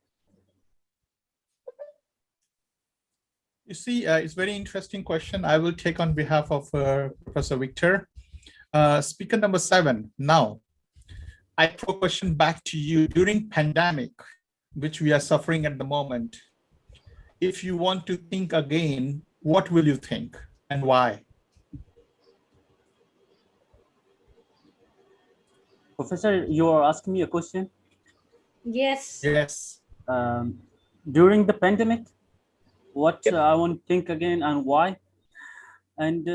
You see, it's very interesting question. I will take on behalf of Professor Victor. Speaker number 7. Now, I throw a question back to you. During pandemic, which we are suffering at the moment, if you want to think again, what will you think and why? Professor, you are asking me a question? Yes. Yes. During the pandemic, what I want to think again and why? And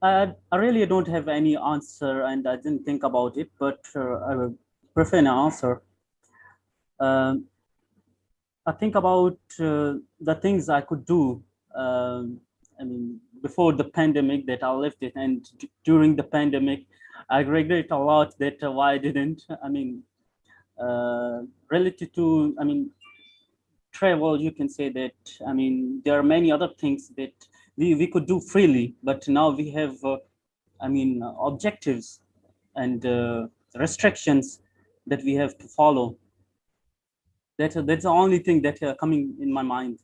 I really don't have any answer, and I didn't think about it, but I will prefer an answer. I think about the things I could do. I mean, before the pandemic that I left it, and during the pandemic, I regret a lot that why I didn't. I mean, related to, I mean, travel, you can say that, I mean, there are many other things that we could do freely, but now we have, I mean, objectives and restrictions that we have to follow. That's the only thing that coming in my mind.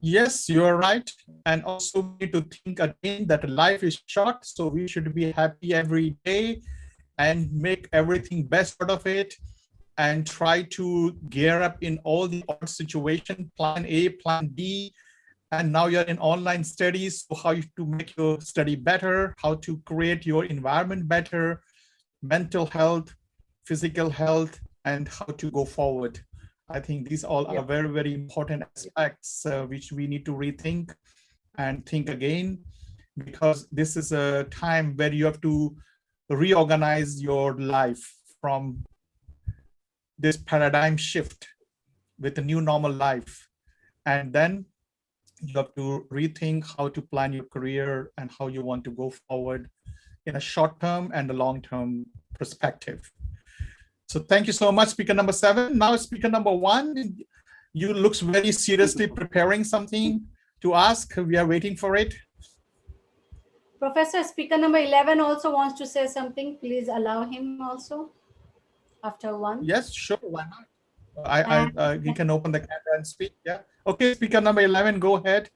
Yes, you are right. And also we need to think again that life is short, so we should be happy every day and make everything best out of it and try to gear up in all the odd situation, plan A, plan B. And now you're in online studies, so how to make your study better, how to create your environment better, mental health, physical health, and how to go forward. I think these all are very, very important aspects which we need to rethink and think again, because this is a time where you have to reorganize your life from this paradigm shift with a new normal life. And then you have to rethink how to plan your career and how you want to go forward in a short-term and a long-term perspective. So thank you so much, speaker number 7. Now speaker number 1, you looks very seriously preparing something to ask. We are waiting for it. Professor, speaker number 11 also wants to say something. Please allow him also after 1. Yes, sure. Why not? You can open the camera and speak. Yeah. Okay, speaker number 11, go ahead.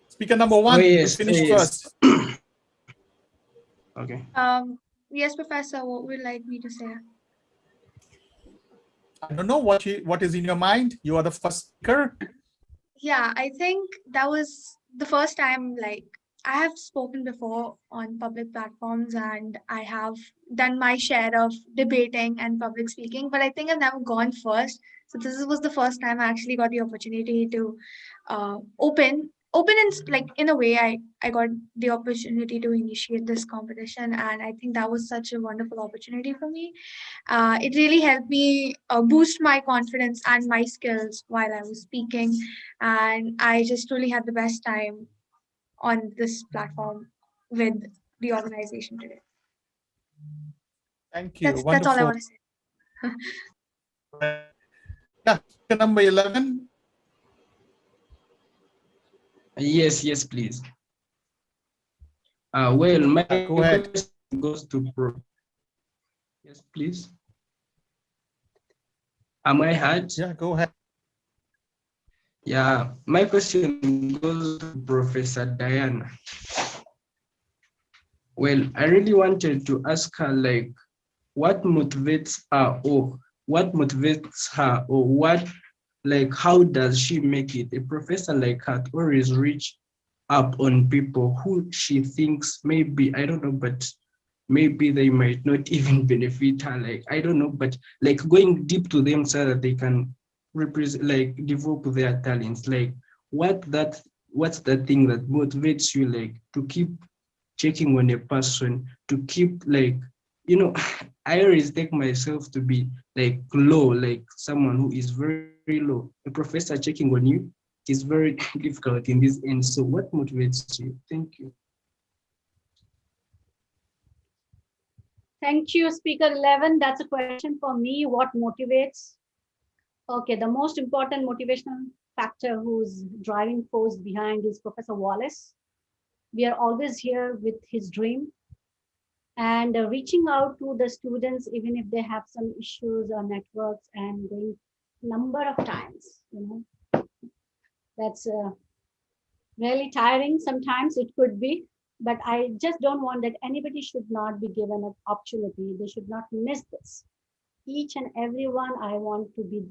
Speaker number 1, yes, finish yes. first. Okay. Yes, Professor, what would you like me to say? I don't know what is in your mind. You are the first speaker. Yeah, I think that was the first time, like, I have spoken before on public platforms and I have done my share of debating and public speaking, but I think I've never gone first. So this was the first time I actually got the opportunity to open open and like in a way I got the opportunity to initiate this competition, and I think that was such a wonderful opportunity for me. It really helped me boost my confidence and my skills while I was speaking, and I just really had the best time on this platform with the organization today. Thank you. That's all I Wonderful. want to say. Right. Yeah, speaker number 11. Yes, please. Well, my Go ahead. question goes to Yes, please. Am I heard? Yeah, go ahead. Yeah, my question goes to Professor Diana. Well, I really wanted to ask her, like, what motivates her, or what, like, how does she make it? A professor like her to always reach up on people who she thinks maybe, I don't know, but maybe they might not even benefit her. Like, I don't know, but like going deep to them so that they can represent, like, develop their talents. Like, what's that thing that motivates you, like, to keep checking on a person, to keep, like, you know, I always take myself to be like low, like someone who is very low. A professor checking on you is very difficult in this end. So what motivates you? Thank you. Thank you, Speaker 11. That's a question for me. What motivates? Okay, the most important motivational factor who's driving force behind is Professor Wallace. We are always here with his dream and reaching out to the students, even if they have some issues or networks, and going number of times, that's really tiring. Sometimes it could be, but I just don't want that anybody should not be given an opportunity. They should not miss this. Each and everyone, I want to be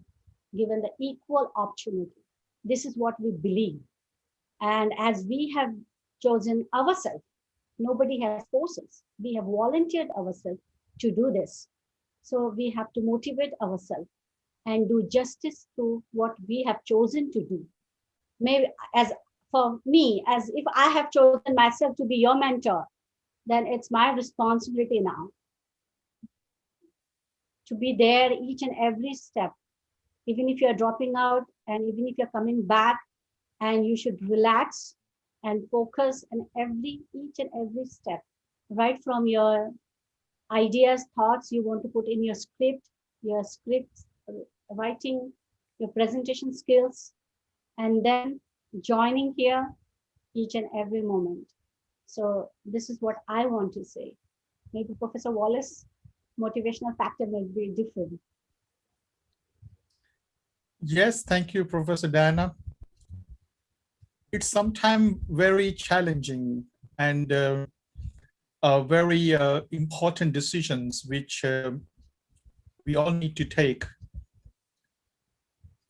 given the equal opportunity. This is what we believe. And as we have chosen ourselves, nobody has forced us. We have volunteered ourselves to do this. So we have to motivate ourselves and do justice to what we have chosen to do. Maybe as for me, as if I have chosen myself to be your mentor, then it's my responsibility now to be there each and every step, even if you're dropping out and even if you're coming back, and you should relax and focus on each and every step, right from your ideas, thoughts you want to put in your scripts, writing, your presentation skills, and then joining here each and every moment. So this is what I want to say. Maybe Professor Wallace, motivational factor may be different. Yes, thank you, Professor Diana. It's sometimes very challenging and very important decisions which we all need to take.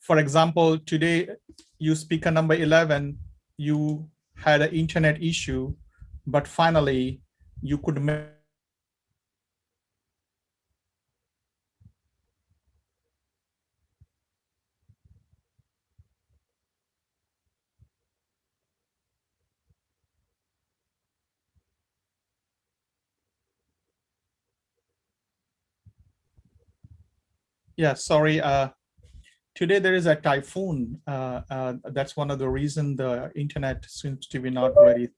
For example, today, you speaker number 11, you had an internet issue, but finally you could make Yeah, sorry. Today there is a typhoon. That's one of the reasons the internet seems to be not very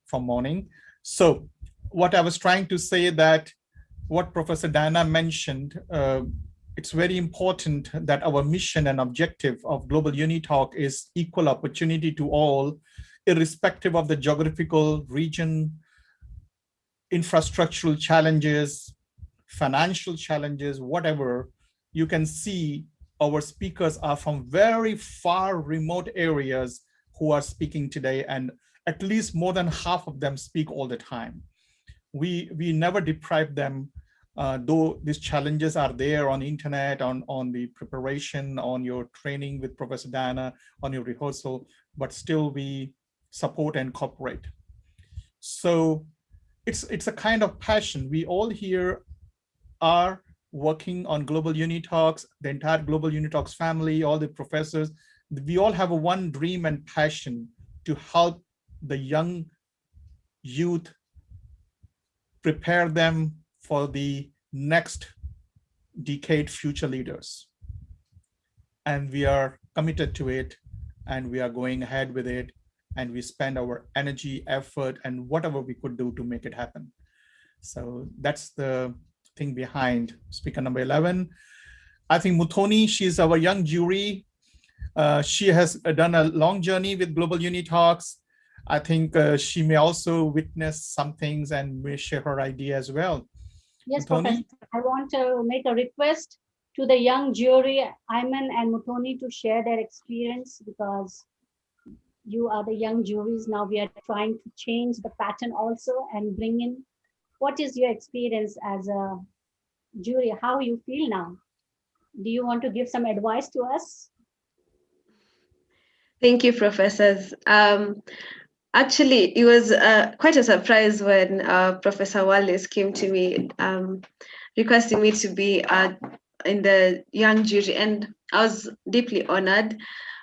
from morning. So what I was trying to say that what Professor Diana mentioned, it's very important that our mission and objective of Global UniTalk is equal opportunity to all, irrespective of the geographical region, infrastructural challenges, financial challenges, whatever. You can see our speakers are from very far remote areas who are speaking today, and at least more than half of them speak all the time. We never deprive them, though these challenges are there on the internet, on the preparation, on your training with Professor Diana, on your rehearsal, but still we support and cooperate. So it's a kind of passion. We all here are working on Global UniTalks, the entire Global UniTalks family, all the professors, we all have a one dream and passion to help the young youth, prepare them for the next decade future leaders. And we are committed to it, and we are going ahead with it, and we spend our energy, effort, and whatever we could do to make it happen. So that's the thing behind speaker number 11. I think Muthoni, she's our young jury. She has done a long journey with Global UniTalks. I think she may also witness some things and may share her idea as well. Yes, Muthoni? Professor, I want to make a request to the young jury, Ayman and Muthoni, to share their experience, because you are the young juries. Now we are trying to change the pattern also and bring in, what is your experience as a jury? How you feel now? Do you want to give some advice to us? Thank you, professors. Actually, it was quite a surprise when Professor Wallace came to me requesting me to be in the young jury, and I was deeply honored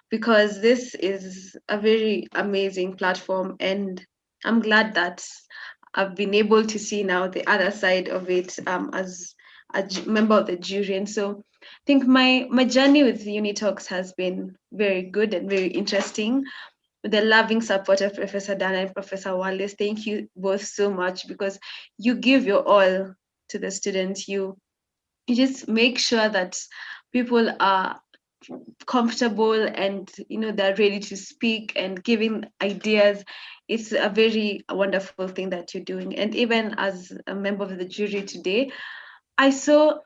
because this is a very amazing platform, and I'm glad that I've been able to see now the other side of it as a member of the jury. And so I think my journey with UniTalks has been very good and very interesting. With the loving support of Professor Dana and Professor Wallace, thank you both so much, because you give your all to the students. You just make sure that people are comfortable and they're ready to speak and giving ideas. It's a very wonderful thing that you're doing. And even as a member of the jury today, I saw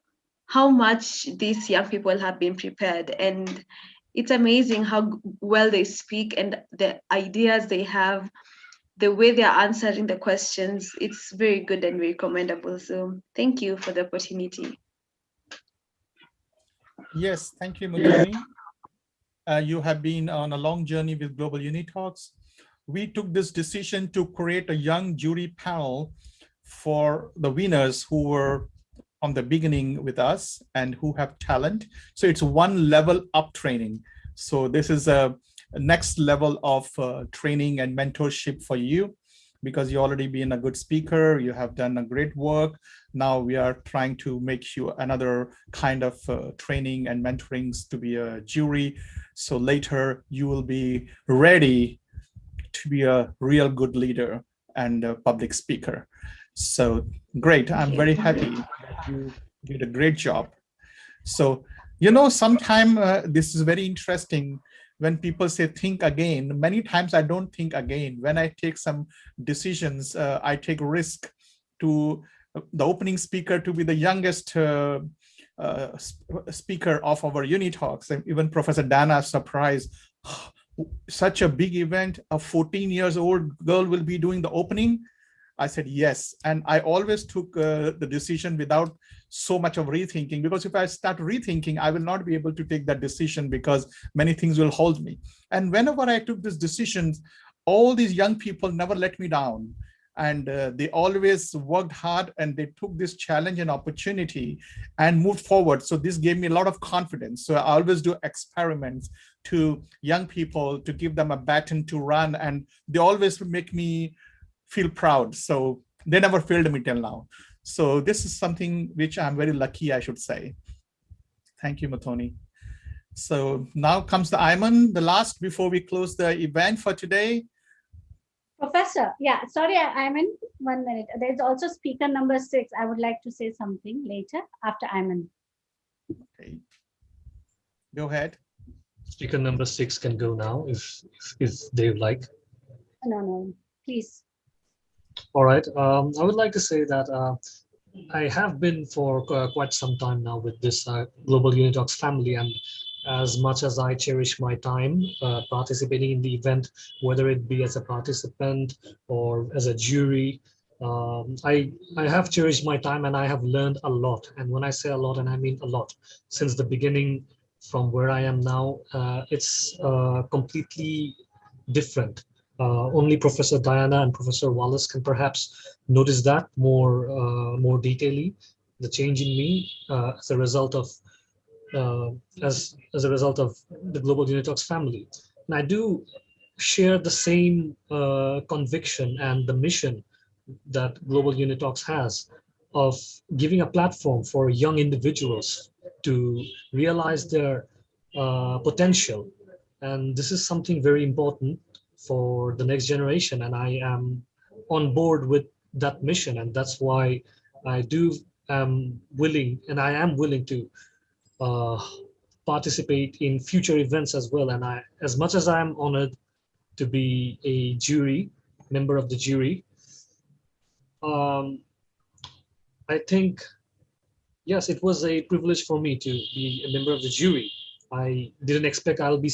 how much these young people have been prepared, and it's amazing how well they speak and the ideas they have, the way they are answering the questions. It's very good and very commendable. So thank you for the opportunity. Yes, thank you, Muthoni. You have been on a long journey with Global UniTalks. We took this decision to create a young jury panel for the winners who were from the beginning with us and who have talent. So it's one level up training. So this is a next level of training and mentorship for you, because you already been a good speaker, you have done a great work. Now we are trying to make you another kind of training and mentorings to be a jury. So later you will be ready to be a real good leader and a public speaker. So great, I'm very happy that you did a great job. So, sometimes this is very interesting when people say think again. Many times I don't think again. When I take some decisions, I take risk to the opening speaker to be the youngest speaker of our UniTalks. And even Professor Dana surprised, such a big event, a 14 years old girl will be doing the opening. I said yes, and I always took the decision without so much of rethinking, because if I start rethinking, I will not be able to take that decision because many things will hold me. And whenever I took these decisions, all these young people never let me down, and they always worked hard, and they took this challenge and opportunity and moved forward. So this gave me a lot of confidence. So I always do experiments to young people to give them a baton to run, and they always make me feel proud. So they never failed me till now. So this is something which I'm very lucky, I should say. Thank you, Muthoni. So now comes the Ayman, the last before we close the event for today. Professor, yeah, sorry, Ayman, 1 minute. There's also speaker number 6. I would like to say something later after Ayman. Okay. Go ahead. Speaker number 6 can go now if they would like. No, please. All right. I would like to say that I have been for quite some time now with this Global UniTalks family, and as much as I cherish my time participating in the event, whether it be as a participant or as a jury, I have cherished my time and I have learned a lot. And when I say a lot, and I mean a lot, since the beginning from where I am now, it's completely different. Only Professor Diana and Professor Wallace can perhaps notice that more detailedly, the change in me as a result of as a result of the Global UNITALKS family. And I do share the same conviction and the mission that Global UNITALKS has of giving a platform for young individuals to realize their potential. And this is something very important for the next generation. And I am on board with that mission. And that's why I do am willing, and I am willing to uh, participate in future events as well. And I, as much as I'm honored to be a jury member of the jury, um, I think, yes, it was a privilege for me to be a member of the jury. I didn't expect I'll be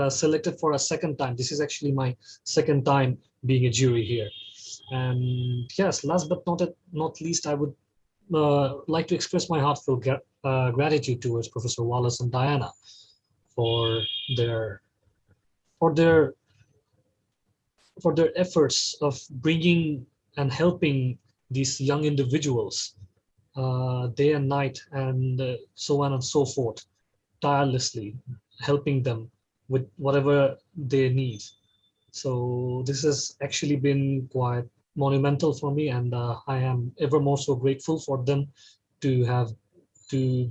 selected for a second time. This is actually my second time being a jury here. And yes, last but not least, I would like to express my heartfelt gratitude towards Professor Wallace and Diana for their for their for their efforts of bringing and helping these young individuals day and night, and so on and so forth, tirelessly helping them with whatever they need. So this has actually been quite monumental for me, and I am ever more so grateful for them to have to,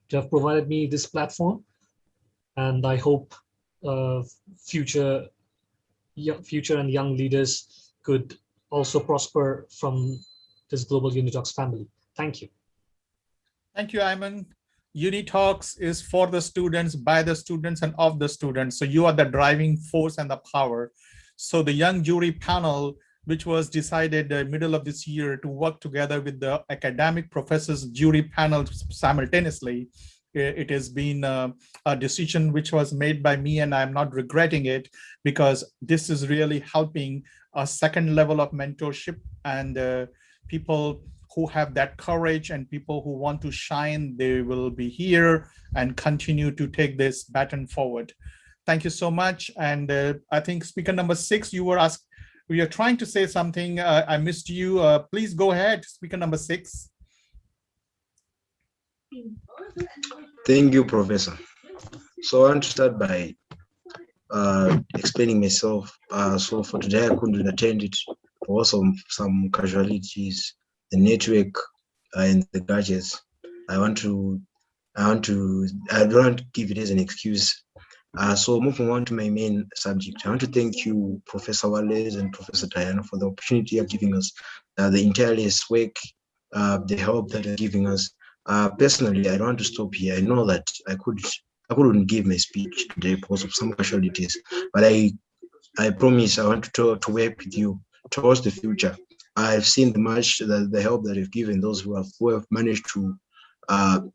to have provided me this platform. And I hope future future and young leaders could also prosper from this Global UniTalks family. Thank you. Thank you, Ayman. UniTalks is for the students, by the students, and of the students. So you are the driving force and the power. So the young jury panel, which was decided middle of this year to work together with the academic professors jury panel simultaneously, it has been a decision which was made by me, and I'm not regretting it, because this is really helping a second level of mentorship, and people who have that courage and people who want to shine, they will be here and continue to take this baton forward. Thank you so much. And I think speaker number 6, you were asked, we are trying to say something. I missed you. Please go ahead, speaker number 6. Thank you, Professor. So I want to start by explaining myself. So for today, I couldn't attend it for also some casualties, the network and the gadgets. I don't want to give it as an excuse. So moving on to my main subject, I want to thank you, Professor Wallace and Professor Diana, for the opportunity of giving us the entire work, the help that they're giving us. Personally, I don't want to stop here. I know that I couldn't give my speech today because of some casualties, but I promise I want to work with you towards the future. I've seen the help that you've given those who have managed to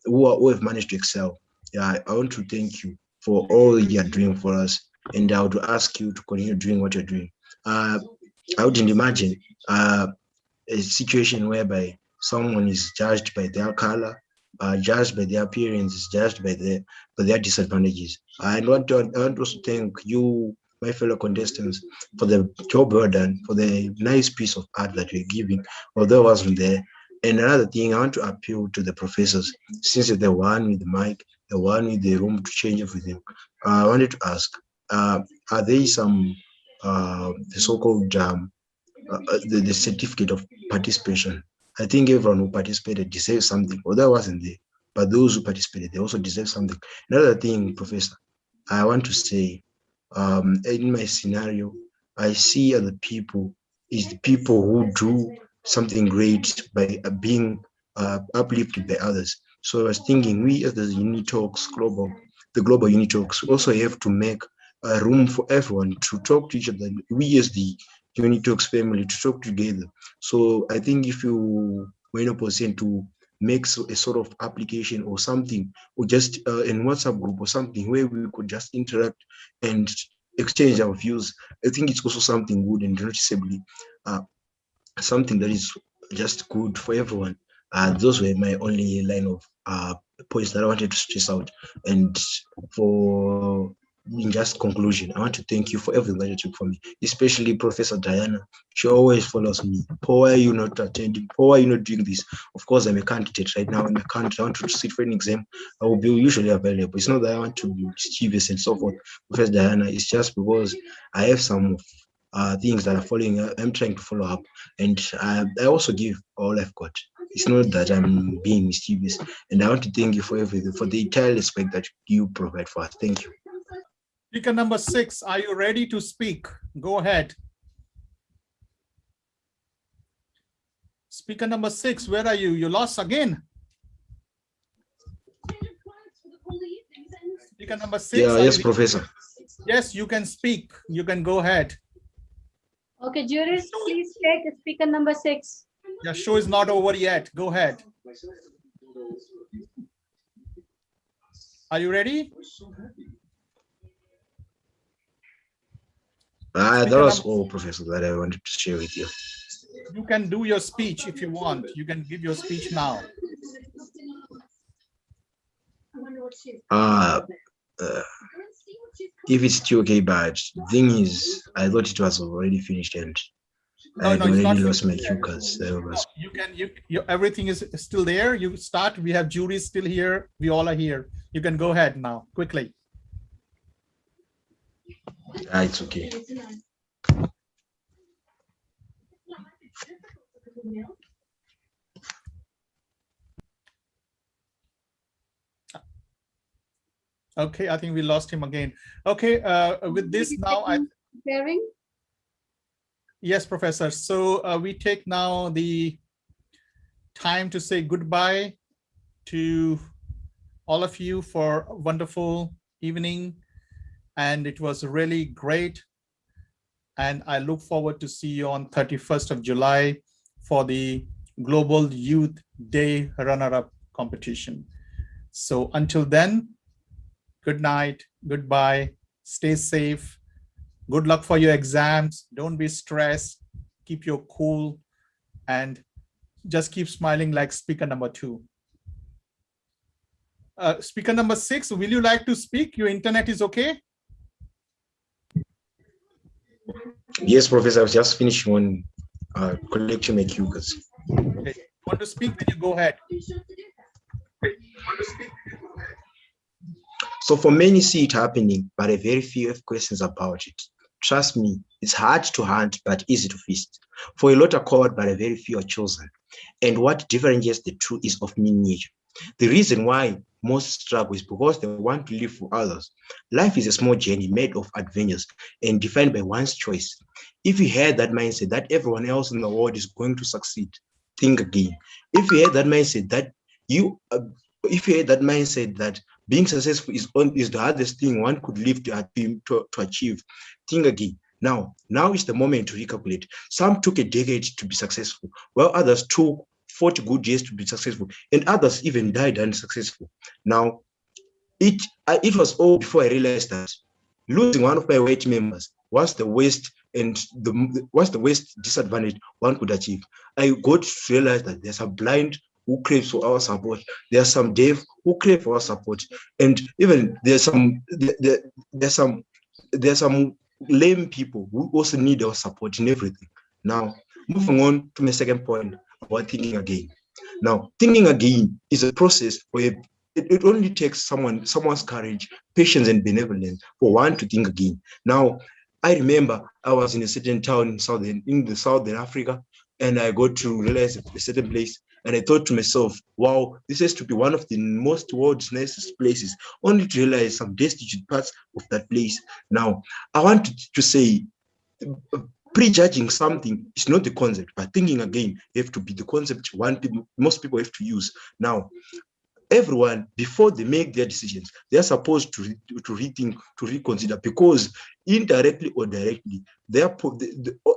who have managed to excel. Yeah, I want to thank you for all you're doing for us, and I would ask you to continue doing what you're doing. I wouldn't imagine a situation whereby someone is judged by their color, judged by their appearance, judged by their disadvantages. I want to also thank you, my fellow contestants, for the job well done, for the nice piece of art that you're giving, although I wasn't there. And another thing, I want to appeal to the professors, since they're the one with the mic, the one with the room to change everything. I wanted to ask, are there some, the so-called the certificate of participation? I think everyone who participated deserves something, although I wasn't there, but those who participated, they also deserve something. Another thing, Professor, I want to say, in my scenario, I see other people is the people who do something great by being uplifted by others. So I was thinking, we as the UniTalks the Global UniTalks, also have to make a room for everyone to talk to each other. We as the UniTalks family to talk together. So I think if you were in a position to make a sort of application or something, or just in WhatsApp group or something where we could just interact and exchange our views, I think it's also something good and noticeably something that is just good for everyone. Those were my only line of points that I wanted to stress out. And for in just conclusion, I want to thank you for everything that you took from me, especially Professor Diana. She always follows me. Paul, why are you not attending? Paul, why are you not doing this? Of course, I'm a candidate right now in my country. I want to sit for an exam. I will be usually available. It's not that I want to be mischievous and so forth, Professor Diana. It's just because I have some things that are following. I'm trying to follow up, and I also give all I've got. It's not that I'm being mischievous, and I want to thank you for everything, for the entire respect that you provide for us. Thank you. Speaker number 6, are you ready to speak? Go ahead. Speaker number 6, where are you? You lost again. Speaker number 6. Yeah, yes, Professor. Yes, you can speak. You can go ahead. Okay, jurors, please take speaker number 6. The show is not over yet. Go ahead. Are you ready? That was all, Professor, that I wanted to share with you. You can do your speech if you want. You can give your speech now. If it's still okay, but the thing is, I thought it was already finished and I had already lost my cue cards. Everything is still there. You start. We have juries still here. We all are here. You can go ahead now, quickly. It's okay. Okay, I think we lost him again. Okay, with this now, yes, Professor. So we take now the time to say goodbye to all of you for a wonderful evening. And it was really great. And I look forward to see you on 31st of July for the Global Youth Day runner-up competition. So until then, good night, goodbye, stay safe. Good luck for your exams. Don't be stressed. Keep your cool and just keep smiling like speaker number 2. Speaker number 6, will you like to speak? Your internet is okay? Yes, Professor, I was just finishing on collecting my cue cards. Okay. Want to speak? Then you go ahead. So for many see it happening, but a very few have questions about it. Trust me, it's hard to hunt, but easy to feast. For a lot are called, but a very few are chosen. And what differentiates the two is of mean nature. The reason why most struggle is because they want to live for others. Life is a small journey made of adventures and defined by one's choice. If you had that mindset that everyone else in the world is going to succeed, think again. If you had that mindset that being successful is the hardest thing one could live to achieve, think again. Now is the moment to recalculate. Some took a decade to be successful, while others took 40 good years to be successful, and others even died unsuccessful. Now, it was all before I realized that losing one of my weight members was the worst disadvantage one could achieve. I got to realize that there's a blind who craves for our support. There's some deaf who crave for our support, and even there's some lame people who also need our support in everything. Now, moving on to my second point about thinking again. Now, thinking again is a process where it only takes someone's courage, patience, and benevolence for one to think again. Now, I remember I was in a certain town in Southern Africa, and I got to realize a certain place, and I thought to myself, wow, this has to be one of the most world's nicest places, only to realize some destitute parts of that place. Now, I want to say, prejudging something is not the concept, but thinking again have to be the concept most people have to use. Now, everyone, before they make their decisions, they are supposed to rethink, to reconsider, because indirectly or directly,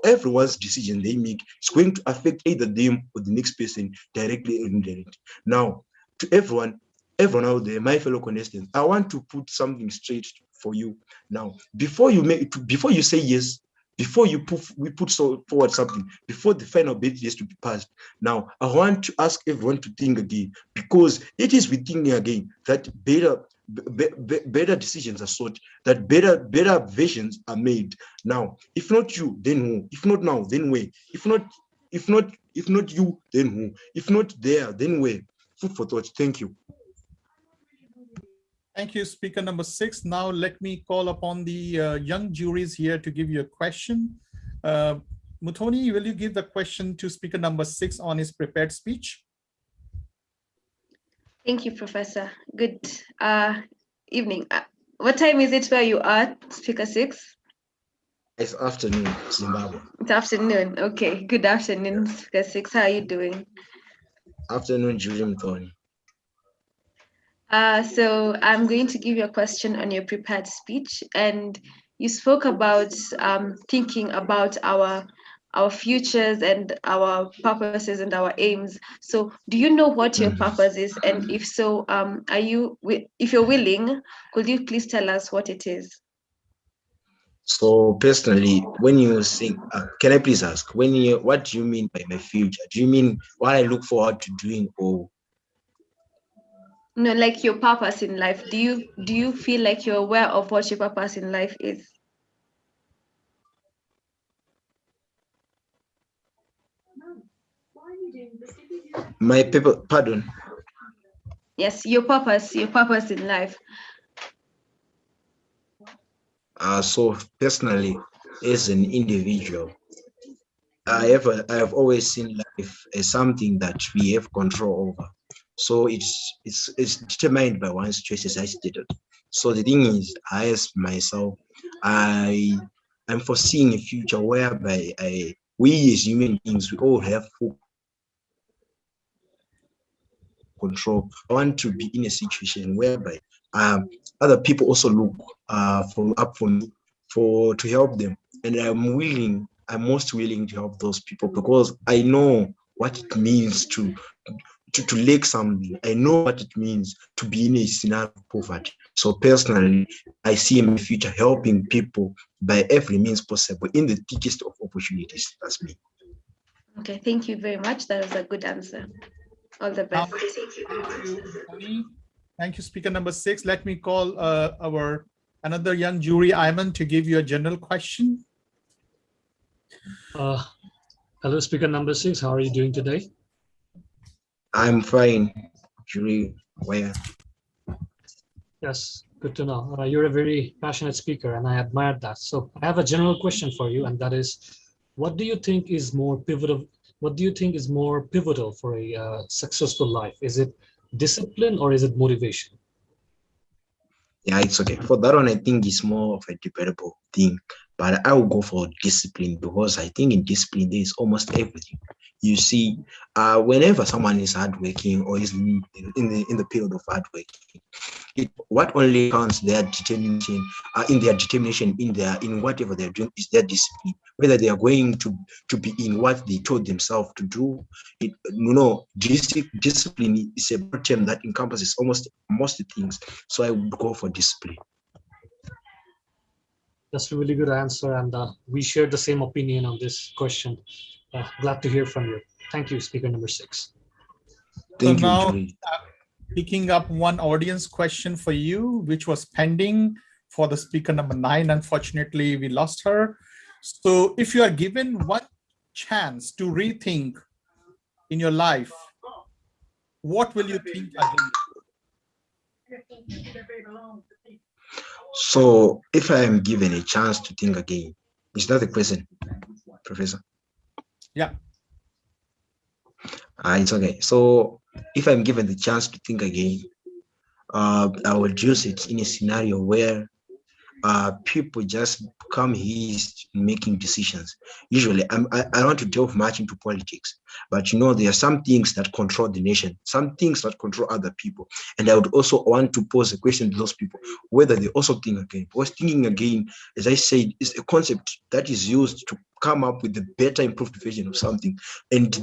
everyone's decision they make is going to affect either them or the next person, directly or indirectly. Now, to everyone out there, my fellow contestants, I want to put something straight for you. Now, before you say yes, before we put forward something, before the final bid is to be passed. Now, I want to ask everyone to think again, because it is with thinking again that better better decisions are sought, that better visions are made. Now, if not you, then who? If not now, then where? If not you, then who? If not there, then where? Food for thought. Thank you. Thank you, speaker number 6. Now let me call upon the young juries here to give you a question. Mutoni, will you give the question to speaker number 6 on his prepared speech? Thank you, Professor. Good evening. What time is it where you are, Speaker 6? It's afternoon, Zimbabwe. It's afternoon. Okay. Good afternoon, Speaker 6. How are you doing? Afternoon, Julie Mthoni. So I'm going to give you a question on your prepared speech, and you spoke about thinking about our futures and our purposes and our aims. So do you know what your purpose is? And if so, if you're willing, could you please tell us what it is? So personally, when you think, can I please ask, what do you mean by my future? Do you mean what I look forward to doing, or? No, like your purpose in life. Do you feel like you're aware of what your purpose in life is? My people, pardon? Yes, your purpose in life. So personally, as an individual, I have always seen life as something that we have control over. So it's determined by one's choices, I stated. So the thing is, I as myself, I'm foreseeing a future whereby we as human beings, we all have full control. I want to be in a situation whereby other people also look for me to help them, and I'm most willing to help those people because I know what it means to lack something. I know what it means to be in a scenario of poverty. So personally, I see my future helping people by every means possible in the thickest of opportunities. That's me. Okay, thank you very much. That was a good answer. All the best. Thank you, speaker number 6. Let me call our another young jury, Ivan, to give you a general question. Hello, speaker number 6. How are you doing today? I'm fine, jury. Where? Yes, good to know. You're a very passionate speaker, and I admire that. So I have a general question for you, and that is, what do you think is more pivotal? What do you think is more pivotal for a successful life? Is it discipline or is it motivation? Yeah, it's okay. For that one, I think it's more of a debatable thing, but I will go for discipline because I think in discipline there is almost everything. You see, whenever someone is hardworking or is in the period of hardworking, what only counts their determination, in whatever they're doing is their discipline. Whether they are going to be in what they told themselves to do, discipline is a broad term that encompasses almost most things. So I would go for discipline. That's a really good answer, and we share the same opinion on this question. Glad to hear from you. Thank you, speaker number 6. So now, picking up one audience question for you, which was pending for the speaker number 9. Unfortunately, we lost her. So if you are given one chance to rethink in your life, what will you think again? So if I am given a chance to think again, is that the question, Professor? Yeah. It's okay. So if I'm given the chance to think again, I would use it in a scenario where people just come here making decisions. Usually, I don't want to delve much into politics, but there are some things that control the nation, some things that control other people. And I would also want to pose a question to those people, whether they also think again. Because thinking again, as I said, is a concept that is used to come up with a better improved version of something. And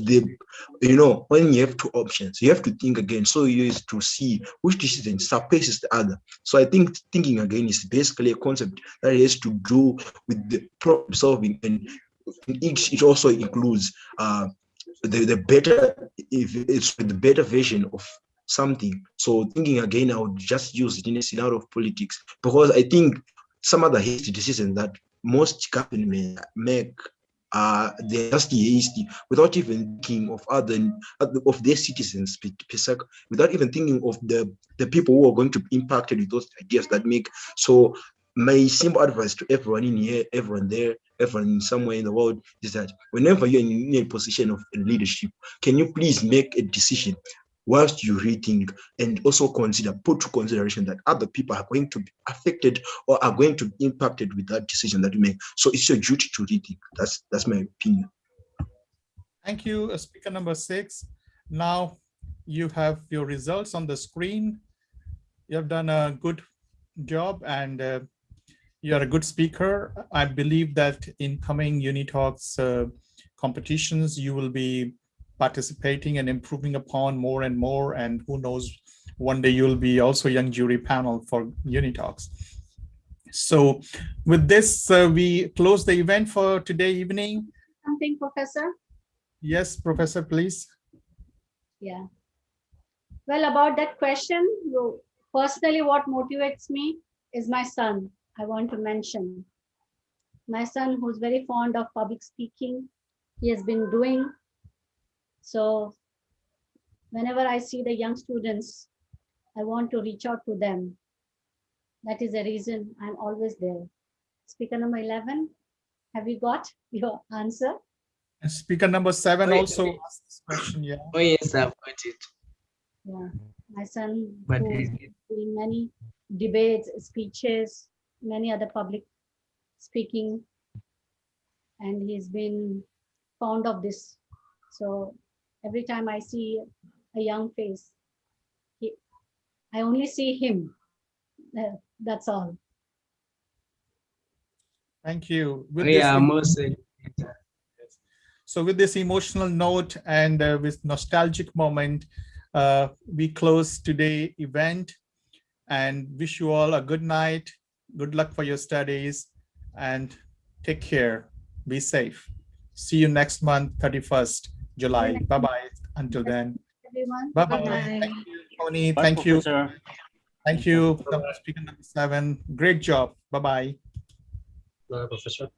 when you have two options, you have to think again. So you use to see which decision surpasses the other. So I think thinking again is basically a concept that has to do with the problem solving, and it also includes the better version of something. So thinking again, I would just use it in a scenario of politics, because I think some other hasty decisions that most government make, they're just hasty without even thinking of of their citizens, without even thinking of the people who are going to be impacted with those ideas that make. So my simple advice to everyone in here, everyone there, everyone somewhere in the world is that whenever you're in a position of leadership, can you please make a decision whilst you rethink, and also put to consideration that other people are going to be affected or are going to be impacted with that decision that you make. So it's your duty to rethink. That's my opinion. Thank you, speaker number 6. Now you have your results on the screen. You have done a good job, and you are a good speaker. I believe that in coming UniTalks competitions, you will be participating and improving upon more and more. And who knows, one day you'll be also young jury panel for UniTalks. So with this, we close the event for today evening. Something, Professor? Yes, Professor, please. Yeah. Well, about that question, personally, what motivates me is my son. I want to mention my son, who's very fond of public speaking. He has been doing. So whenever I see the young students, I want to reach out to them. That is the reason I'm always there. Speaker number 11, have you got your answer? Speaker number 7 also asked this question. Yeah. Oh yes, I've got it. Yeah, my son But who's doing many debates, speeches, many other public speaking, and he's been fond of this. So every time I see a young face, I only see him. That's all. Thank you. Oh, yeah, so with this emotional note and with nostalgic moment, we close today's event and wish you all a good night. Good luck for your studies and take care. Be safe. See you next month, 31st July. Bye-bye. Until then. Everyone. Bye-bye. Thank you, Tony. Bye, Thank you. Professor. Thank you, speaker number 7. Great job. Bye-bye. Professor.